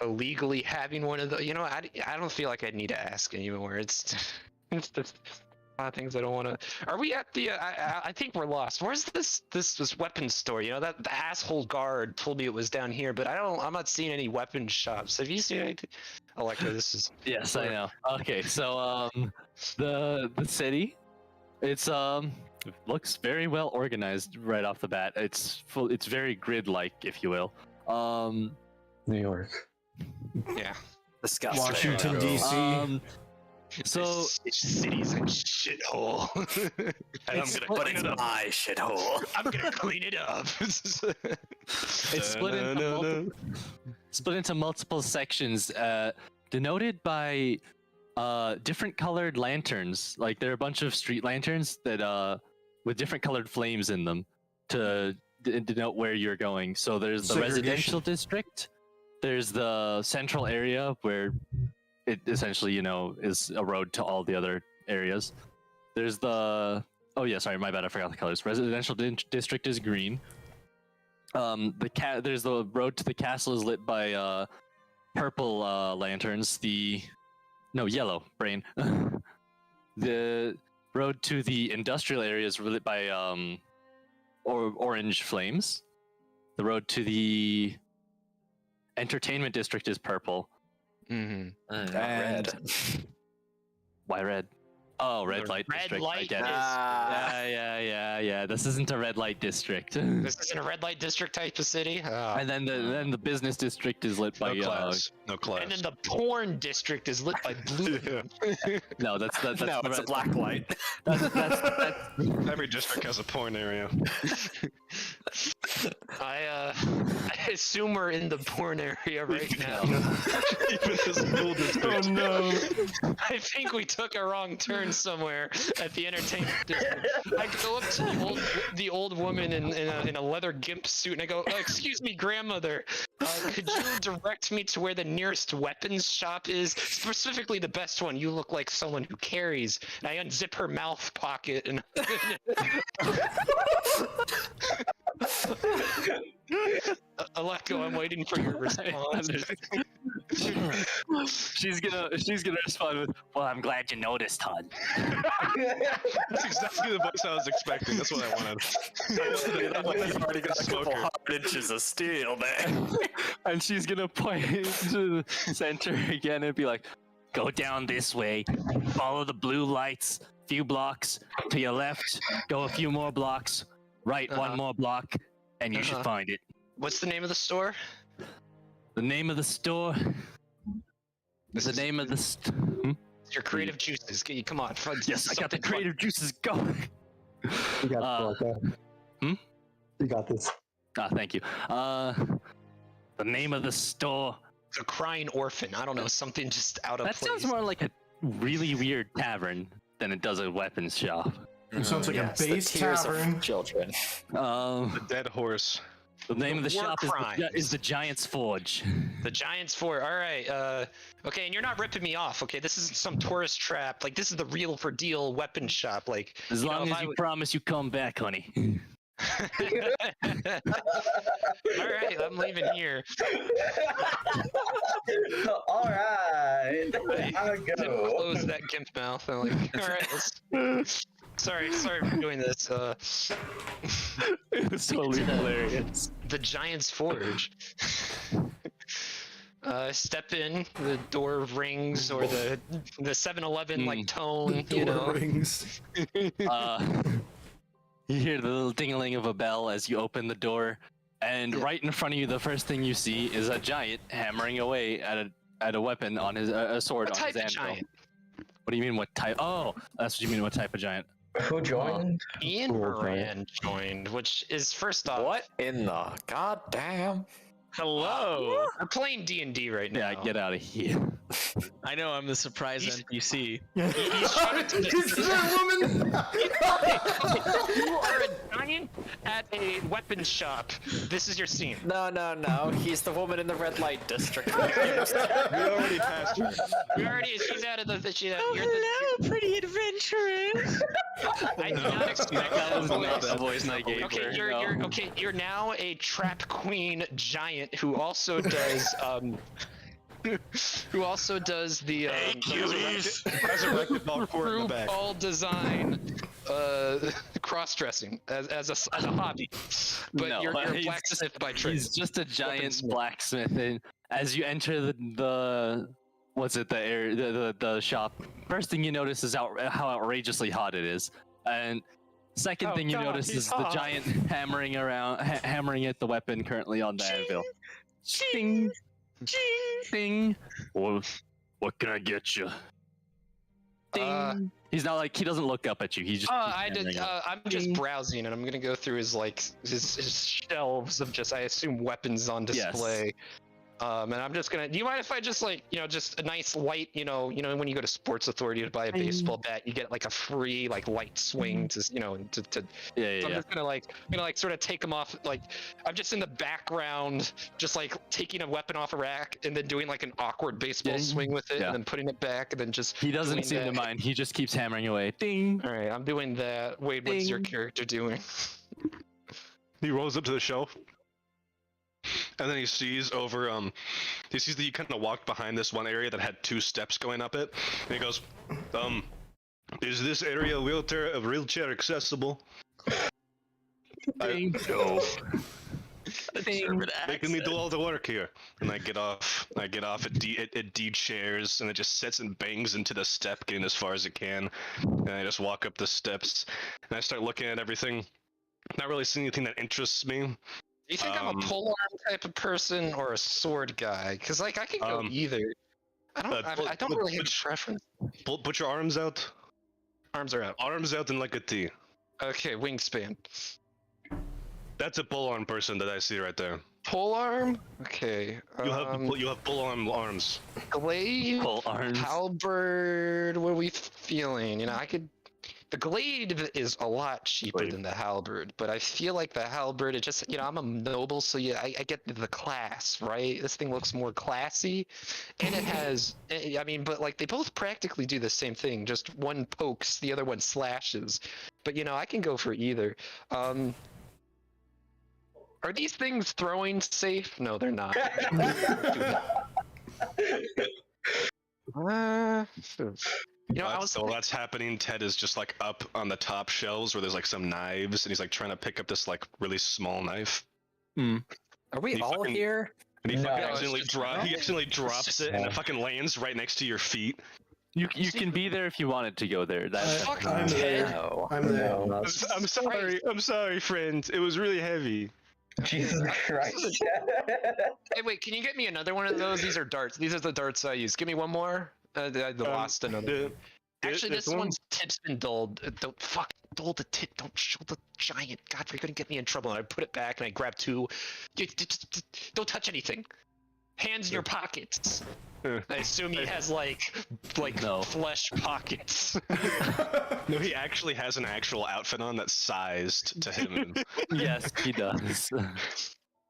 illegally having one of those? I don't feel like I need to ask anymore. It's just a lot of things I don't want to. Are we at the? I think we're lost. Where's this weapons store? That the asshole guard told me it was down here, but I'm not seeing any weapons shops. Have you seen anything? Electra, this is. Yes, I know. Okay, so the city, it's looks very well organized right off the bat. It's very grid-like, if you will. New York. Yeah. Disgusting. Washington D.C. So this city's a shithole. And I'm gonna clean it up. My shithole. I'm gonna clean it up. it's split into multiple sections, denoted by different colored lanterns. There are a bunch of street lanterns that with different colored flames in them to denote where you're going. So there's the residential district, there's the central area where it essentially, is a road to all the other areas. There's the my bad, I forgot the colors. Residential district is green. There's the road to the castle is lit by purple lanterns. Yellow brain. The road to the industrial area is lit by orange flames. The road to the entertainment district is purple. Mm-hmm. Not red. Why red? Oh, red The light red district. I light get it. Ah. Yeah. This isn't a red light district. This isn't a red light district type of city. Oh. And then the business district is lit by No class. No class. And then the porn district is lit by blue. no, that's No, it's a black light. that's Every district has a porn area. I assume we're in the porn area right now. Even the school district. Oh no! I think we took a wrong turn somewhere at the entertainment district. I go up to the old woman in a leather gimp suit, and I go, "Excuse me, grandmother, could you direct me to where the nearest weapons shop is? Specifically, the best one. You look like someone who carries." And I unzip her mouth pocket and. Aleko, I'm waiting for your response. she's gonna respond with, "Well, I'm glad you noticed, hon." That's exactly the voice I was expecting. That's what I wanted. You've already got a couple 100 inches of steel, man. And she's gonna point to the center again and be like, "Go down this way, follow the blue lights, few blocks to your left, go a few more blocks, right one more block, and you should find it." What's the name of the store? The name of the store. This The is- name of the Your creative juices. Come on. Yes, I got the something fun. creative juices going. You got this, okay? You got this. Ah, thank you. The name of the store. The Crying Orphan. I don't know, something just out of That place. sounds more like a really weird tavern than it does a weapons shop. It sounds like Yes, a the base tears of tavern. children. The dead horse. The name of the War shop crimes. is the Giant's Forge. The Giant's Fort. All right. Okay, and you're not ripping me off. Okay, this isn't some tourist trap. Like, this is the real for deal weapon shop. Like, As you know, long if as I you would- promise you come back, honey. All right, I'm leaving here. All right. I'll Didn't go. close that gimp mouth. I'm like, all right, let's. Sorry for doing this. It was totally hilarious. The Giant's Forge. Step in, the door rings, or the 7-Eleven like tone, you Door know. rings. You hear the little ding-a-ling of a bell as you open the door, and right in front of you, the first thing you see is a giant hammering away at a weapon on his a sword What on his type of anvil. giant? What do you mean? What type? Oh, that's what you mean. What type of giant? Who joined? Ian Cool, Moran joined, which is first off. What in the goddamn? Hello. We're playing D&D right now. Yeah, get out of here. I know I'm the surprise NPC. He's trying to Is that woman? You are a giant at a weapons shop. This is your scene. No. He's the woman in the red light district. We already passed her. She's out of the. Hello, pretty adventurers. I did not expect That was that not voice. the voice I gave Okay, her. you're now a trap queen giant who also does the Resurrected dog fort in the back. all design cross-dressing as a hobby. But No, you're a he's blacksmith by trade. He's just a giant Weaponsmith. blacksmith, and as you enter the the shop, first thing you notice is how outrageously hot it is, and second Oh thing you God, notice he's is the hot. giant hammering at the weapon currently on the anvil. Ding, ding. What can I get you? Ding. He's not like, he doesn't look up at you. He just. keeps hammering on. I'm just browsing, and I'm gonna go through his shelves of just, I assume, weapons on Yes. display. And I'm just gonna. Do you mind if I just just a nice light, you know, when you go to Sports Authority to buy a baseball bat, you get like a free light swing to, to. Yeah, So I'm just gonna sort of take them off. Like, I'm just in the background, just like taking a weapon off a rack and then doing like an awkward baseball Yeah. swing with it, Yeah. and then putting it back, and then just. He doesn't doing seem to that. mind. He just keeps hammering away. Ding. All right, I'm doing that. Wade, what's your Ding. character doing? He rolls up to the shelf, and then he sees over. He sees that you kind of walked behind this one area that had 2 steps going up it, and he goes, "Is this area wheelchair accessible?" No. German Making me accent. do all the work here. And I get off at D chairs, and it just sits and bangs into the step, getting as far as it can. And I just walk up the steps, and I start looking at everything. Not really seeing anything that interests me. Do you think I'm a polearm type of person or a sword guy? Because like I could go either. I don't really have a preference. Put your arms out. Arms are out. Arms out in like a T. Okay, wingspan. That's a polearm person that I see right there. Polearm? Okay. You have polearm arms. Glaive? Pole arms. Halberd? What are we feeling? You know, the glaive is a lot cheaper than the halberd, but I feel like the halberd, it just, you know, I'm a noble, so yeah, I get the class, right? This thing looks more classy, and it has, I mean, but like they both practically do the same thing, just one pokes, the other one slashes. But you know, I can go for either. Are these things throwing safe? No, they're not. You know, While that's happening, Ted is just like up on the top shelves where there's like some knives, and he's like trying to pick up this like really small knife. Are we all here? And he No, fucking it's accidentally just drops it, and it fucking lands right next to your feet. You can be there if you wanted to go there. That's I'm there. No. I'm there. I'm sorry, friend. It was really heavy. Jesus Christ. Hey, wait, can you get me another one of those? These are darts. These are the darts I use. Give me one more. I lost another. Actually, this one's tip's been dulled. Don't dull the tip. Don't show the giant. God, you're gonna get me in trouble. And I put it back and I grab two. Don't touch anything. Hands in your pockets. I assume he has like No. flesh pockets. No, he actually has an actual outfit on that's sized to him. yes, he does.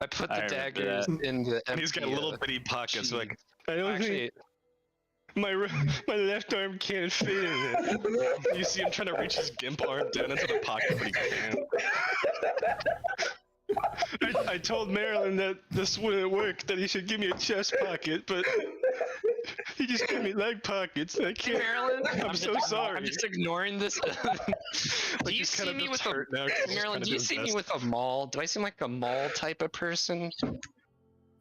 I put I the remember daggers that. in the. And he's got empty, little bitty pockets. cheese. Like, I don't Actually, think my left arm can't fit in it. You see him trying to reach his gimp arm down into the pocket, but he can't. I told Marylin that this wouldn't work, that he should give me a chest pocket, but he just gave me leg pockets. I hey, can't. Marilyn, I'm so sorry. I'm just ignoring this. Do you see me with a Marilyn? Do you see me with a maul? Do I seem like a maul type of person?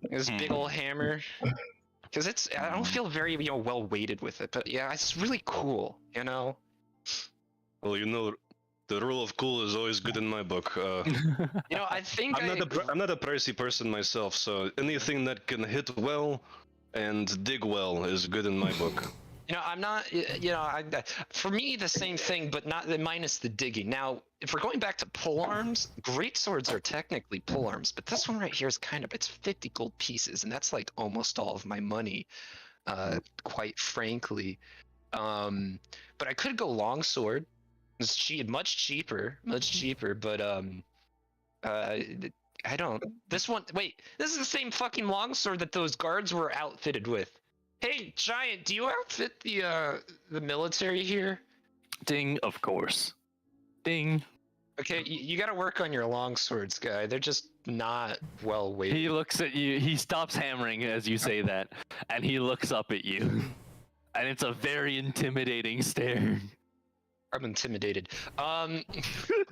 This big old hammer. Because I don't feel very well weighted with it, but yeah, it's really cool. You know. Well, you know, the rule of cool is always good in my book. You know, I think I'm not a pricey person myself, so anything that can hit well and dig well is good in my book. You know, I'm not. You know, for me the same thing, but not minus the digging. Now, if we're going back to polearms, great swords are technically polearms, but this one right here is it's 50 gold pieces, and that's like almost all of my money, quite frankly. But I could go longsword. It's much cheaper, but I don't. This one, wait, this is the same fucking longsword that those guards were outfitted with. Hey, Giant, do you outfit the military here? Ding, of course. Ding. Okay, you got to work on your longswords, guy. They're just not well weighted. He looks at you. He stops hammering as you say that, and he looks up at you, and it's a very intimidating stare. I'm intimidated. Are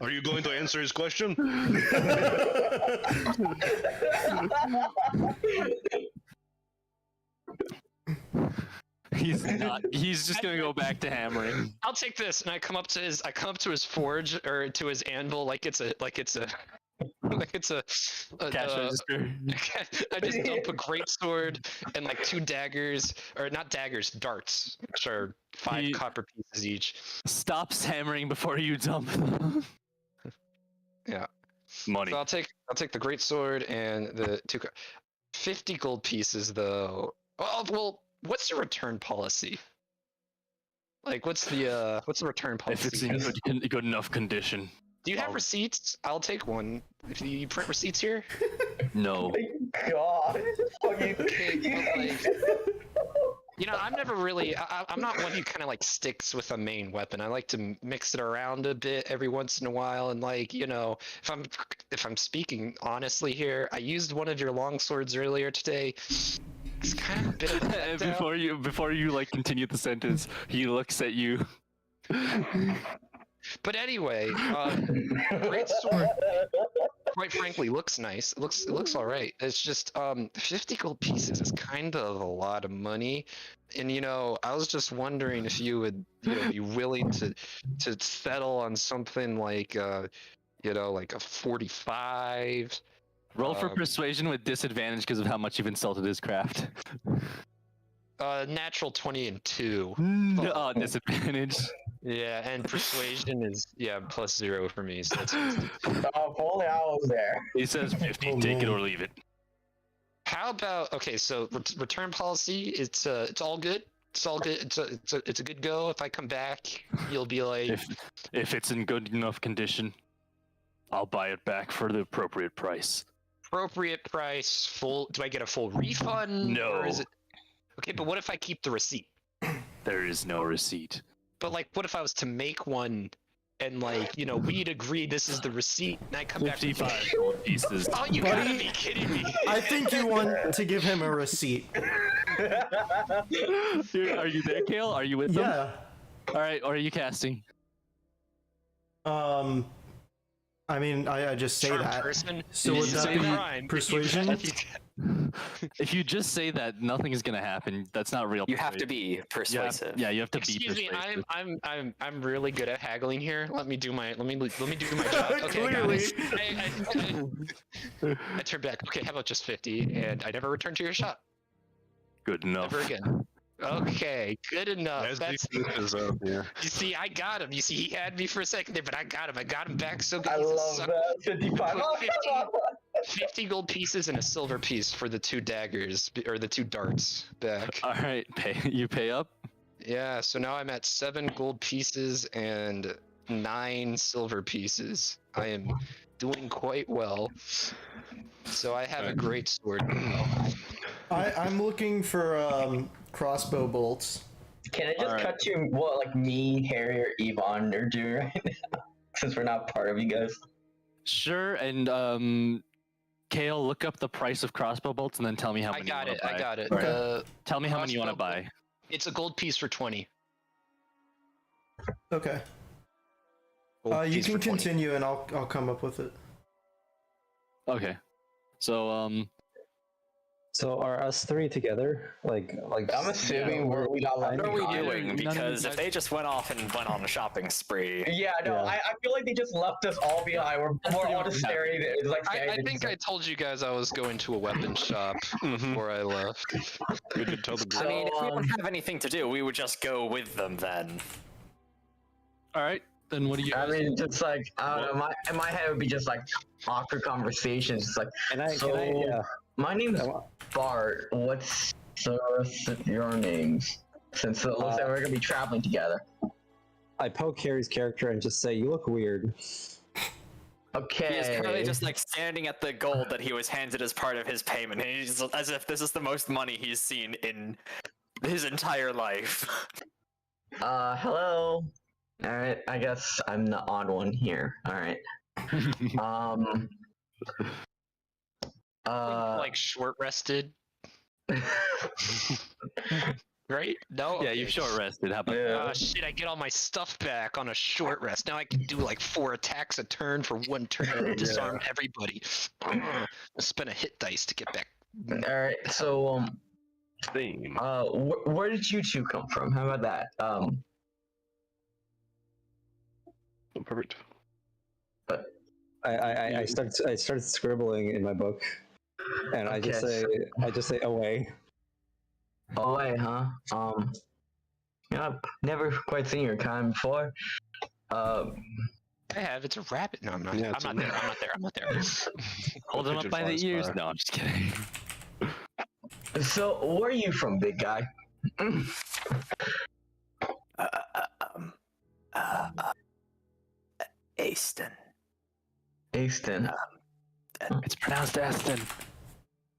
you going to answer his question? He's not. He's just gonna go back to hammering. I'll take this, and I come up to his forge or to his anvil like it's a Cash register. I just dump a great sword and like 2 daggers, or not daggers, darts, which are 5 copper pieces each. Stops hammering before you dump them. Yeah. Money. So I'll take the great sword and the 50 gold pieces though. Well, what's your return policy? Like, what's the return policy? If it's in good enough condition. Do you have receipts? I'll take one. If you print receipts here? No. God. Okay, but like, you know, I'm never really. I'm not one who kind of like sticks with a main weapon. I like to mix it around a bit every once in a while, and like, you know, if I'm speaking honestly here, I used one of your long swords earlier today. It's kind of a bit of a letdown. before you like continue the sentence, he looks at you. But anyway, great sword. quite frankly looks nice. It looks all right. It's just 50 gold pieces is kind of a lot of money, and I was just wondering if you would be willing to settle on something like like a 45. Roll for persuasion with disadvantage because of how much you've insulted his craft. Natural 20 and 2. No, disadvantage. Yeah, and persuasion is +0 for me. So that's Oh, if only I was there. He says 50. Take it or leave it. How about so return policy? It's all good. It's all good. It's a good go. If I come back, you'll be like, if it's in good enough condition, I'll buy it back for the appropriate price. Appropriate price. Full. Do I get a full refund? No. Or is it... Okay, but what if I keep the receipt? There is no receipt. But what if I was to make one, and we'd agree this is the receipt, and I come back 55 gold pieces. Oh, you gotta be kidding me! I think you want to give him a receipt. Are you there, Kale? Are you with them? Yeah. All right. Or are you casting? I mean, I just say Charm that. person. So You would just that say be crime. persuasion? If you just say that, nothing is gonna happen. That's not real. You have to be persuasive. You have to be Excuse me, persuasive. I'm really good at haggling here. Let me do my job. Okay, Clearly. I turn back. Okay, how about just 50? And I never return to your shop Good enough. ever again. Okay, good enough. That's Yeah. you see, I got him. You see, he had me for a second there, but I got him. I got him back so good. I He's a love sucker. that. 55. Oh, come on. 50 gold pieces and a silver piece for the 2 daggers or the 2 darts back. All right. You pay up. Yeah, so now I'm at 7 gold pieces and 9 silver pieces. I am doing quite well. So I have a great sword now. I'm looking for crossbow bolts. Can I just cut you what me, Harry, or Yvonne are doing right now? Since we're not part of you guys. Sure. And Kale, look up the price of crossbow bolts and then tell me how many. I got it. Right. Tell me how many you want to crossbow buy. It's a gold piece for 20. Okay. Gold You piece can for 20. continue, and I'll come up with it. Okay. So So are us three together? Like I'm assuming we got What are we behind. doing? none of Because you if guys- they just went off and went on a shopping spree, Yeah, no, Yeah. I feel like they just left us all behind. We're all just staring. It's like I think I told you guys I was going to a weapon shop before I left. We did tell the I mean, if we So, don't have anything to do, we would just go with them then. all right. Then what do you? I guys mean, just like I don't know, in my head it would be just like awkward conversations. It's like, yeah. my name is Bart. What's the rest of your names? Since it looks like we're gonna be traveling together. I poke Harry's character and just say, "You look weird." Okay. He is currently just standing at the gold that he was handed as part of his payment, and he's as if this is the most money he's seen in his entire life. Hello. All right. I guess I'm the odd one here. All right. Like short rested, right? No. Yeah, you've short rested. How about Yeah. Shit, I get all my stuff back on a short rest. Now I can do like 4 attacks a turn for 1 turn and disarm everybody. I spend a hit dice to get back. All right. So Same. where did you two come from? How about that? Perfect. I started scribbling in my book, and I just say away. Away, huh? Yeah, I've never quite seen your kind before. I have. It's a rabbit. No, I'm not. Yeah, I'm not there. hold him up by the ears? No, I'm just kidding. So, where are you from, big guy? Aston. Aston. It's pronounced Aston.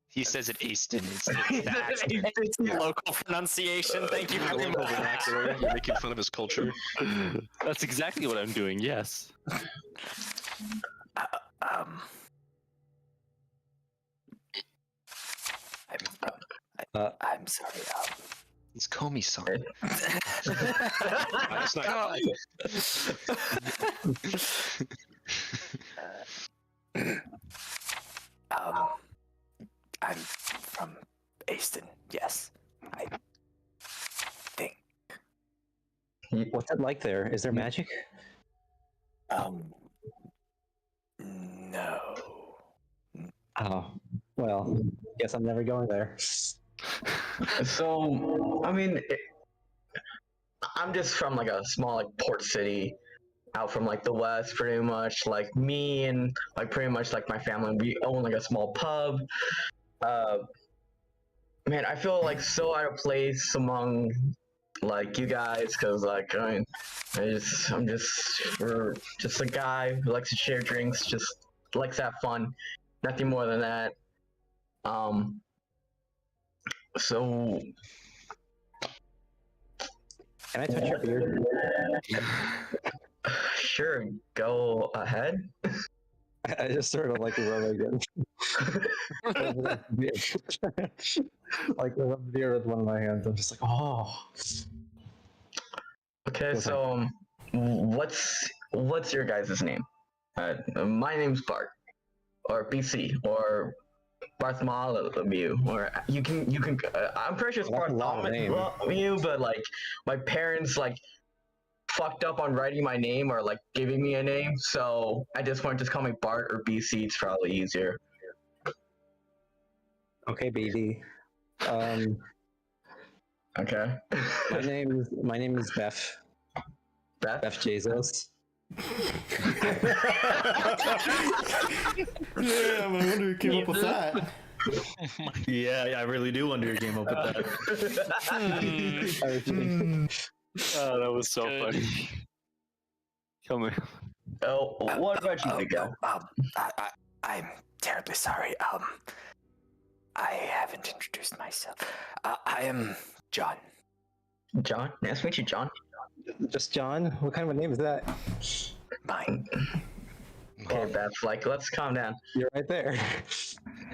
He says it Aston. It's It's the local pronunciation. Thank you very Local much. vernacular, you're making fun of his culture. That's exactly what I'm doing. Yes. I'm sorry. He's Comey son. That's not. What's it like there? Is there magic? No. Oh, well, guess I'm never going there. So, I mean, I'm just from like a small like port city out from like the west, pretty much. Like me and like pretty much like my family, we own like a small pub. Man, I feel like so out of place among like you guys, cause like I'm just a guy who likes to share drinks, just likes to have fun, nothing more than that. So Can I touch your beard? sure, go ahead. I just sort of like rub again. Like rub the beard with one of my hands. I'm just like, oh. Okay, so what's your guys' name? My name's Bart, or BC, or Bartholomew, or you can. I'm pretty sure it's That's a long name. Bartholomew, but like my parents like fucked up on writing my name or like giving me a name, so I just want to just call me Bart or BC. It's probably easier. Okay, BD. Okay. My name is Beff. Beff Jjezos. Yeah, I wonder who came up with that. Yeah, I really do wonder who came up with that. Oh, that was so funny. Come on. Oh, what about you, Miguel? I'm terribly sorry. I haven't introduced myself. I am John. John? Nice to meet you, John. Just John? What kind of a name is that? Mine. Okay, Beth, like, let's calm down. You're right there.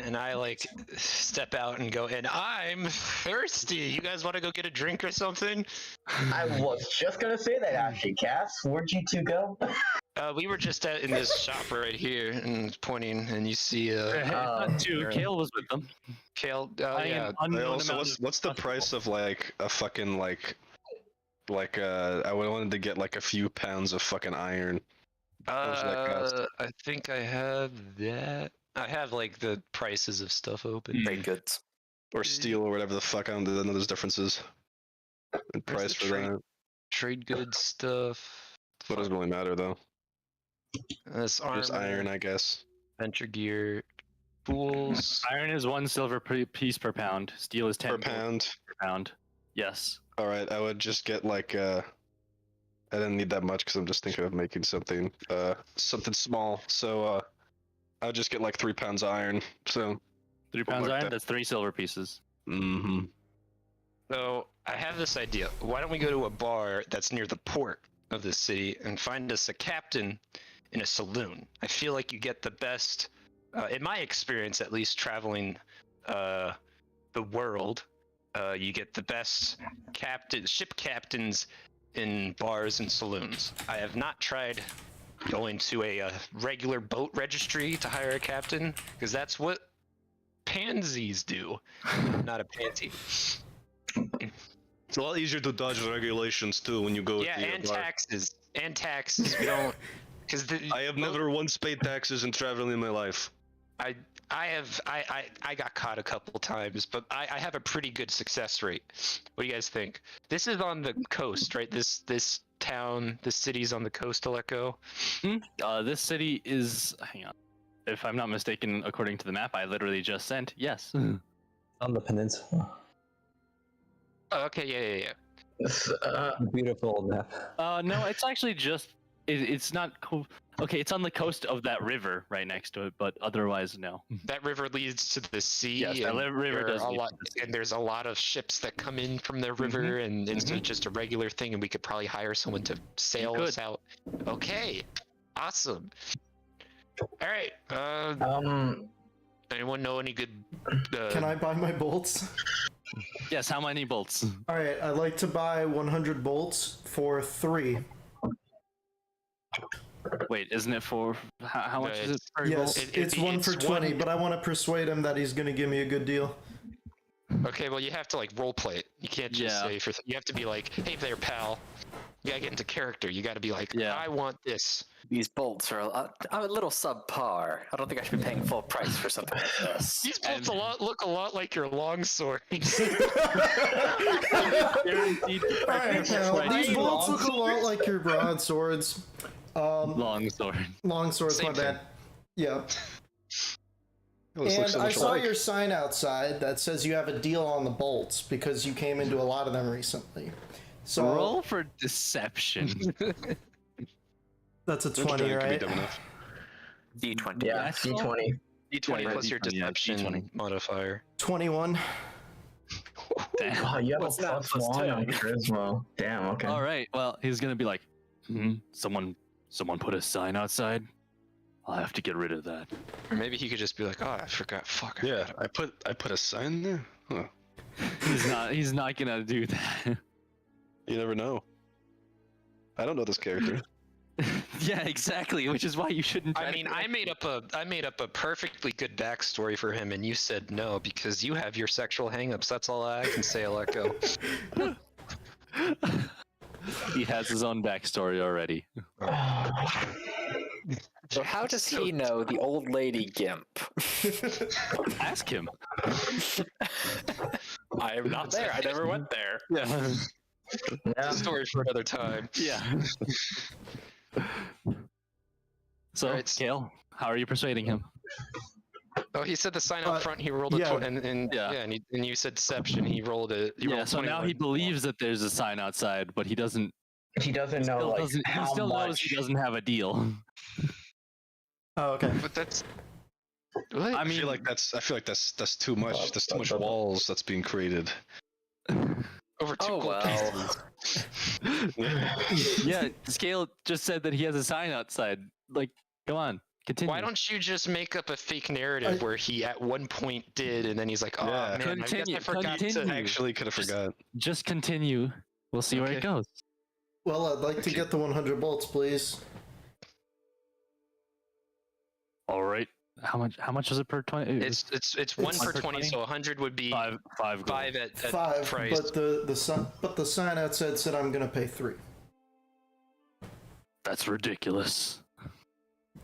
And I like step out and go, and I'm thirsty. You guys want to go get a drink or something? I was just gonna say that, actually, Cass. Where'd you two go? We were just in this shop right here and pointing, and you see Not two. Kale was with them. Kale. Yeah. Wait, also, what's the price of like a fucking I wanted to get like a few pounds of fucking iron. Much does that cost? I think I have that. I have like the prices of stuff open. Trade goods. Or steel or whatever the fuck. I don't know those differences. And Where's price the for trade- that. Trade goods stuff. What doesn't really matter though. This armor, Just iron, I guess. venture gear, tools. Iron is 1 silver piece per pound. Steel is 10 Per pound. per pound. Yes. Alright, I would just get like I didn't need that much because I'm just thinking of making something small. So I would just get like 3 pounds of iron. So 3 pounds like iron, that. that's 3 silver pieces. mm-hmm. So I have this idea. Why don't we go to a bar that's near the port of the city and find us a captain in a saloon? I feel like you get the best, in my experience at least, traveling the world. You get the best ship captains in bars and saloons. I have not tried going to a regular boat registry to hire a captain, because that's what pansies do. Not a pansy. It's a lot easier to dodge the regulations too when you go. Yeah, to and a bar. taxes. We don't, because I have never once paid taxes in traveling in my life. I got caught a couple times, but I have a pretty good success rate. What do you guys think? This is on the coast, right? This city's on the coast, Aleko. This city is, hang on. If I'm not mistaken, according to the map I literally just sent, yes. On the peninsula. Oh, okay, yeah. Beautiful map. No, it's actually just, it's not cool. Okay, it's on the coast of that river right next to it, but otherwise, no. That river leads to the sea. Yes, that and river there does are a lead lot, to the sea. and there's a lot of ships that come in from the river, and it's just a regular thing, and we could probably hire someone to sail us out. Okay, awesome. All right. Anyone know any good? Can I buy my bolts? Yes, how many bolts? All right, I'd like to buy 100 bolts for 3. Wait, isn't it for, how much is it per Yes, bolt? it's 1 for 20, but I want to persuade him that he's going to give me a good deal. Okay, well you have to like role play it. You can't just say you have to be like, "Hey there, pal. You gotta get into character. You gotta be like, Yeah. I want this. These bolts are a little subpar. I don't think I should be paying full price for something like this. These bolts look a lot like your longsword. Guaranteed. Alright, now, these bolts look a lot like your broadswords. Longsword. Longswords, Same my bad. Yeah. Those look And so I much saw alike. your sign outside that says you have a deal on the bolts because you came into a lot of them recently. So Roll for deception. that's a Trying 20, to be right? dumb enough. D20. Yeah, Yes. D20. D20 Yeah, plus your D20, yeah, deception D20. modifier. 21. Damn. Oh, you have What's a that, plus plus 1 on 10? charisma. Damn, okay. All right. Well, he's gonna be like, someone put a sign outside. I'll have to get rid of that. Or maybe he could just be like, oh, I forgot. Fuck. Yeah, I put a sign there. Huh. He's not gonna do that. You never know. I don't know this character. Yeah, exactly. Which is why you shouldn't. Try I to mean, correct I made up a perfectly good backstory for him, and you said no because you have your sexual hangups. That's all I can say, Aleko. He has his own backstory already. So how does he know the old lady Gimp? Ask him. I am not there. I never went there. Yeah. Yeah. Story for another time. Yeah. So, Alright, Kale, how are you persuading him? Oh, he said the sign up front. He rolled a yeah. and Yeah. and you said deception. He rolled a. He Yeah. rolled So now he 21. believes that there's a sign outside, but he doesn't. He doesn't know Still like doesn't he how still knows much. he doesn't have a deal. Oh, okay. But that's. What? I I mean, feel like that's too much. That's too much walls that's being created. Over 2 Oh gold well. pieces. yeah. Scale just said that he has a sign outside. Like, come on, continue. Why don't you just make up a fake narrative where he at one point did, and then he's like, oh Yeah. man, I guess I Continue, forgot continue. to. Actually, could have forgot. just continue? We'll see where it Okay. goes. Well, I'd like to get the 100 bolts, please. All right. How much is it per 20? It's one per 20, so 100 would be five gold. 5 at 5, price. but the sign outside said I'm gonna pay 3. That's ridiculous.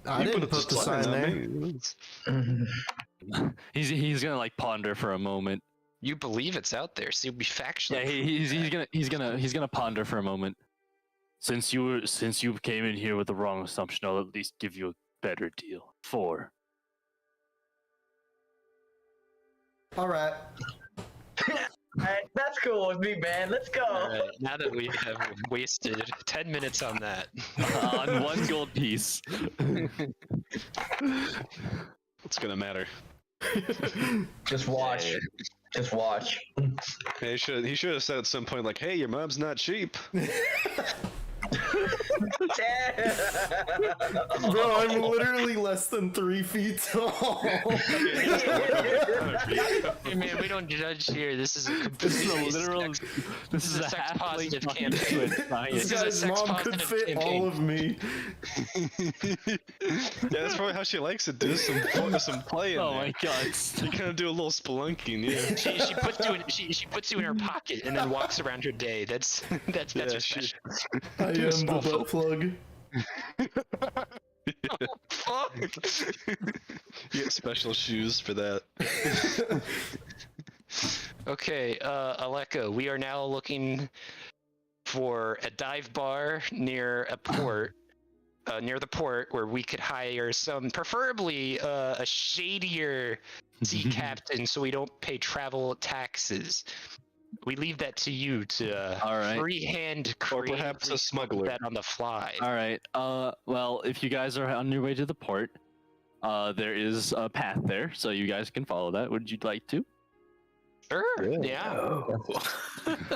I You didn't put the sign there. He's gonna like ponder for a moment. You believe it's out there, so you'll be factually. Yeah, he's gonna ponder for a moment. Since you came in here with the wrong assumption, I'll at least give you a better deal. 4. All right. Alright, that's cool with me, man. Let's go. Alright, now that we have wasted 10 minutes on that. On 1 gold piece. What's gonna matter? Just watch. Just watch. Hey, he should have said at some point like, "Hey, your mom's not cheap." Bro, I'm literally less than 3 feet tall. Hey man, we don't judge here. This is a This is a completely literal. This is a sex halfling positive talking to campaign. a giant. This is a guy's sex mom could positive fit campaign. all of me. Yeah, that's probably how she likes it. Do some play in Oh there. my god. You kind of do a little spelunking, yeah. she puts you in her pocket and then walks around her day. That's Yeah, her she- special. I am the butt plug. Fuck. You get special shoes for that. Okay, Aleko, we are now looking for a dive bar near a port, near the port, where we could hire some, preferably a shadier sea captain, so we don't pay travel taxes. We leave that to you to All right. freehand Or create perhaps a smuggler. that on the fly. All right. Well, if you guys are on your way to the port, there is a path there, so you guys can follow that. Would you like to? Sure. Yeah.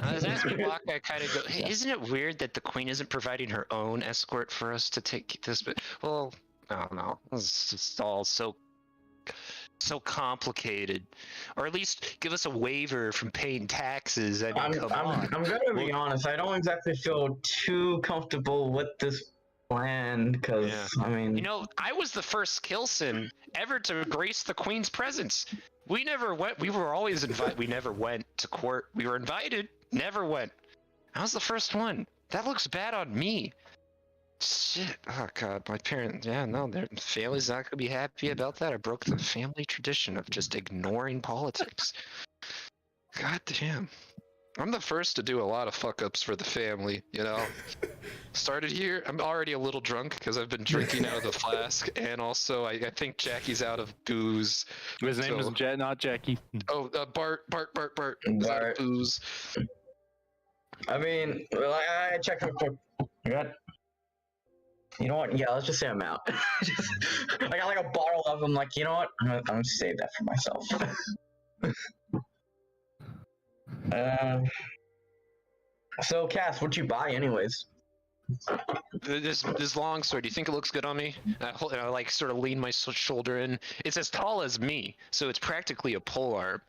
As we walk, I kind of go, hey, isn't it weird that the queen isn't providing her own escort for us to take this? But well, I don't know. It's just all so complicated. Or at least give us a waiver from paying taxes. I mean, come on. I'm gonna be honest. I don't exactly feel too comfortable with this plan because Yeah. I mean, You know, I was the first Kilson ever to grace the queen's presence. We never went. We were always invited. We never went to court. We were invited. Never went. I was the first one. That looks bad on me. Shit. Oh god, my parents. Yeah, no, their family's not gonna be happy about that. I broke the family tradition of just ignoring politics. God damn. I'm the first to do a lot of fuck ups for the family, you know. Started here. I'm already a little drunk because I've been drinking out of the flask, and also I think Jackie's out of booze. His name is not Jackie. Oh, Bart is out of booze. I mean, well, I checked real quick. You know what? Yeah, let's just say I'm out. I got like a bottle of them. Like, you know what? I'm gonna save that for myself. So Cass, what'd you buy anyways? This long sword. Do you think it looks good on me? I like sort of lean my shoulder in. It's as tall as me, so it's practically a polearm.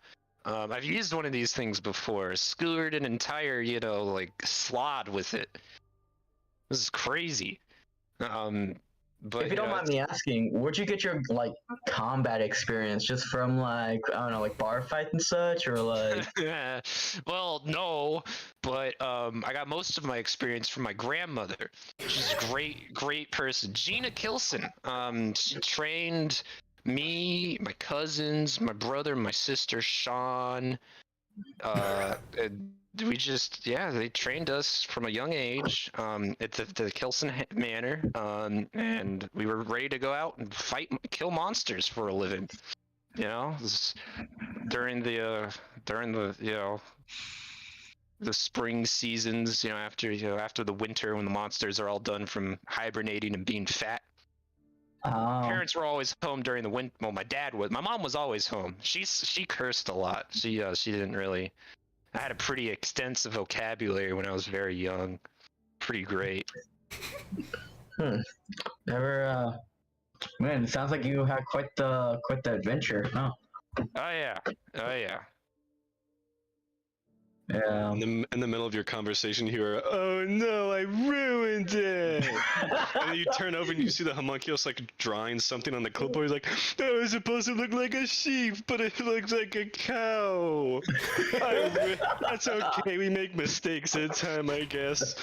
I've used one of these things before. Skewered an entire, like slot with it. This is crazy. But if you don't mind me asking, where'd you get your like combat experience? Just from like, I don't know, like bar fights and such, or like? Well, no, but I got most of my experience from my grandmother. She's a great person, Gina Kilson. She trained me, my cousins, my brother, my sister Sean. And we just, they trained us from a young age at the Kilson Manor, and we were ready to go out and kill monsters for a living. During the the spring seasons, after the winter when the monsters are all done from hibernating and being fat. Parents were always home during the winter. Well, my mom was always home. She cursed a lot. She didn't really. I had a pretty extensive vocabulary when I was very young. Pretty great. Never. Man, it sounds like you had quite the adventure, huh? Oh yeah. Yeah. In the middle of your conversation, you hear, "Oh no, I ruined it!" And then you turn over and you see the homunculus like drawing something on the clipboard. He's like, "That was supposed to look like a sheep, but it looks like a cow." That's okay. We make mistakes at time, I guess.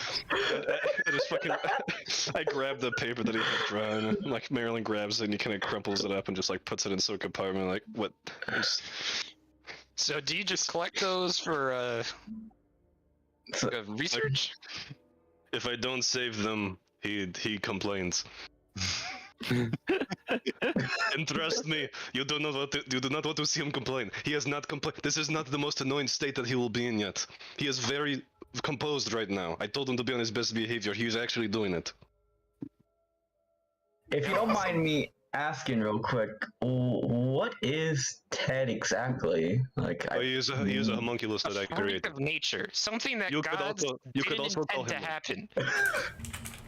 I grab the paper that he had drawn. Like Marylin grabs it and he kind of crumples it up and just like puts it in some compartment. Like what? So do you just collect those for research? If I don't save them, he complains. And trust me, you do not want to see him complain. He has not complained. This is not the most annoying state that he will be in yet. He is very composed right now. I told him to be on his best behavior. He is actually doing it. If you don't mind me asking real quick, what is Ted exactly? Like, he is a homunculus that I created. Of nature, something that You gods could also tell him to happen.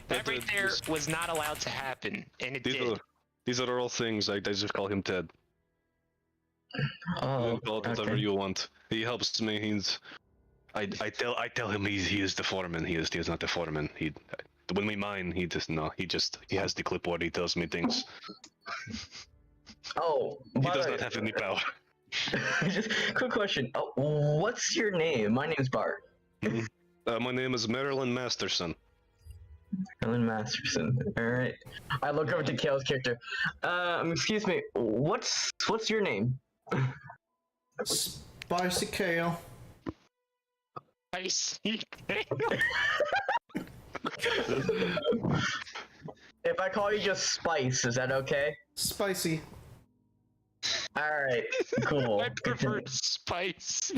That right there was not allowed to happen, and it did. These are all things. I just call him Ted. Oh, you can call it whatever you want. He helps me. I tell him he is the foreman. He is not the foreman. When we mine, he has the clipboard. He tells me things. He does not have any power. Just quick question. What's your name? My name's Bart. My name is Marylin Masterson. Marylin Masterson. All right. I look over to Kale's character. Excuse me. What's your name? Spicy Kale. Spicy Kale. If I call you just Spice, is that okay? Spicy. Alright, cool. I prefer Spice.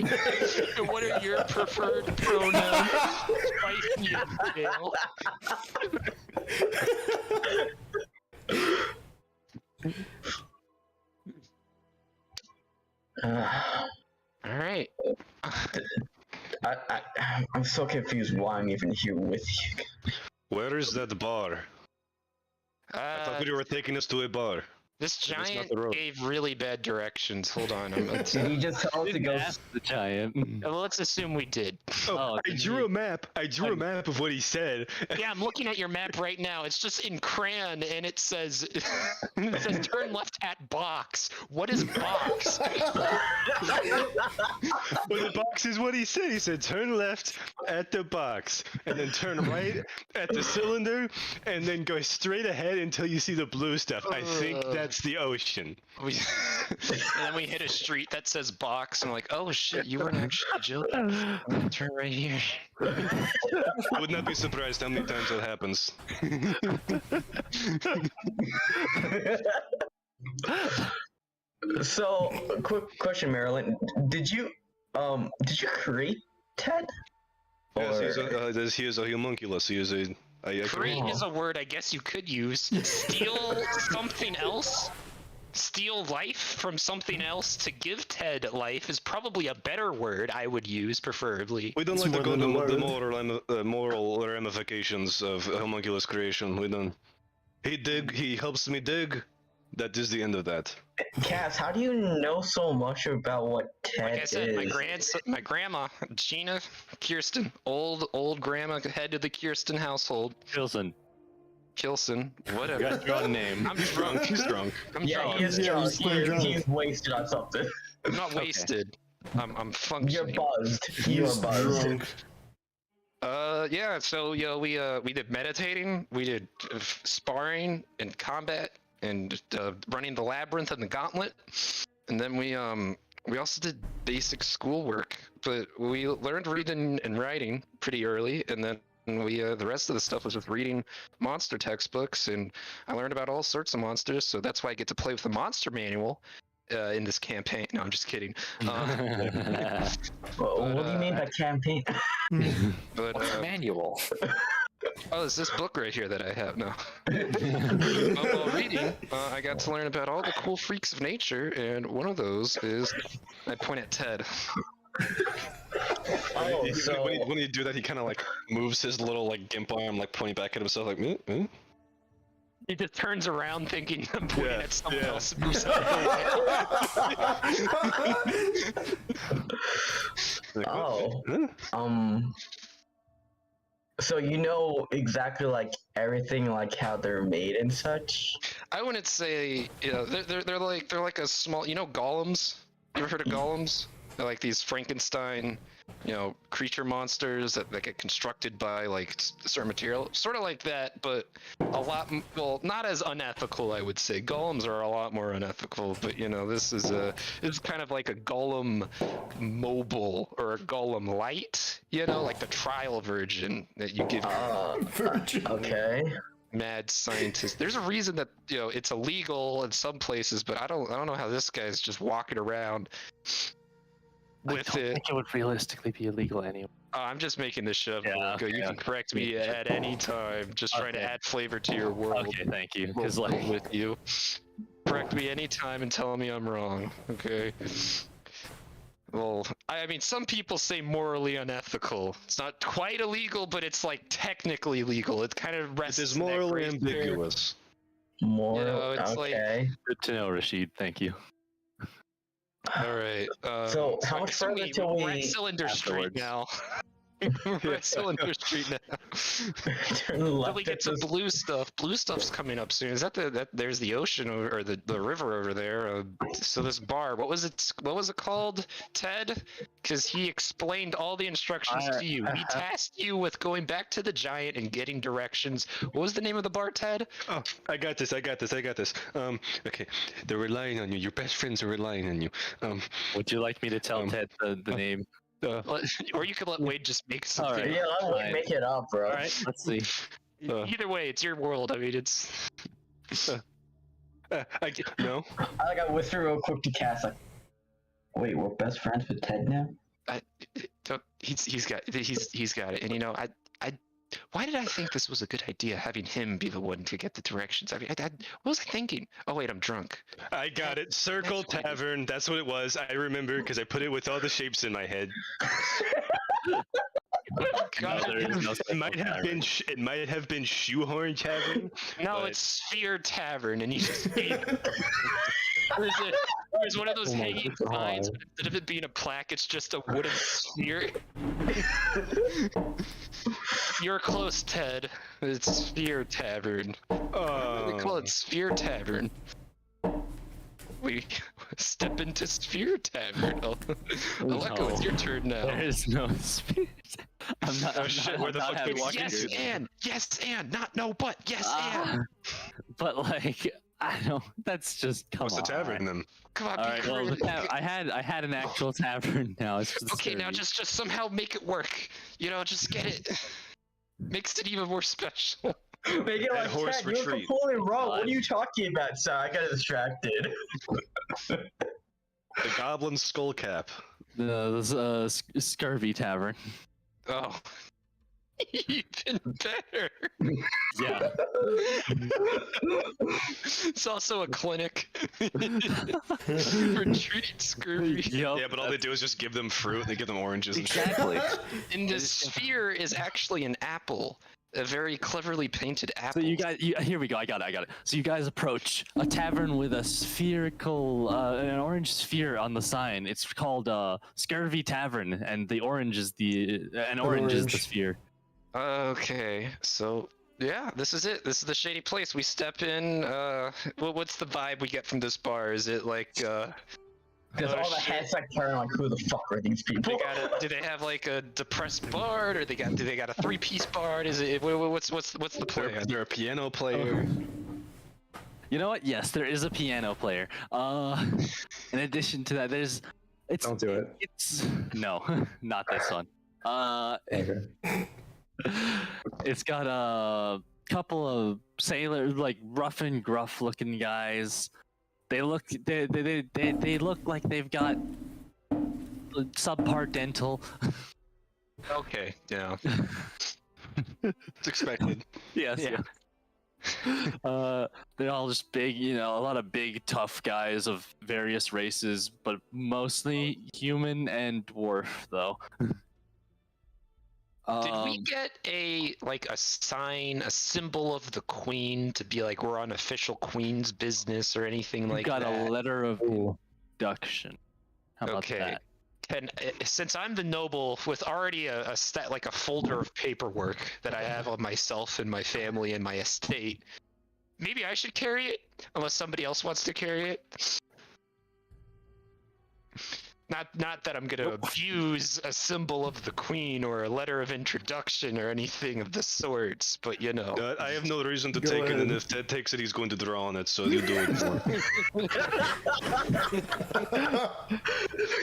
What are your preferred pronouns? Spicy and Kale. Alright. I'm so confused why I'm even here with you. Where is that bar? I thought you were taking us to a bar. This That's not giant the road. gave really bad directions. Hold on. Did he just tell us to go? Ask the giant. Well, let's assume we did. Oh, I drew a map. I drew a map of what he said. Yeah, I'm looking at your map right now. It's just in crayon, and it says turn left at box. What is box? Well, the box is what he said. He said turn left at the box, and then turn right at the cylinder, and then go straight ahead until you see the blue stuff. I think that's the ocean. And then we hit a street that says box, and I'm like, oh shit, you weren't actually joking. I'm gonna turn right here. I would not be surprised how many times that happens. So, quick question, Marylin. Did you create Ted? Yes, Or- he is a homunculus. He is a. Create is a word I guess you could use. Steal something else? Steal life from something else to give Ted life is probably a better word I would use, preferably. We don't It's like to more go than a the word. moral ramifications of homunculus creation. We don't. He dig. He helps me dig. That is the end of that. Cass, how do you know so much about what Ted Like I said, is? my grandma, Gina Kirsten, old grandma, head of the Kirsten household. Kilson. Kilson, You whatever. got your own name. I'm drunk. He's drunk. I'm Yeah, drunk. he is Yeah, drunk. he's pretty drunk. He's wasted on something. I'm not wasted. I'm You're functioning. buzzed. You are He's buzzed. drunk. Yeah. So we did meditating. We did sparring and combat and running the labyrinth and the gauntlet, and then we also did basic schoolwork. But we learned reading and writing pretty early, and then the rest of the stuff was just reading monster textbooks, and I learned about all sorts of monsters. So that's why I get to play with the monster manual in this campaign. No, I'm just kidding. What do you mean by campaign? But Manual. oh, it's this book right here that I have now. While reading, I got to learn about all the cool freaks of nature, and one of those is I point at Ted. Oh, so When you do that, he kind of like moves his little like gimp arm, like pointing back at himself, like. He just turns around thinking I'm pointing Yeah, at someone yeah. else. And moves out Like, Oh. huh? So you know exactly like everything, like how they're made and such. I wouldn't say, they're like a small, golems. You ever heard of golems? They're like these Frankenstein, creature monsters that get constructed by like certain material, sort of like that, but a lot, not as unethical, I would say. Golems are a lot more unethical, but this is kind of like a golem mobile or a golem light, like the trial version that you give Virgin. Okay. mad scientist. There's a reason that it's illegal in some places, but I don't know how this guy's just walking around I with don't it. think it would realistically be illegal anyway. Oh, I'm just making this shit up. Yeah, Marco. You yeah. can correct me at any time. Just trying to Okay. add flavor to your world. Okay, thank you. We'll Because go like, with you. Correct me anytime and tell me I'm wrong. Okay. Well, I mean, some people say morally unethical. It's not quite illegal, but it's like technically legal. It kind of It rests is in that morally gray area. ambiguous. More. it's like- okay. good to know, Rashid. Thank you. All right. So, how much further till we're at we- Cylinder Street Afterwards. now. We're at Cylinder Street now. Turn Then left we at get to this- blue stuff. Blue stuff's coming up soon. Is that there's the ocean or the river over there? So this bar, what was it called, Ted? Because he explained all the instructions to you. He tasked you with going back to the giant and getting directions. What was the name of the bar, Ted? Oh, I got this. Okay, they're relying on you. Your best friends are relying on you. Would you like me to tell Ted the name? Or you could let Wade just make something. Alright. Yeah, let Fine. me make it up, bro. All right, let's see. Either way, it's your world. I mean, it's. No. I got whisper real quick to Cass. Like, wait, we're best friends with Ted now. He's got it, and why did I think this was a good idea, having him be the one to get the directions? I mean, what was I thinking? Oh wait, I'm drunk. I got it. Circle Tavern. That's what it was. I remember because I put it with all the shapes in my head. God, there is no It might have been. It might have been Shoehorn Tavern. no, but- it's Sphere Tavern, and you just there's one of those Oh my hanging God. signs, but instead of it being a plaque, it's just a wooden sphere. You're close, Ted. It's Sphere Tavern. We call it Sphere Tavern. We step into Sphere Tavern. Aleka, it's your turn now. There is no spirit. I'm not. Oh, I'm shit, not, where I'm the not fuck having did we walk Yes, into? and yes, and not no, but yes, Ah, and. But like, I don't. That's just come What's on. the tavern then? Come on, All be right. Well, creative. I had an actual tavern. Now it's just Okay, now scurvy. just somehow make it work. You know, just get it. Makes it even more special. Make it like horse Chad, you're retreat. completely wrong. What are you talking about? Sorry, I got distracted. The Goblin Skull Cap. the scurvy tavern. Oh, even better. Yeah. It's also a clinic for treating scurvy. Yup, Yeah, but all they do is just give them fruit. They give them oranges and shit. exactly. And the sphere is actually an apple, a very cleverly painted apple. So you guys, here we go. I got it. So you guys approach a tavern with a spherical, an orange sphere on the sign. It's called Scurvy Tavern, and the orange is the orange is the orange. sphere. Okay, so yeah, this is it. This is the shady place. We step in. What's the vibe we get from this bar? Is it like Because oh, all the shit. heads like turn like, who the fuck are these people? do they have like a depressed Bard, or do they got a 3-piece Bard? Is it what's the plan? They're a piano player. You know what? Yes, there is a piano player. In addition to that, it's Don't do it. it's no, not this one. Okay. It's got a couple of sailors, like rough and gruff looking guys. They look like they've got subpar dental. Okay, yeah. It's expected. Yes. Yeah. They're all just big, a lot of big, tough guys of various races, but mostly human and dwarf, though. Did we get a sign, a symbol of the queen to be like we're on official queen's business or anything We like got that? a letter of Ooh. introduction. How about Okay. that? Since I'm the noble with already a folder of paperwork that I have on myself and my family and my estate, maybe I should carry it unless somebody else wants to carry it. Not that I'm gonna abuse a symbol of the queen or a letter of introduction or anything of the sorts, but I have no reason to Go take it, and ahead. if Ted takes it, he's going to draw on it, so you do it.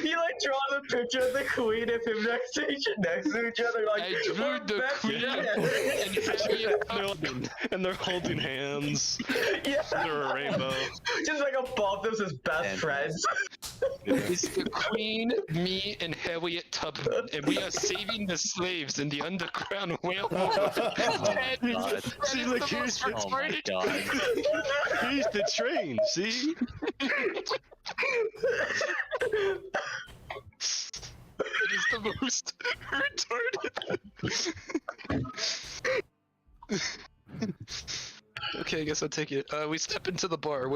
He like draws a picture of the queen and him next to each other, like I drew "We're the best queen friends." And they're holding hands. Yeah, They're a rainbow. just like above them as best And- friends. It's the queen, me, and Harriet Tubman, and we are saving the slaves in the underground whale. That is God. See, the look, most here's the- Oh my retarded. god. He's the train, see? It is the most retarded. Okay, I guess I'll take it. We step into the bar.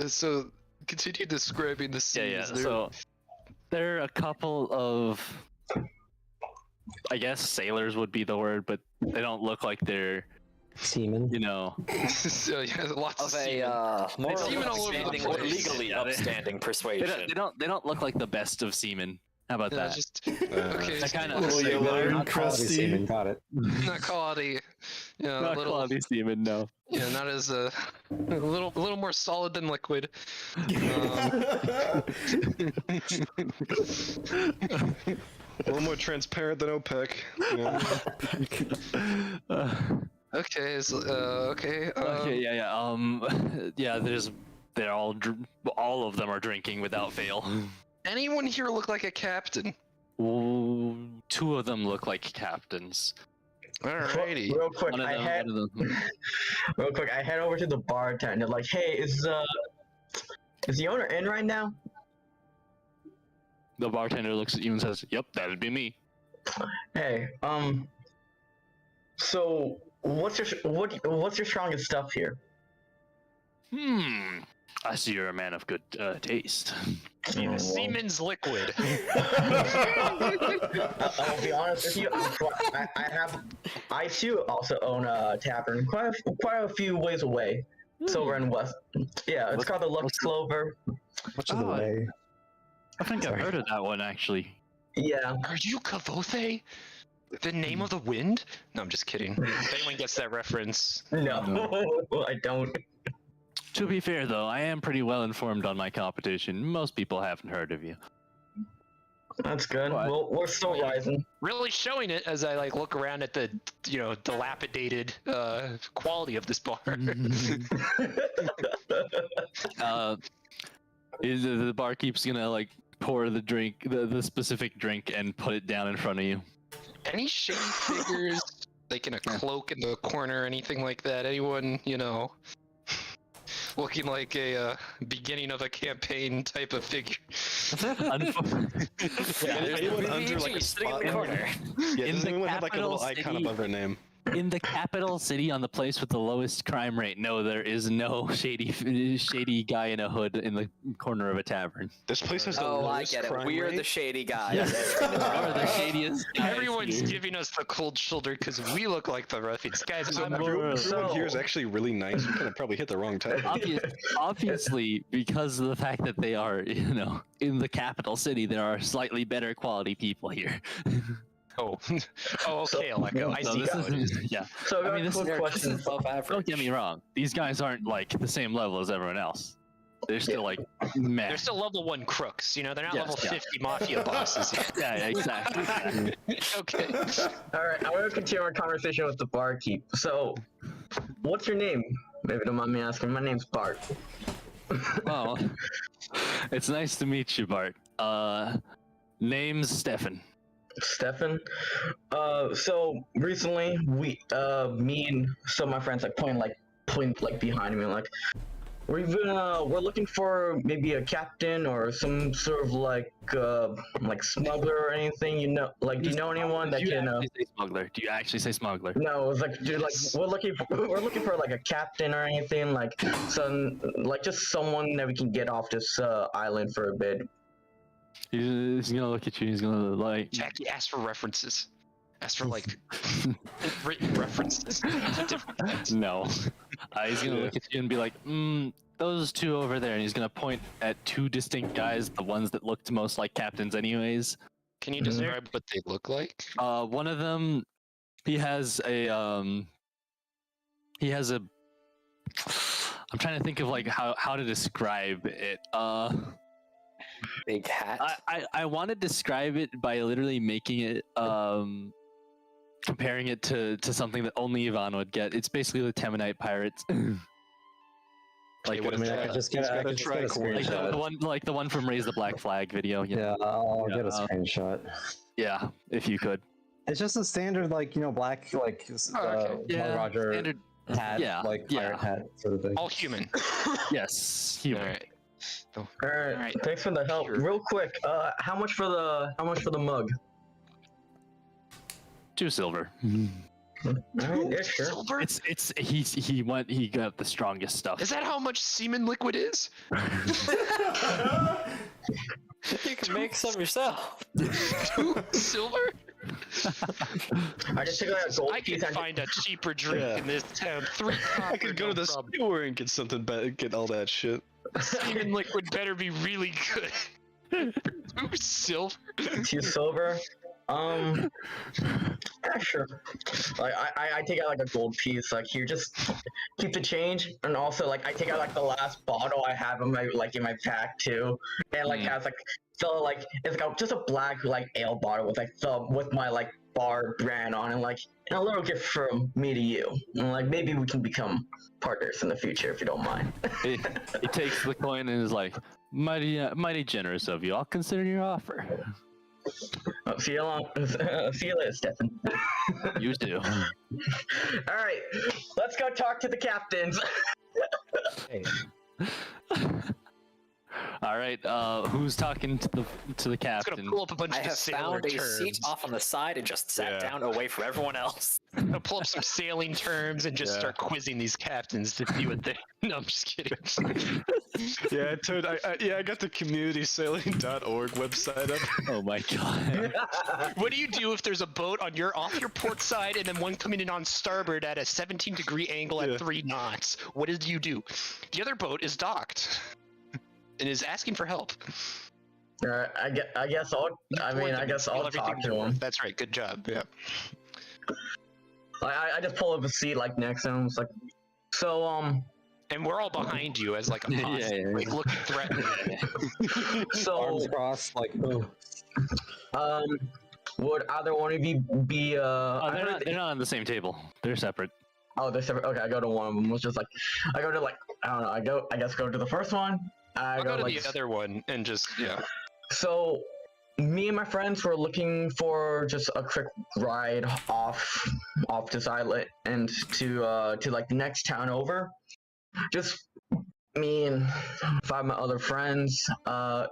So continue describing the scene. Yeah. So there are a couple of, I guess sailors would be the word, but they don't look like they're, Semen. so yeah, lots Of of a semen. moral semen all over the upstanding or place. legally Yeah, they- upstanding they persuasion. they don't look like the best of seamen. How about Yeah, that? just okay. That kind Oh, of you learn, Not quality crusty. semen. Got it. not quality. Yeah, a not little. quality semen, no. Yeah, not as a little more solid than liquid. A little more transparent than OPEC. Yeah. Okay, so, okay. Okay, yeah. Yeah, they're all of them are drinking without fail. Anyone here look like a captain? Ooh, 2 of them look like captains. Alrighty. Real quick, One of them, real quick, I head over to the bartender. Like, hey, is the owner in right now? the bartender looks at you and says, "Yep, that'd be me." Hey, so what's your strongest stuff here? I see you're a man of good taste. Semen's liquid. I'll be honest with you. I too also own a tavern, quite a few ways away, Silver and West. Yeah, it's called the Lux Clover. Much of the way. I think I've heard of that one actually. Yeah. Are you Kavothe? The name of the wind? No, I'm just kidding. If anyone gets that reference, No, I don't. To be fair though, I am pretty well informed on my competition. Most people haven't heard of you. That's good. What? Well, we're still rising. really showing it as I like look around at the dilapidated quality of this bar. The barkeep's gonna like pour the drink, the specific drink, and put it down in front of you. Any shady figures, like in a cloak in the corner, anything like that? Anyone, looking like a beginning of a campaign type of figure? Anyone under like a spot corner. Yeah, In does the anyone have like a little capital icon city- above their name? In the capital city, on the place with the lowest crime rate, no, there is no shady guy in a hood in the corner of a tavern. This place has the Oh, I lowest get it. crime We are rate. the shady guys. Yes, we're the shadiest guys Everyone's here. giving us the cold shoulder because we look like the ruffians. Guys, So I'm everyone So- here is actually really nice. You could have probably hit the wrong time. Obviously, because of the fact that they are, in the capital city, there are slightly better quality people here. okay, Kale. I So see this how it is. is, yeah. So I got mean, a this quick is- question. Don't get me wrong; these guys aren't like the same level as everyone else. They're still like meh. They're still level 1 crooks. They're not Yes, level yeah. 50 mafia bosses. Yeah, exactly. Okay. All right, I want to continue our conversation with the barkeep. So, what's your name? Maybe you don't mind me asking. My name's Bart. Well, it's nice to meet you, Bart. Name's Stefan. Stefan. So recently me and some of my friends point behind me, like we're looking for maybe a captain or some sort of like smuggler or anything. Do you know anyone that can? Say smuggler? Do you actually say smuggler? No, it's like, dude, like we're looking for like a captain or anything, just someone that we can get off this island for a bit. He's gonna look at you. He's gonna like. Jackie, ask for references. Ask for written references to different things. No. He's gonna look at you and be like, those two over there, and he's gonna point at two distinct guys, the ones that looked most like captains, anyways. Can you describe what they look like? One of them, he has a. I'm trying to think of like how to describe it. Big hat. I want to describe it by literally making it comparing it to something that only Ivan would get. It's basically the Temanite pirates. Like, what I mean, I could just get a like screenshot. the one from Raise the Black Flag video. Yeah, I'll get a screenshot. Yeah, if you could. It's just a standard, black, okay. Yeah, Roger standard. hat, Yeah, pirate hat sort of thing. All human. Yes, human. Alright. All right, Alright. thanks for the help. Sure. Real quick, how much for the mug? 2 silver. All right, yeah, sure. Silver? He got the strongest stuff. Is that how much semen liquid is? You can make some yourself. 2 silver? I just took like a gold I piece. can find a cheaper drink Yeah. in this town. 3 I could go to the store and get something better, get all that shit. Semen liquid better be really good. 2 silver? 2 silver. Yeah, sure. Like I take out like a gold piece. Like here, just keep the change, and also like I take out like the last bottle I have in my pack too, and like has like it's like just a black ale bottle with my bar brand on, and and a little gift from me to you, and maybe we can become partners in the future if you don't mind. He takes the coin and is like, mighty generous of you. I'll consider your offer. See you later, Stefan. You too. All right, let's go talk to the captains. All All right. Who's talking to the It's gonna captain? pull up a bunch I of have sailor found a terms. seat off on the side and just sat Yeah. down away from everyone else. I'll pull up some sailing terms and just Yeah. start quizzing these captains to see what they. No, I'm just kidding. Yeah, I got the communitysailing.org website up. Oh my god. What do you do if there's a boat on off your port side and then one coming in on starboard at a 17-degree angle at 3 knots? What do you do? The other boat is docked and is asking for help. I guess I'll. I guess I'll talk to him. That's right. Good job. Yeah. I just pull up a seat like next to him. It's like, so And we're all behind you as like a posse, Yeah. like looking threatening. so Arms crossed, like, ooh. would either one of you be They're not on the same table. They're separate. Oh, they're separate. Okay, I go to one of them. It's just like I go to like I don't know. I guess go to the first one. I'll go to like the other one and just So, me and my friends were looking for just a quick ride off this island and to like the next town over. Just me and 5 of my other friends. Are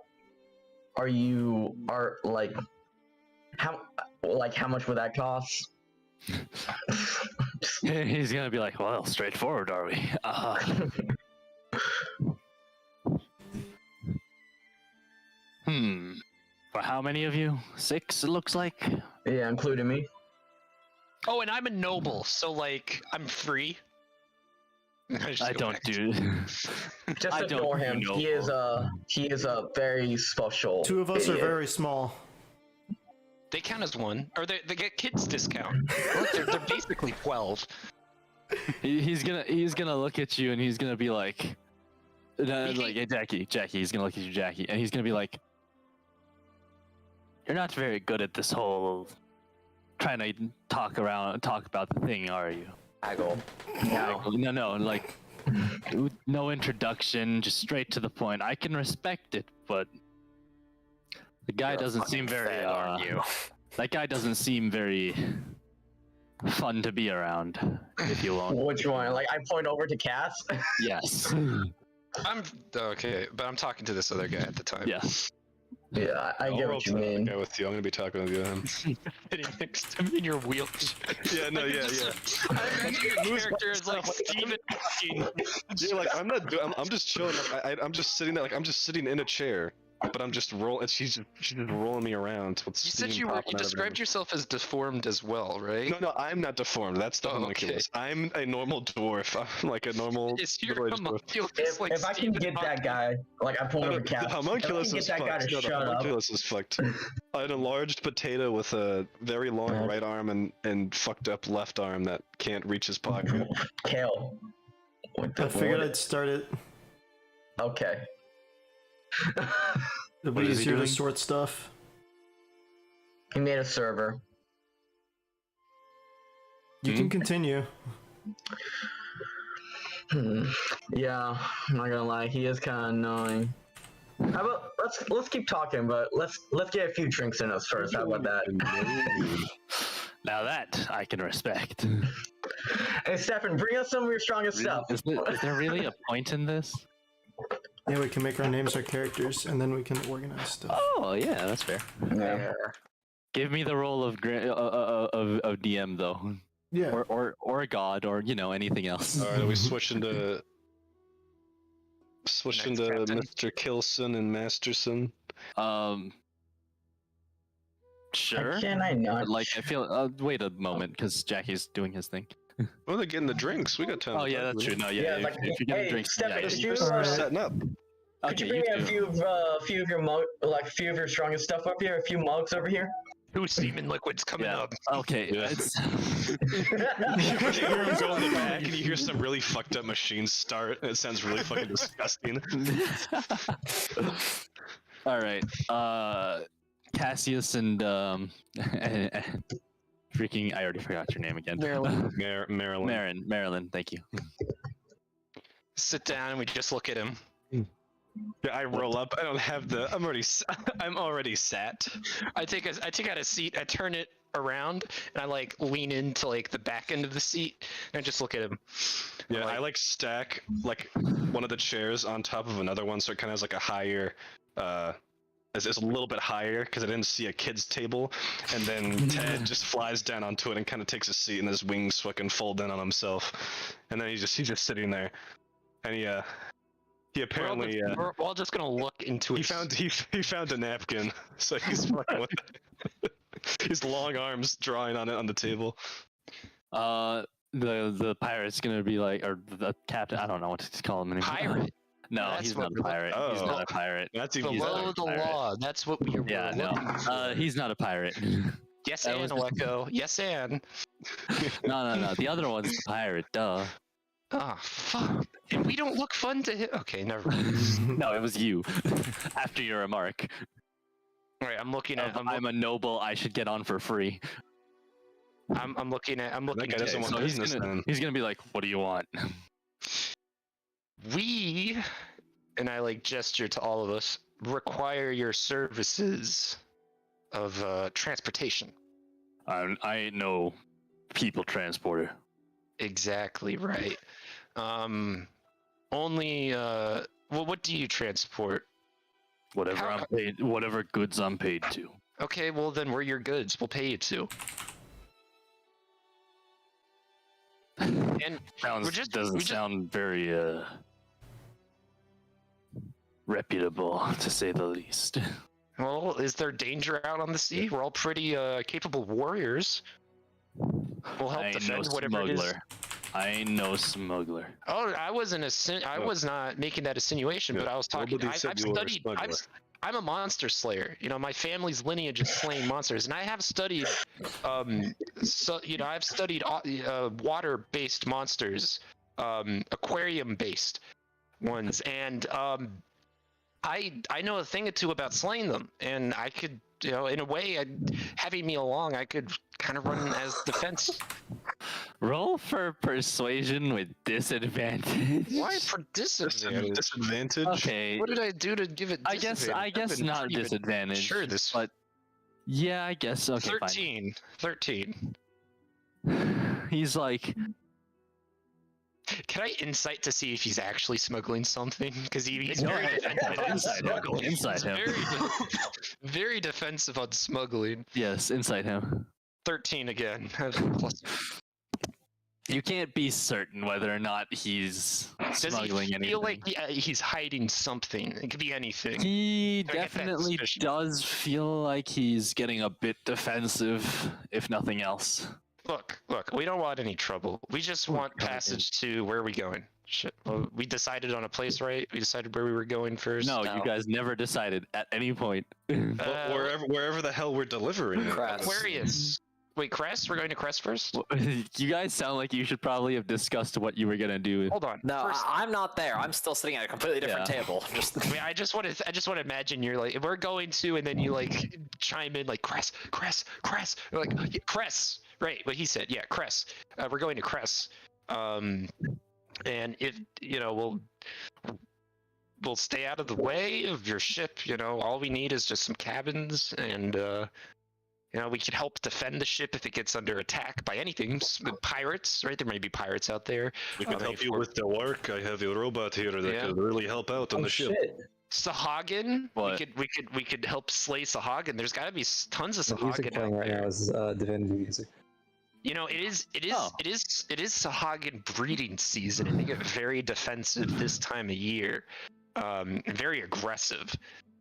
like how much would that cost? He's gonna be like, well, straightforward, are we? For how many of you? 6, it looks like. Yeah, including me. Oh, and I'm a noble, so like I'm free. I don't do. Just I don't ignore do him. He is a very special. 2 of us idiot. are very small. They count as one, or they get kids discount. Look, they're basically 12. He's gonna look at you and he's gonna be like, like, hey, Jackie. He's gonna look at you, Jackie, and he's gonna be like, you're not very good at this whole trying to talk about the thing, are you? Haggle. No, like, no introduction, just straight to the point. I can respect it, but the guy You're a doesn't fucking seem very. fed, aren't you? That guy doesn't seem very fun to be around, if you won't. Which one? Like I point over to Cass. Yes. I'm okay, but I'm talking to this other guy at the time. Yeah. Yeah, I get what you mean. Guy with you. I'm gonna be talking with you. Sitting next to me in your wheelchair. Yeah, no, yeah. I imagine your character is like Stephen Hawking. You're like, I'm not doing. I'm just chilling. I'm just sitting there. Like, I'm just sitting in a chair, but I'm just rolling. She's just rolling me around. With You said steam you popping out of described everything. yourself as deformed as well, right? No, I'm not deformed. That's the Oh, homunculus. I'm a normal dwarf. I'm like a normal. Is your middle-aged dwarf. homunculus like If I can Stephen get that Hawking? guy, like I point over The Cass. homunculus if is I can get that fucked. guy to No, the shut up. homunculus is fucked. An enlarged potato with a very long right arm and fucked up left arm that can't reach his pocket. Kale. I figured I'd start it. Okay. It'll be What is he easier to doing? sort stuff. He made a server. You can continue. Yeah, I'm not gonna lie, he is kind of annoying. How about let's keep talking, but let's get a few drinks in us first. How about that? Now that I can respect. Hey, Stefan, bring us some of your strongest stuff. Is there really a point in this? Yeah, we can make our names our characters, and then we can organize stuff. Oh yeah, that's fair. Yeah. Give me the role of of DM though, Yeah. or a god, or anything else. All right, we switch into Next captain. Mr. Kilson and Masterson. Sure. How can I not? But, like, I feel. Wait a moment, because Jackie's doing his thing. Oh, they're getting the drinks. We got time. Oh to yeah, talk that's to true. them. No, yeah. Yeah, if, like, if you're getting hey, drinks, Stefan, yeah, could you you, We're uh, setting up. Could you Okay, bring me you a few of your few of your strongest stuff up here? A few mugs over here. 2 semen liquids coming Yeah. up. Okay. Yeah. It's, You hear him go in the back, and you hear some really fucked up machines start. And it sounds really fucking disgusting. all right. Cassius and freaking, I already forgot your name again. Marilyn. Marilyn. Marilyn. Thank you. Sit down and we just look at him. Yeah, I roll up. I don't have the. I'm already sat. I take out a seat, I turn it around, and I like lean into like the back end of the seat, and I just look at him. Yeah, I'm like, I like stack like one of the chairs on top of another one, so it kind of has like a higher, it's a little bit higher because I didn't see a kid's table, and then Ted just flies down onto it and kind of takes a seat, and his wings fucking fold in on himself, and then he's just sitting there, and he apparently we're all just gonna look into he it. found a napkin, so he's fucking with it. His long arms drawing on it on the table. The pirate's gonna be like, or the captain. I don't know what to call him anymore. Pirate. No, That's he's what not a we're pirate. He's Oh. not a pirate. That's even He's not Below a the pirate. law. That's what we were Yeah, looking for. no. He's not a pirate. Yes, that and was- Echo. Yes, and. No. The other one's the pirate. Duh. Oh, fuck. And we don't look fun to him. Okay, never mind. No, it was you. After your remark. All right, I'm looking at. I'm a noble. I should get on for free. I'm looking at. I'm looking guy at. doesn't want So business then. he's gonna be like, "What do you want?" We, and I like gesture to all of us, require your services of transportation. I ain't no people transporter. Exactly right. Only. Well, what do you transport? Whatever How- I'm paid. Whatever goods I'm paid to. Okay, well then we're your goods. We'll pay you to. And Doesn't sound very reputable, to say the least. well, is there danger out on the sea? We're all pretty capable warriors. We'll help I ain't no defend whatever it is. smuggler. I ain't no smuggler. Oh, I wasn't I was not making that insinuation, but Yeah, I was talking. nobody said I've you were a studied. smuggler. I'm a monster slayer. You know, my family's lineage is slaying monsters, and I have studied. So you know, I've studied water-based monsters, aquarium-based ones, and I know a thing or two about slaying them, and I could, you know, in a way, having me along, I could kind of run as defense. Roll for persuasion with disadvantage. Why for disadvantage? Disadvantage. Okay. What did I do to give it? I guess I've been not pretty disadvantage. Sure, this but yeah, I guess. Okay, 13. 13. fine. He's like, Can I insight to see if he's actually smuggling something? Because he's Go very ahead. defensive on Inside him. smuggling. Inside He's him. very defensive on smuggling. yes, inside him. 13 again. Plus, You can't be certain whether or not he's does he smuggling feel anything. like he's hiding something? It could be anything. He I get that definitely suspicion. does feel like he's getting a bit defensive, if nothing else. Look, we don't want any trouble. We just want passage to where are we going? Shit. Well, we decided on a place, right? We decided where we were going first. No, you guys never decided at any point. Wherever the hell we're delivering it. Crest. Aquarius. Wait, Crest? We're going to Crest first? You guys sound like you should probably have discussed what you were gonna do. Hold on. No, First, I'm not there. I'm still sitting at a completely different Yeah. table. Just I mean, I just want to imagine you're like, we're going to, and then you like chime in like Crest. You're like, yeah, Crest. Right, what he said. Yeah, Crest. We're going to Crest. And if you know, we'll stay out of the way of your ship. You know, all we need is just some cabins, and you know, we can help defend the ship if it gets under attack by anything. Pirates, right? There may be pirates out there. We can help if you we're- with the work. I have a robot here that Yeah. could really help out on Oh the ship. shit! Sahagin. What? We could help slay Sahagin. There's got to be tons of The music Sahagin playing out right there. now is DbnD music. You know, it is Oh. Sahagin breeding season, and they get very defensive this time of year, and very aggressive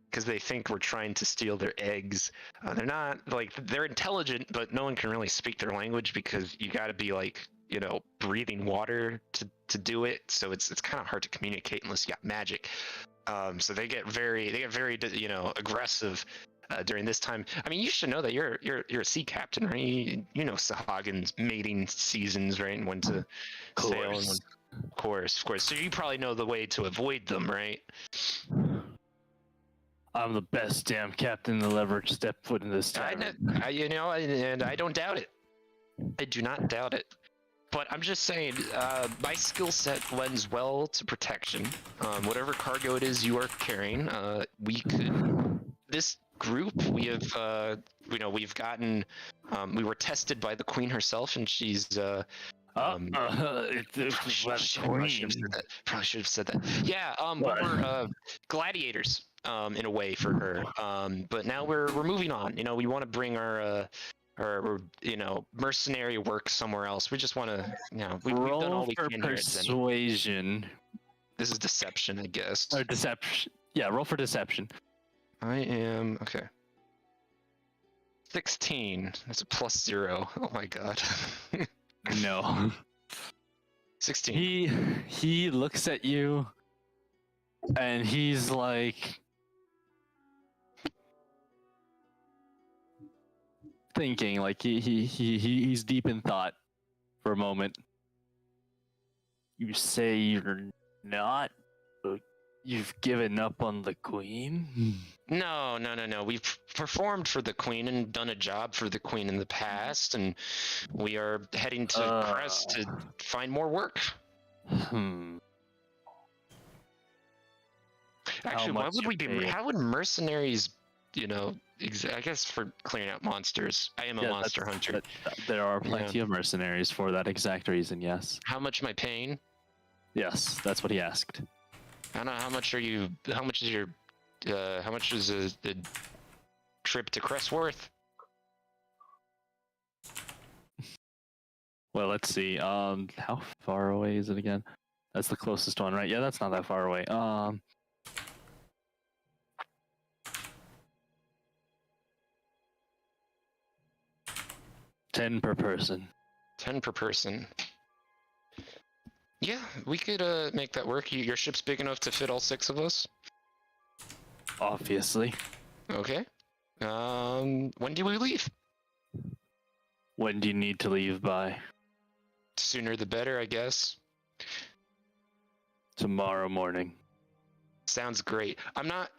because they think we're trying to steal their eggs. They're not like they're intelligent, but no one can really speak their language because you got to be like, you know, breathing water to do it. So it's kind of hard to communicate unless you got magic. So they get very you know, aggressive during this time. I mean, you should know that you're a sea captain, right? You know Sahagin's mating seasons, right? And when to sail. And when, of course. So you probably know the way to avoid them, right? I'm the best damn captain that'll ever step foot in this town. You know, and I don't doubt it. I do not doubt it. But I'm just saying, my skill set lends well to protection. Whatever cargo it is you are carrying, we could. This group, we have, you know, we've gotten. We were tested by the queen herself, and she's. Probably should have said that. Yeah, we're gladiators, in a way for her. But now we're moving on. You know, we want to bring our mercenary work somewhere else. We just want to, we've done all we can here. Persuasion. This is deception, I guess. Or deception. Yeah, roll for deception. I am okay. 16. That's a +0. Oh my god. No. 16. He looks at you, and he's like thinking, like he's deep in thought for a moment. You say you're not. You've given up on the queen? No. We've performed for the queen and done a job for the queen in the past, and we are heading to Crest to find more work. Actually, why would we be? How would mercenaries, I guess for clearing out monsters. I am a monster hunter. There are plenty of mercenaries for that exact reason. Yes. How much am I paying? Yes, that's what he asked. I don't know. How much is the trip to Crest worth? Well, let's see. How far away is it again? That's the closest one, right? Yeah, that's not that far away. 10 per person. 10 per person. Yeah, we could make that work. Your ship's big enough to fit all 6 of us? Obviously. Okay. When do we leave? When do you need to leave by? Sooner the better, I guess. Tomorrow morning. Sounds great. I'm not,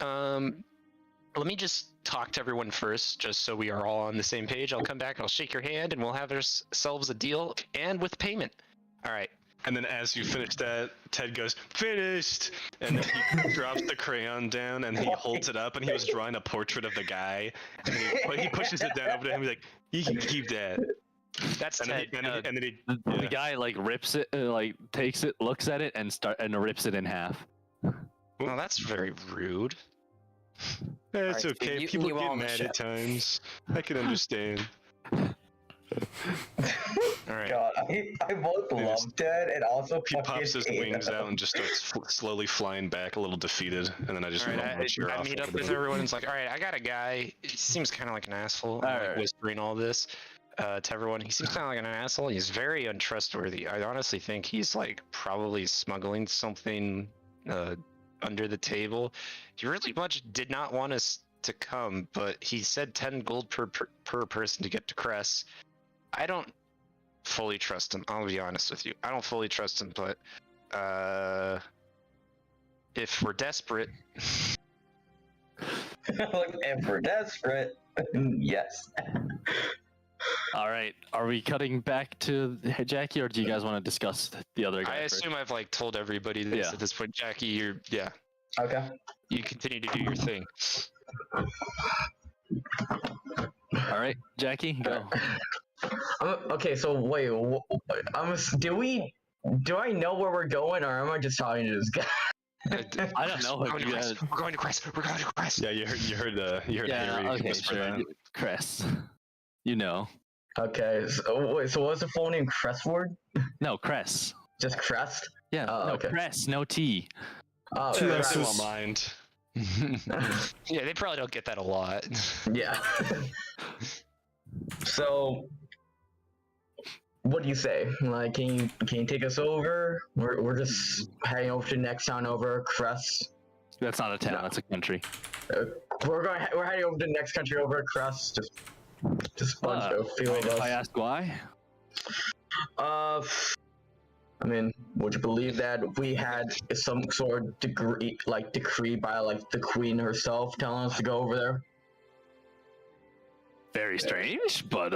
let me just talk to everyone first, just so we are all on the same page. I'll come back, I'll shake your hand, and we'll have ourselves a deal, and with payment. All right. And then as you finish that, Ted goes, "Finished!" And then he drops the crayon down and he holds it up, and he was drawing a portrait of the guy. And he pushes it down over to him. He's like, "You can keep that." That's Ted. The guy like rips it, takes it, looks at it, and rips it in half. Well, that's very rude. It's Alright, okay. you People all get on the mad ship. at times. I can understand. All right. God, I both love Ted and also He pops his fucking hate wings him. out and just starts slowly flying back, a little defeated, and then I just All right, I off meet up over with there. everyone. It's like, all right, I got a guy. He seems kind of like an asshole. I'm like whispering all this to everyone. He seems kind of like an asshole. He's very untrustworthy. I honestly think he's like probably smuggling something under the table. He really much did not want us to come, but he said 10 gold per person to get to Crest. I don't fully trust him. I'll be honest with you. I don't fully trust him, but if we're desperate, If we're desperate, yes. All right. Are we cutting back to Jackie, or do you guys want to discuss the other guy? I assume I've like told everybody this at this point. Jackie, Okay. you continue to do your thing. All right, Jackie, go. Okay, so wait, do I know where we're going, or am I just talking to this guy? I don't know. We're going to Crest. We're going to Crest. Yeah, you heard Yeah, Harry okay, whisper sure. that. Crest. You know. Okay, so wait, so what's the full name? Crestward? No, Crest. Just Crest? Yeah, Oh, no, okay. Crest, no T. Oh, Two Crest. S's. Well, mind. Yeah, they probably don't get that a lot. Yeah. So, what do you say? Like, can you take us over? We're just heading over to the next town over, Crest. That's not a town. No. That's a country. We're heading over to the next country over, Crest. Just bunch of few of If us. I ask why? I mean, would you believe that we had some sort of decree by like the queen herself telling us to go over there? Very strange, but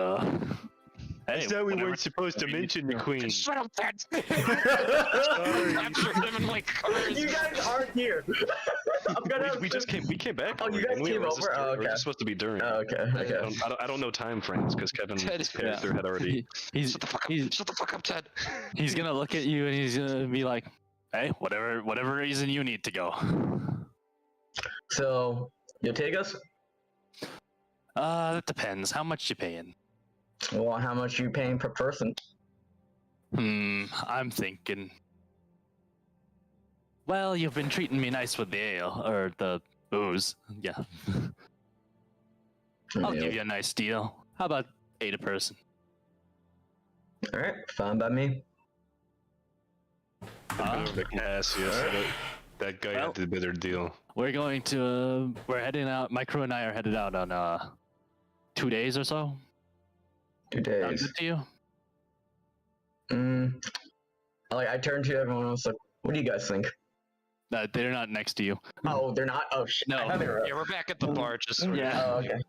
hey, weren't supposed to mention the queen. Shut up, Ted. Capture them in my cars. You guys aren't here. We just came back. Oh, you already, guys didn't we? came Or is this over? dur- Oh, or is okay. this supposed to be during? Oh, okay. Okay. I don't know time frames because Kevin's Ted- character had already. He's Shut the fuck up. he's Shut the fuck up, Ted. he's gonna look at you and he's gonna be like, "Hey, whatever reason you need to go." So you'll take us? That depends. How much you paying? Well, how much are you paying per person? I'm thinking. Well, you've been treating me nice with the ale or the booze. Yeah, I'll give you a nice deal. How about 8 a person? All right, fine by me. That guy Well- had the better deal. We're going to. We're heading out. My crew and I are headed out on 2 days or so. 2 Sound days. good to you? I turned to everyone else like, what do you guys think? They're not next to you. Oh, they're not? Oh, shit. No. I thought they were. Yeah, we're back at the bar, just sort Yeah. Oh, okay.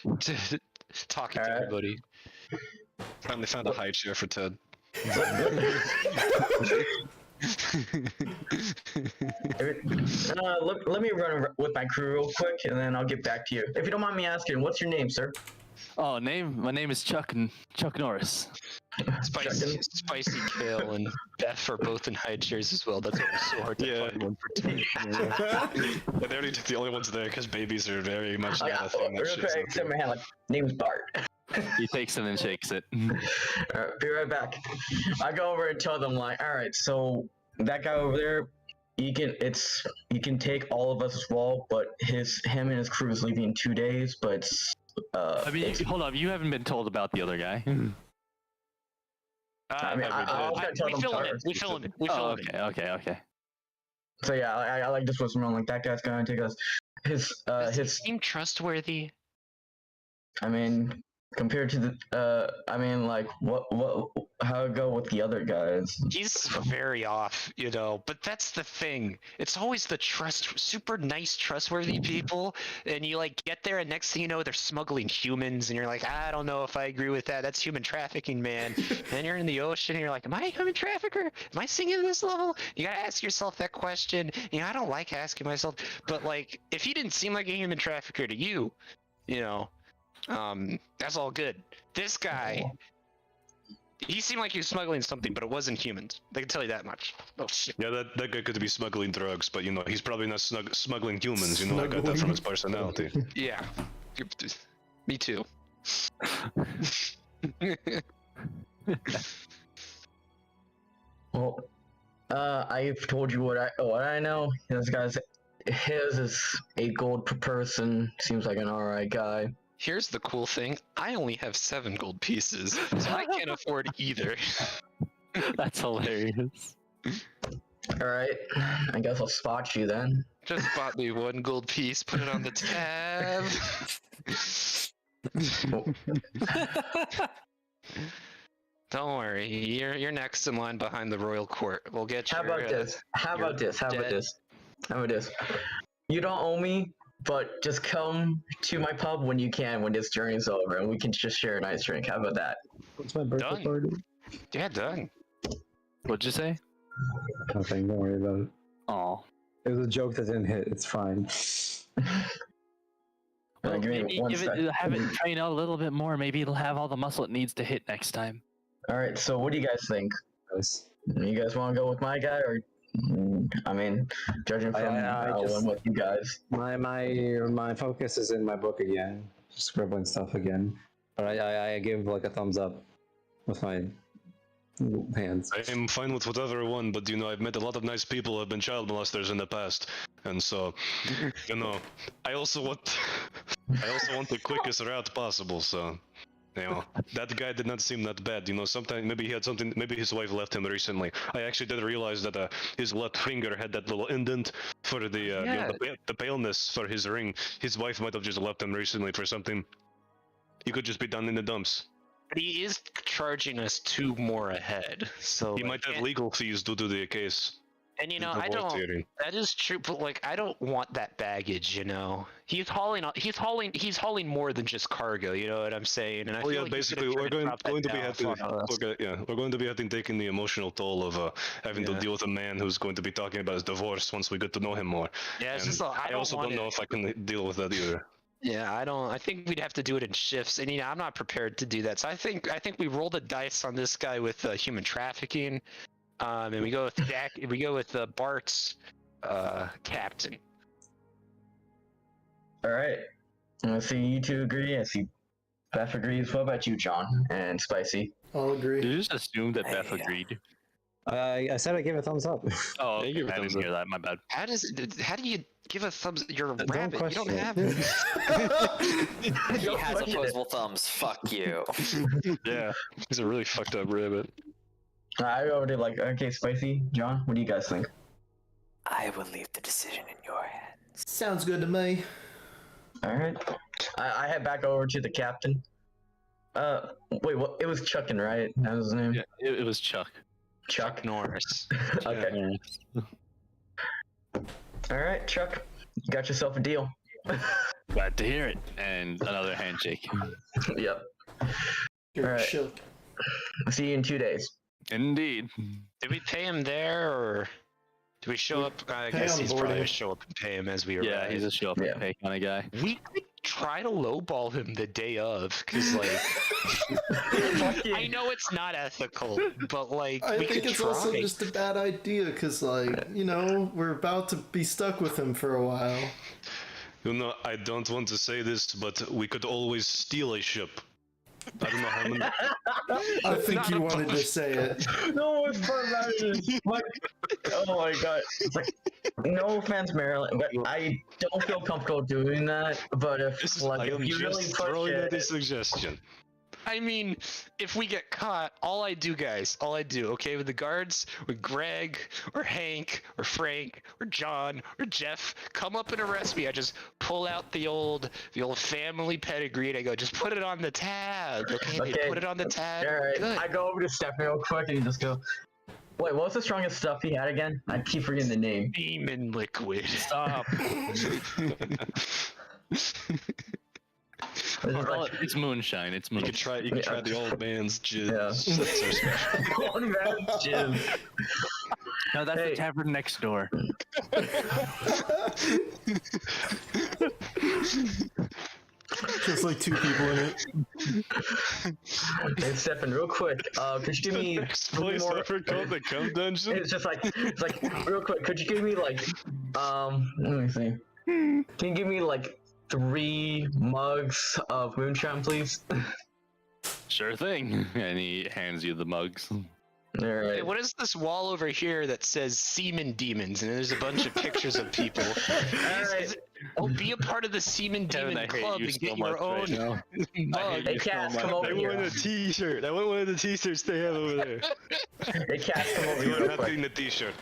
of talking to Alright. everybody. Finally found a high chair for Ted. Let me run with my crew real quick, and then I'll get back to you. If you don't mind me asking, what's your name, sir? Oh, my name is Chuck Norris. Spicy Kale and Beff are both in high chairs as well. That's why it was so hard to Yeah. find one for Ted. But they're already the only ones there because babies are very much not a thing. That Real shit's quick, extend my hand like, name's Bart. He takes it and shakes it. Alright, be right back. I go over and tell them like, alright, so that guy over there, he can take all of us as well, but him and his crew is leaving in 2 days, but I mean, hold up. You haven't been told about the other guy. I mean, I was gonna tell We them fill him in. first. We fill him in. We Oh, fill him in. okay. So yeah, I like this was wrong. Like that guy's gonna take us. Does he seem trustworthy? I mean, compared to the, I mean, like how it go with the other guys? He's very off, but that's the thing. It's always the super nice, trustworthy people, and you get there, and next thing you know, they're smuggling humans, and you're like, I don't know if I agree with that. That's human trafficking, man. Then you're in the ocean, and you're like, am I a human trafficker? Am I sinking to this level? You gotta ask yourself that question. I don't like asking myself, but if he didn't seem like a human trafficker to you, that's all good. This guy, he seemed like he was smuggling something, but it wasn't humans. I can tell you that much. Oh shit. Yeah, that guy could be smuggling drugs, but he's probably not smuggling humans. I got that from his personality. Yeah. Me too. Well, I've told you what I know. This guy's his is 8 gold per person. Seems like an alright guy. Here's the cool thing. I only have 7 gold pieces, so I can't afford either. That's hilarious. Alright, I guess I'll spot you then. Just bought me 1 gold piece, put it on the tab. Don't worry, you're next in line behind the royal court. We'll get you. How about this? How about this? You don't owe me, but just come to my pub when you can when this journey's over, and we can just share a nice drink. How about that? What's my birthday Done. party? Yeah, done. What'd you say? Nothing. Don't worry about it. Oh. It was a joke that didn't hit. It's fine. Well, Give me maybe one have it train out a little bit more. Maybe it'll have all the muscle it needs to hit next time. All right. So, what do you guys think? Nice. You guys want to go with my guy, or I mean, judging from I how I just- went with you guys? My focus is in my book again, just scribbling stuff again. But I give a thumbs up with my hands. I am fine with whatever one, but I've met a lot of nice people who have been child molesters in the past, and so I also want the quickest route possible. So that guy did not seem that bad. Sometimes maybe he had something. Maybe his wife left him recently. I actually didn't realize that his left finger had that little indent for the paleness for his ring. His wife might have just left him recently for something. He could just be down in the dumps. But he is charging us 2 more ahead, so He might have legal fees due to the case. And I don't. That is true, but like, I don't want that baggage. He's hauling more than just cargo. You know what I'm saying? And I feel like basically, we're going to be taking the emotional toll of having to deal with a man who's going to be talking about his divorce once we get to know him more. Yeah, it's And just I also don't know if I can deal with that either. Yeah, I don't. I think we'd have to do it in shifts, and I'm not prepared to do that. So I think we roll the dice on this guy with human trafficking. And we go with Jack. We go with Bart's captain. All right. I see you two agree. I see Beff agrees. What about you, John and Spicey? I'll agree. Did you just assume that Beff agreed? I said I gave a thumbs up. Oh, Yeah, okay. give a I thumbs didn't hear that. My bad. How do you give a thumbs? You're a Don't rabbit. You don't question have it. He has opposable thumbs. Fuck you. Yeah, he's a really fucked up rabbit. I already okay, Spicy, John, what do you guys think? I will leave the decision in your hands. Sounds good to me. All right. I head back over to the captain. Wait, what? It was Chuckin, right? That was his name? Yeah, it was Chuck. Chuck. Norris. Okay. All right, Chuck, you got yourself a deal. Glad to hear it. And another handshake. Yep. You're All right. shook. See you in 2 days. Indeed. Did we pay him there, or do we show up? I Pay guess on he's boarding. probably gonna show up and pay him as we arrive. Yeah, he's a show up Yeah. and pay kind of guy. We could try to lowball him the day of, because like, I know it's not ethical, but like, I we think could it's try. also just a bad idea because, like, we're about to be stuck with him for a while. I don't want to say this, but we could always steal a ship. I don't know how many. I think you wanted to say it. No, it's for Maryland. Like, oh my god. It's like, no offense, Maryland, but I don't feel comfortable doing that. But if I am you really just push throwing out a it, suggestion. I mean, if we get caught, all I do, okay, with the guards, with Greg, or Hank, or Frank, or John, or Jeff, come up and arrest me. I just pull out the old family pedigree and I go, just put it on the tab, okay? They Okay. put it on the tab. all right. Good. I go over to Stephanie real quick and just go. Wait, what was the strongest stuff he had again? I keep forgetting the name. Demon liquid. Stop. It's just Well, like, it's moonshine. It's You moonshine. could try the old man's jizz. Yeah. That's our special. one man Jim. No, that's Hey. the tavern next door. Just like two people in it. Hey, Stefan, real quick, could you give me Next three place more? ever called the cum dungeon. It's like real quick. Could you give me let me see. Can you give me 3 mugs of moonshine, please? Sure thing. And he hands you the mugs. All Hey, right. what is this wall over here that says Semen Demons, and there's a bunch of pictures of people? right. Be a part of the Semen Kevin, Demon I hate Club you and so get your much own right now. mug. Hey, Cass, come over I here. want a t-shirt. I want one of the t-shirts they have over there. Hey, Cass, come over You here are real not quick. getting the t-shirt.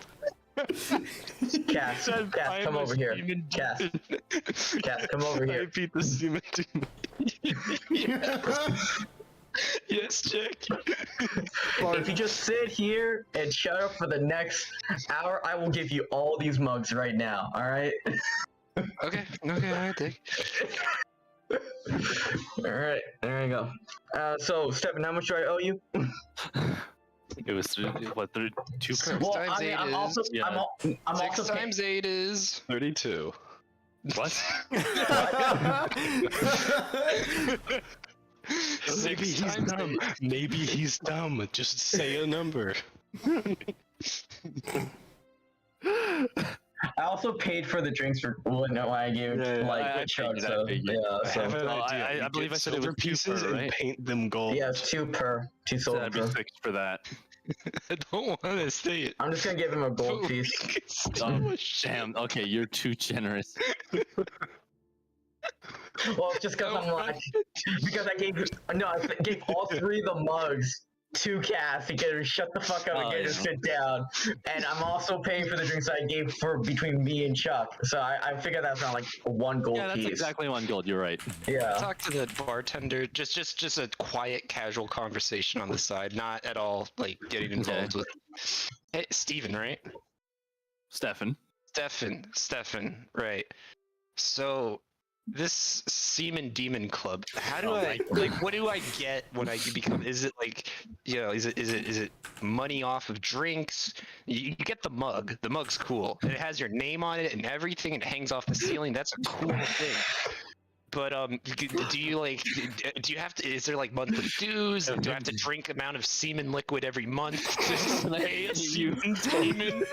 Cass, I come am a over here. Semen Cass, Demon. Cass, come over I here. beat the Semen Demon. Yes, Jack. If you just sit here and shut up for the next hour, I will give you all these mugs right now. All right. Okay, I think. All right. There you go. So, Stephen, how much do I owe you? It was two per. Well, times I mean, eight I'm is- also, yeah. I'm 6 also times 8 is 32. What? Maybe he's times dumb. Maybe he's dumb. Just say a number. I also paid for the drinks for when I gave I Chuck. figured, I So figured. yeah, I so have an Well, idea. I You believe get I said it silver was 2 pieces per, and right? paint them gold. yeah, it's 2 per 2 So that'd be silver. 6 for that. I don't want to say it. I'm just gonna give him a gold But we piece. could still Oh, damn. Okay, you're too generous. Well, it's just because I gave all 3 of the mugs to Cass to get her to shut the fuck up and Oh, get her to yeah. sit down, and I'm also paying for the drinks I gave for between me and Chuck. So I figured that's not 1 gold Yeah, that's piece. exactly 1 gold. You're right. Yeah. Talk to the bartender. Just a quiet, casual conversation on the side. Not at all getting involved with. Hey, Steven, right? Stefan. Stefan, right. So this Semen Demon Club, how do Oh I my- like what do I get when I become is it like is it money off of drinks? You get the mug. The mug's cool. And it has your name on it and everything, and it hangs off the ceiling. That's a cool thing. But do you like? Do you have to? Is there like monthly dues? Do I have to drink amount of semen liquid every month to stay a semen demon?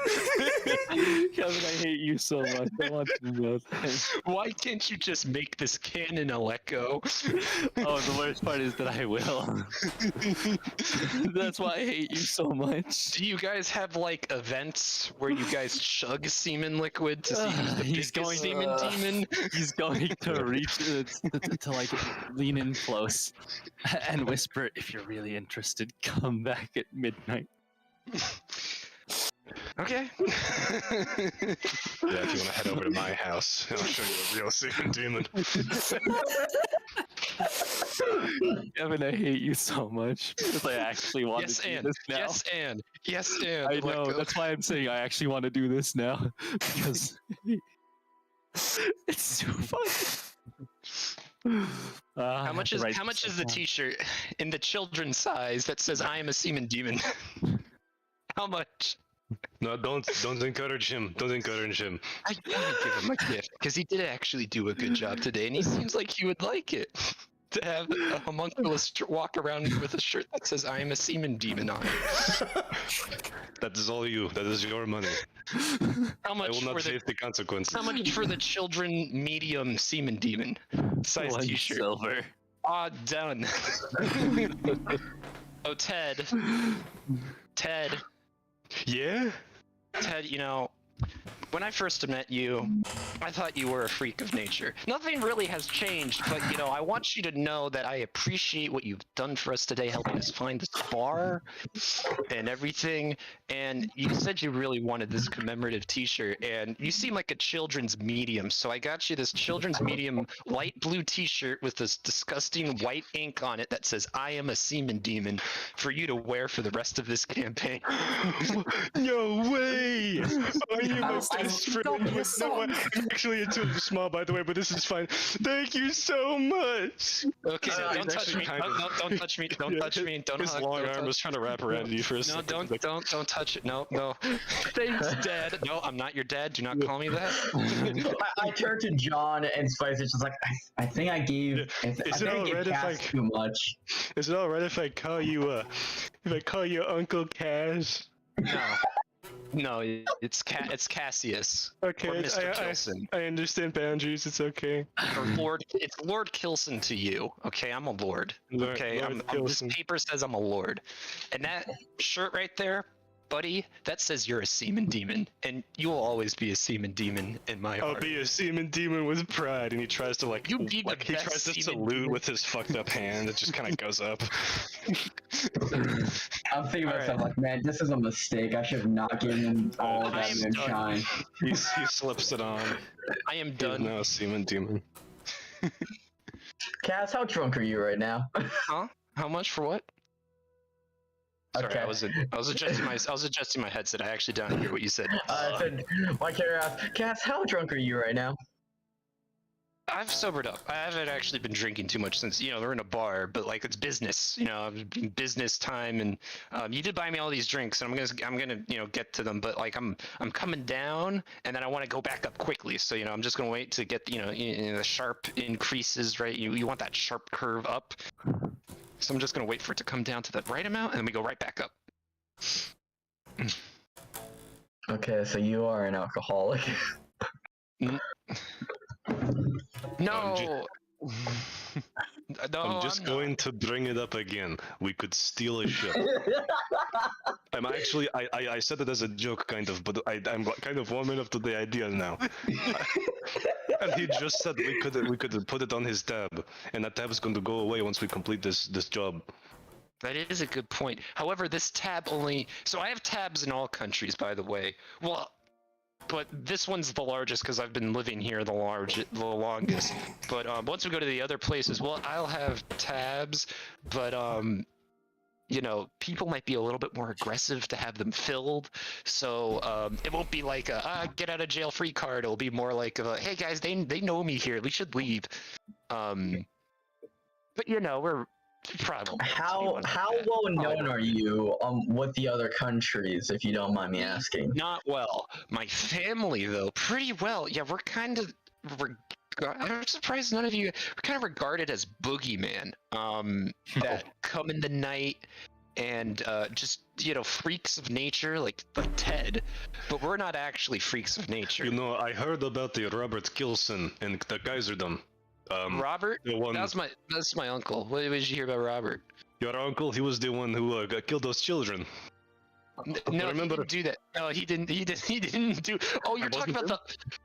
Kevin, I hate you so much. I want to know that. Why can't you just make this canon, Aleko? Oh, the worst part is that I will. That's why I hate you so much. Do you guys have like events where you guys chug semen liquid to see who's the He's biggest going- semen demon? He's going to reach to like lean in close and whisper, "If you're really interested, come back at midnight." Okay. Yeah, if you want to head over to my house, I'll show you a real semen demon. Kevin, I hate you so much because I actually want Yes, to do and this now. yes, and. I know. Aleko. That's why I'm saying I actually want to do this now because it's too fun. How much is the T-shirt in the children's size that says "I am a semen demon"? How much? No, don't encourage him. Don't encourage him. I want to give him a gift because he did actually do a good job today, and he seems like he would like it. To have a homunculus walk around with a shirt that says "I am a semen demon" on it. That is all you. That is your money. How I much will for not the face the consequences. How much for the children medium semen demon size 1 T-shirt? silver. Ah, done. Oh, Ted, Yeah? you know, when I first met you, I thought you were a freak of nature. Nothing really has changed, but you know, I want you to know that I appreciate what you've done for us today, helping us find this bar and everything. And you said you really wanted this commemorative T-shirt, and you seem like a children's medium, so I got you this children's medium light blue T-shirt with this disgusting white ink on it that says "I am a semen demon" for you to wear for the rest of this campaign. No way! Are you my best friend? don't be a No, son. I'm actually too small, by the way, but this is fine. Thank you so much! Okay, no, It's don't touch actually me. kind of- No, don't touch me. Don't Yeah, touch me. Don't His hug. long don't arm touch- was trying to wrap around you for a No, second. don't touch it. No. Thanks, Dad. No, I'm not your dad. Do not call me that. I turned to John and Spicey, just like, I think I gave, Yeah. I Is think it I alright gave if Cass too much. Is it alright if I call you, Uncle Cash? No, it's Cassius. Okay, Or Mr. Kilson. I understand boundaries, it's okay. Or Lord. It's Lord Kilson to you. Okay, I'm a lord. Okay, Lord this Kilson. paper says I'm a lord, and that shirt right there, buddy, that says you're a semen demon, and you will always be a semen demon in my I'll heart. be a semen demon with pride, and he tries to You be the he best tries to semen salute demon. with his fucked up hand. It just kind of goes up. I'm thinking to All myself, like, man, this is a mistake. I should have not given him all I that am moonshine. He slips it on. I am He's done. now a semen demon. Cass, how drunk are you right now? Huh? How much for what? Sorry, Okay. I was adjusting my headset. I actually didn't hear what you said. I said, my character asked, Cass, how drunk are you right now? I've sobered up. I haven't actually been drinking too much since, we're in a bar, but like it's business, business time, and you did buy me all these drinks, and I'm gonna get to them, but like I'm coming down, and then I want to go back up quickly, so I'm just gonna wait to get the sharp increases, right? You want that sharp curve up, so I'm just gonna wait for it to come down to the right amount, and then we go right back up. Okay, so you are an alcoholic. No. No, I'm just not. going to bring it up again. We could steal a ship. I'm actually, I said it as a joke, kind of, but I'm kind of warming up to the idea now. And he just said we could put it on his tab, and that tab is going to go away once we complete this job. That is a good point. However, this tab only... So I have tabs in all countries, by the way. Well, but this one's the largest because I've been living here the longest. But once we go to the other places, well, I'll have tabs, but people might be a little bit more aggressive to have them filled. So it won't be like a get out of jail free card. It'll be more like hey guys, they know me here. We should leave. But we're probably How well known are you with the other countries, if you don't mind me asking? Not well. My family though, pretty well. Yeah, we're kind of. I'm surprised none of you. We're kind of regarded as boogeyman. That come in the night and just freaks of nature, like Ted. But we're not actually freaks of nature. I heard about the Robert Kilson and the Kaiserdom. Robert? The one... That's my uncle. What did you hear about Robert? Your uncle? He was the one who killed those children. No, he didn't do that. No, he didn't. He didn't do. Oh, you're talking about the.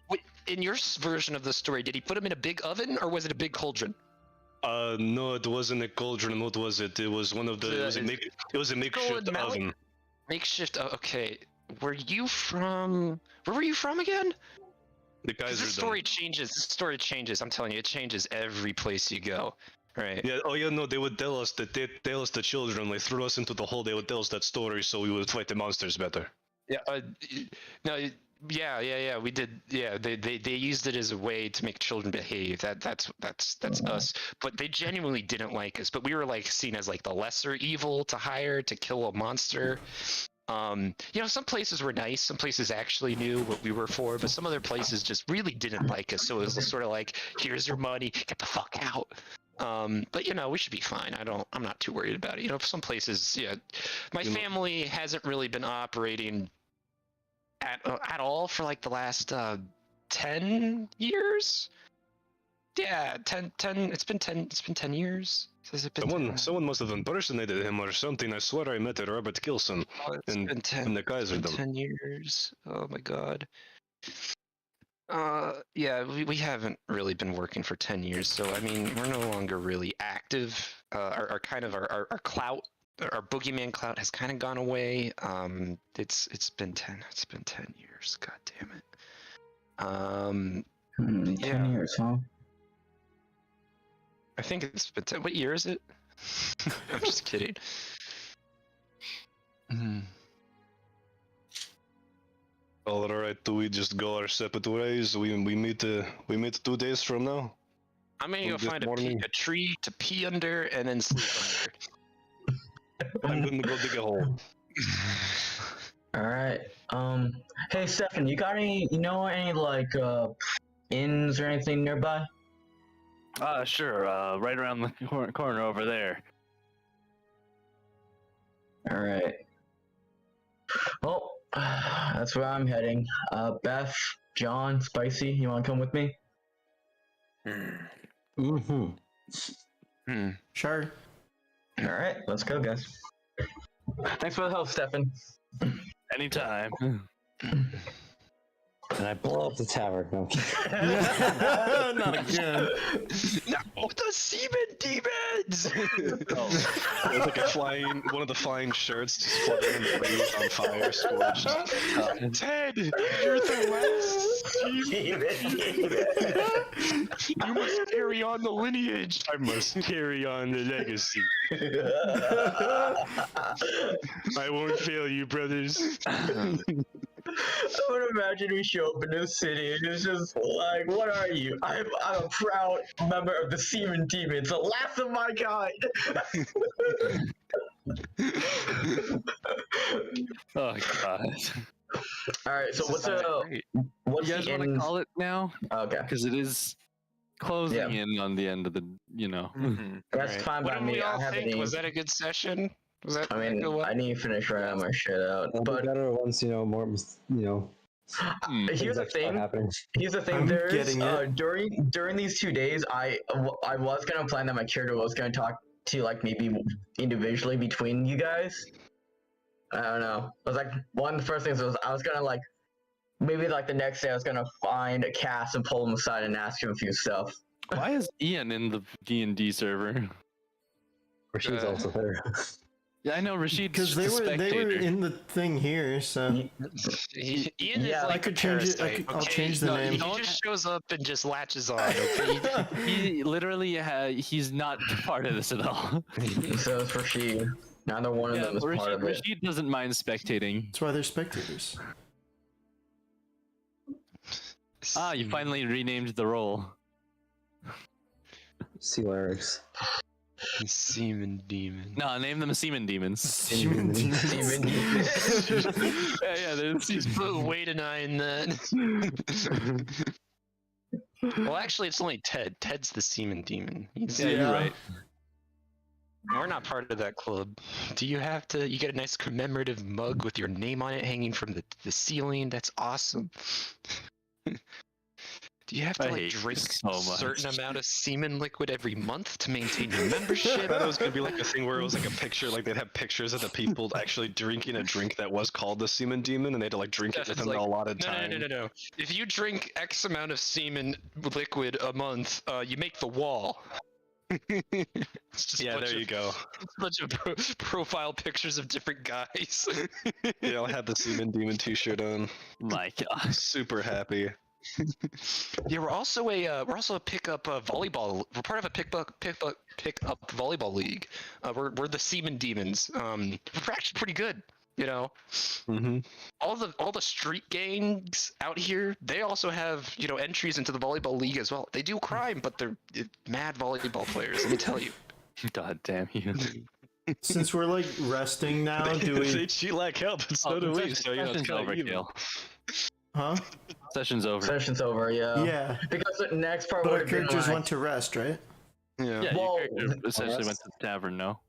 Wait, in your version of the story, did he put him in a big oven or was it a big cauldron? No, it wasn't a cauldron. What was it? It was one of the. It was a makeshift oven. Makeshift. Oh, okay. Were you from? Where were you from again? The Kaiserdom. This story changes. This story changes. I'm telling you, it changes every place you go. Right. Yeah. Oh, yeah. No, they would tell us that. They tell us the children. They threw us into the hole. They would tell us that story, so we would fight the monsters better. Yeah. No. Yeah. We did. Yeah. They used it as a way to make children behave. That's us. But they genuinely didn't like us. But we were seen as the lesser evil to hire to kill a monster. Some places were nice. Some places actually knew what we were for, but some other places just really didn't like us. So it was sort of here's your money, get the fuck out. But we should be fine. I'm not too worried about it. Some places, my family hasn't really been operating at all for the last 10 years. Yeah, 10. It's been 10 years. Someone must have impersonated him or something. I swear I met a Robert Kilson in the Kaiserdom. 10 years. Oh my god. Yeah, we haven't really been working for 10 years, so I mean, we're no longer really active. Our clout, our boogeyman clout has kind of gone away. It's been 10 years. God damn it. 10 years, huh? I think it's been 10. What year is it? I'm just kidding. All right, do we just go our separate ways? We meet 2 days from now. I'm gonna go find a tree to pee under and then sleep under. I'm gonna go dig a hole. All right. Hey Stefan, you got any inns or anything nearby? Sure. Right around the corner over there. All right. Well, that's where I'm heading. Beff, John, Spicey, you want to come with me? Sure. All right, let's go, guys. Thanks for the help, Stefan. Anytime. And I blow up the tavern. No. Not again. No, the Semen Demons! It's one of the flying shirts just floating in the breeze on fire, scorched. Ted, you're the last Demon. You must carry on the lineage. I must carry on the legacy. I won't fail you, brothers. I would imagine we show up in this city and it's just what are you? I'm a proud member of the Semen Demon, the last of my kind. Oh god. All right, so what's you guys want to call it now? Okay, because it is closing in on the end of the. That's fine by What do me. we all I have think? Was that a good session? Was that? I mean, I need to finish writing my shit out. It'll be better once more. Here's the thing. Here's the thing. I'm There's getting it. during these 2 days, I was gonna plan that my character was gonna talk to maybe individually between you guys. I don't know. It was one of the first things was I was gonna maybe the next day I was gonna find a cast and pull him aside and ask him a few stuff. Why is Ian in the DnD server? Rashid's also there. Yeah, I know Rashid. Because they were in the thing here, so Ian is I could change it. I'll change the name. He just shows up and just latches on. Okay? he literally he's not part of this at all. So it's Rashid. Neither one of them is part of it. Rashid doesn't mind spectating. That's why they're spectators. Ah, you finally renamed the role. Sea lyrics. Semen Demon. No, name them Semen Demons. Semen Demons. Semen Demon. yeah, they're Put way denying that. Well, actually, it's only Ted. Ted's the Semen Demon. Yeah, you're right. We're not part of that club. Do you have to? You get a nice commemorative mug with your name on it hanging from the ceiling. That's awesome. Do you have to I hate drink so a much. certain amount of semen liquid every month to maintain your membership? I thought it was gonna be like a thing where it was like a picture, like they'd have pictures of the people actually drinking a drink that was called the Semen Demon, and they had to like drink it It's within like, the allotted no, time. No. If you drink X amount of semen liquid a month, you make the wall. It's just Yeah, there you go. a bunch of profile pictures of different guys. They all had the Semen Demon T-shirt on. My God. Super happy. Yeah, we're also a pickup volleyball. We're part of a pickup volleyball league. We're the Semen Demons. We're actually pretty good. You know, all the street gangs out here, they also have entries into the volleyball league as well. They do crime, but they're mad volleyball players. Let me tell you. God damn you. Since we're like resting now, do They we? cheat like hell, but so do we. So it's Session's kinda over, even. Kale. Huh? Session's over. Session's over, yeah. Yeah. Because the next part But our would have been characters like, went to rest, right? Yeah. Yeah, Well, your character essentially went to the tavern, no?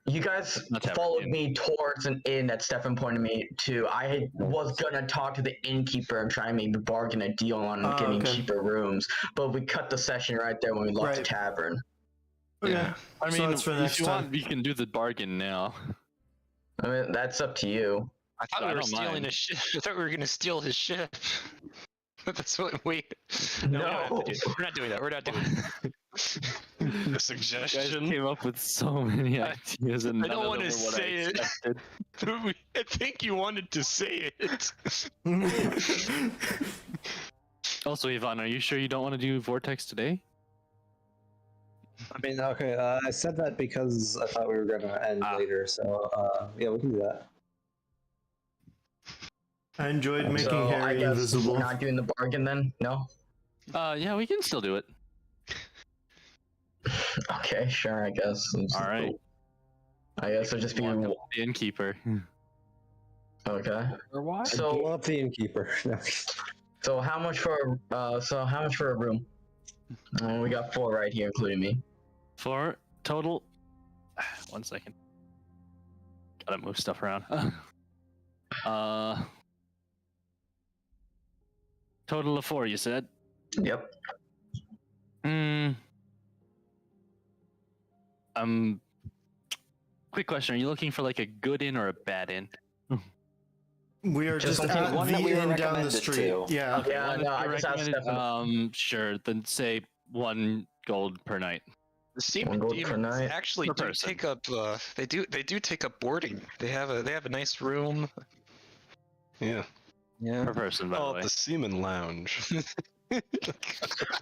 you guys Not Tavern, followed inn. me towards an inn that Stefan pointed me to. I was gonna talk to the innkeeper and try and maybe bargain a deal on Oh, getting okay. cheaper rooms, but we cut the session right there when we left the Right. tavern. Okay. Yeah. I So mean, that's for if next you time. want, we can do the bargain now. I mean, that's up to you. I thought I we were don't stealing mind. his ship. I thought we were gonna steal his ship. That's what we. No. We're not doing that. We're not doing that. The You guys suggestion. came up with so many ideas, and I none don't of want them to were what say I it. expected. I think you wanted to say it. Also, Yvonne, are you sure you don't want to do Vortex today? I mean, okay, I said that because I thought we were gonna end later, so yeah, we can do that. I enjoyed making So I Harry guess invisible. we're not doing the bargain then? No? Yeah, we can still do it. Okay, sure, I guess. All right. I guess it'll just be... Walk up to the innkeeper. Okay. Blow So, up the innkeeper. so how much for a room? We got 4 right here, including me. For total. 1 second. Gotta move stuff around. Total of 4, you said? Yep. Quick question: are you looking for like a good inn or a bad inn? We are Just just looking at one the that we were inn down the recommended street. to. Yeah. Yeah, One no, that you I just asked recommended? Stefan. Sure. Then say 1 gold per night. The Semen One gold per Demons night. actually Per do person. take up. They do take up boarding. They have a nice room. Yeah. Yeah. Per person, by the Oh, way. the Semen Lounge.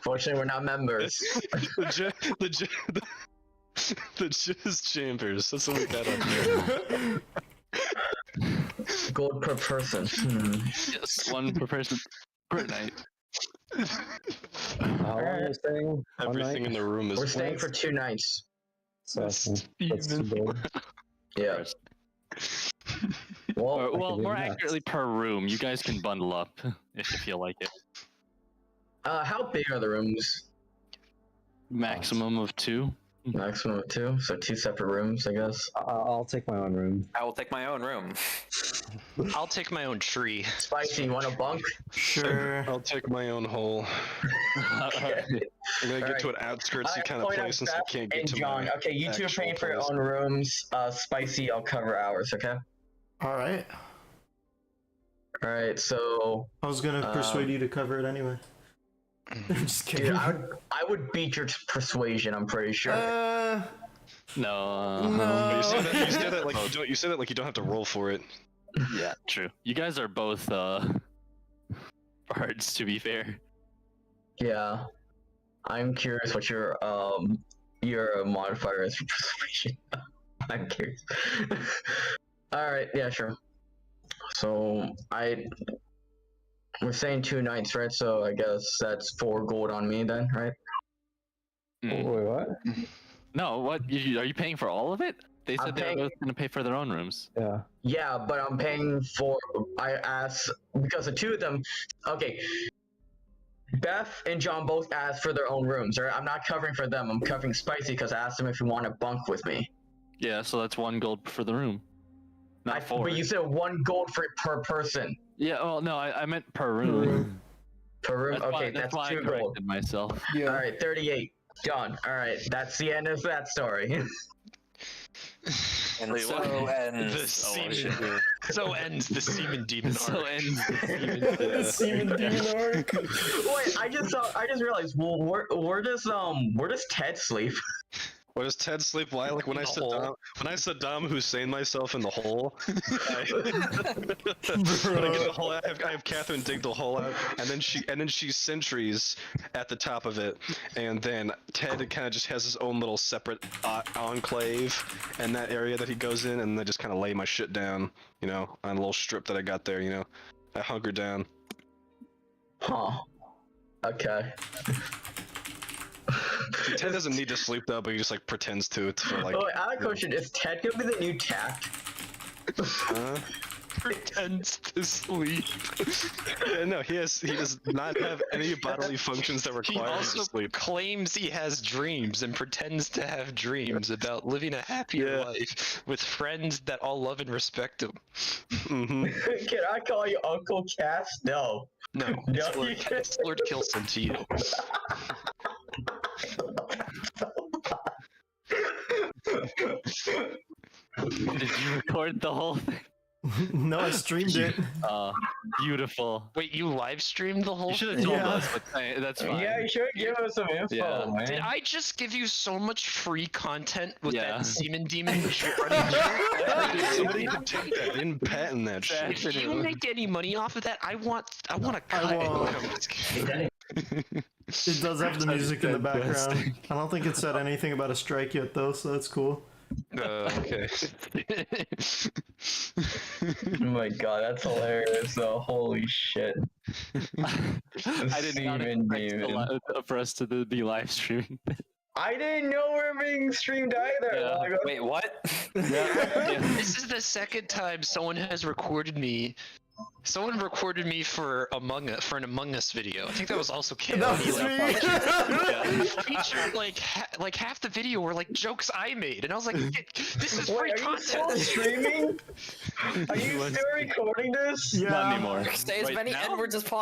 Fortunately, we're not members. The Jizz Chambers. That's what we got up there. Gold per person. Yes, 1 per person per night. How long are we staying? One Everything night? in the room is We're staying for 2 nights. So that's too big. Yeah. Well, Or, well, could do more that. accurately, per room. You guys can bundle up if you feel like it. how big are the rooms? Maximum of 2. Maximum of 2, so 2 separate rooms, I guess. I'll take my own room. I will take my own room. I'll take my own tree. Spicy, you want a bunk? Sure. I'll take my own hole. I'm gonna get Alright. to an outskirtsy kind of Point place since I Beff can't get and to John. my Okay, you 2 are actual paying for your place. own rooms. Spicy, I'll cover ours, okay? All right. Alright, so... I was gonna persuade you to cover it anyway. I'm just kidding. Dude, I would beat your persuasion, I'm pretty sure. No. But you say no. that, you say that like you don't. You say that like you don't have to roll for it. Yeah, true. You guys are both bards, to be fair. Yeah. I'm curious what your modifier is for persuasion. I'm curious. All right, yeah, sure. So we're saying 2 nights, right? So I guess that's 4 gold on me then, right? Wait, what? No, what? Are you paying for all of it? They said they were both going to pay for their own rooms. Yeah. Yeah, but I'm paying for. I asked because the 2 of them. Okay. Beff and John both asked for their own rooms, right? I'm not covering for them. I'm covering Spicey because I asked him if he wanted to bunk with me. Yeah, so that's 1 gold for the room. Not 4. But you said 1 gold per person. Yeah, well, no, I meant per room. Per room? Okay, that's why 2 I gold. corrected myself. Yeah. All right, 38. Done. All right, that's the end of that story. And Wait, so what? ends. The semen, so ends the Semen Demon arc. So ends The Semen Demon arc. Wait, I just realized. Well, where does Ted sleep? Where does Ted sleep? Why? Like when I Saddam Hussein myself in the hole. I get the hole out, I have Catherine dig the hole out, and then she sentries at the top of it, and then Ted kind of just has his own little separate enclave in that area that he goes in, and I just kind of lay my shit down, you know, on a little strip that I got there, you know. I hunker down. Huh. Okay. Ted doesn't need to sleep though, but he just like pretends to. For like. Oh, I have a question. Is Ted gonna be the new Tact? Pretends to sleep. Yeah, no, he does not have any bodily functions that He require him also to sleep. claims he has dreams and pretends to have dreams about living a happier life with friends that all love and respect him. Mm-hmm. Can I call you Uncle Cass? No. No, it's Lord Kilson to you. Did you record the whole thing? No, I streamed it. Beautiful. Wait, you live streamed the whole You should have thing? told Yeah. us, but that's fine. Yeah, you should give us some info, Yeah. man. Did I just give you so much free content with Yeah. that Semen Demon shit running through? Somebody could take that. They didn't patent that shit. If you make any money off of that, I want a cut. won't. I'm just kidding. It does have the music in the background. I don't think it said anything about a strike yet, though, so that's cool. Okay. Oh my god, that's hilarious. So holy shit. I did not Semen expect Demon. for us to be live streaming. I didn't know we were being streamed either. Yeah. Oh my God. Wait, what? This is the second time someone has recorded me. Someone recorded me for an Among Us video. I think that was also Kale. That He, was like, me. featured like half the video were like jokes I made, and I was like, "This is free Wait, are you still content." streaming? Are you still recording this? Yeah. Not anymore. Say as Right many now? N-words as possible.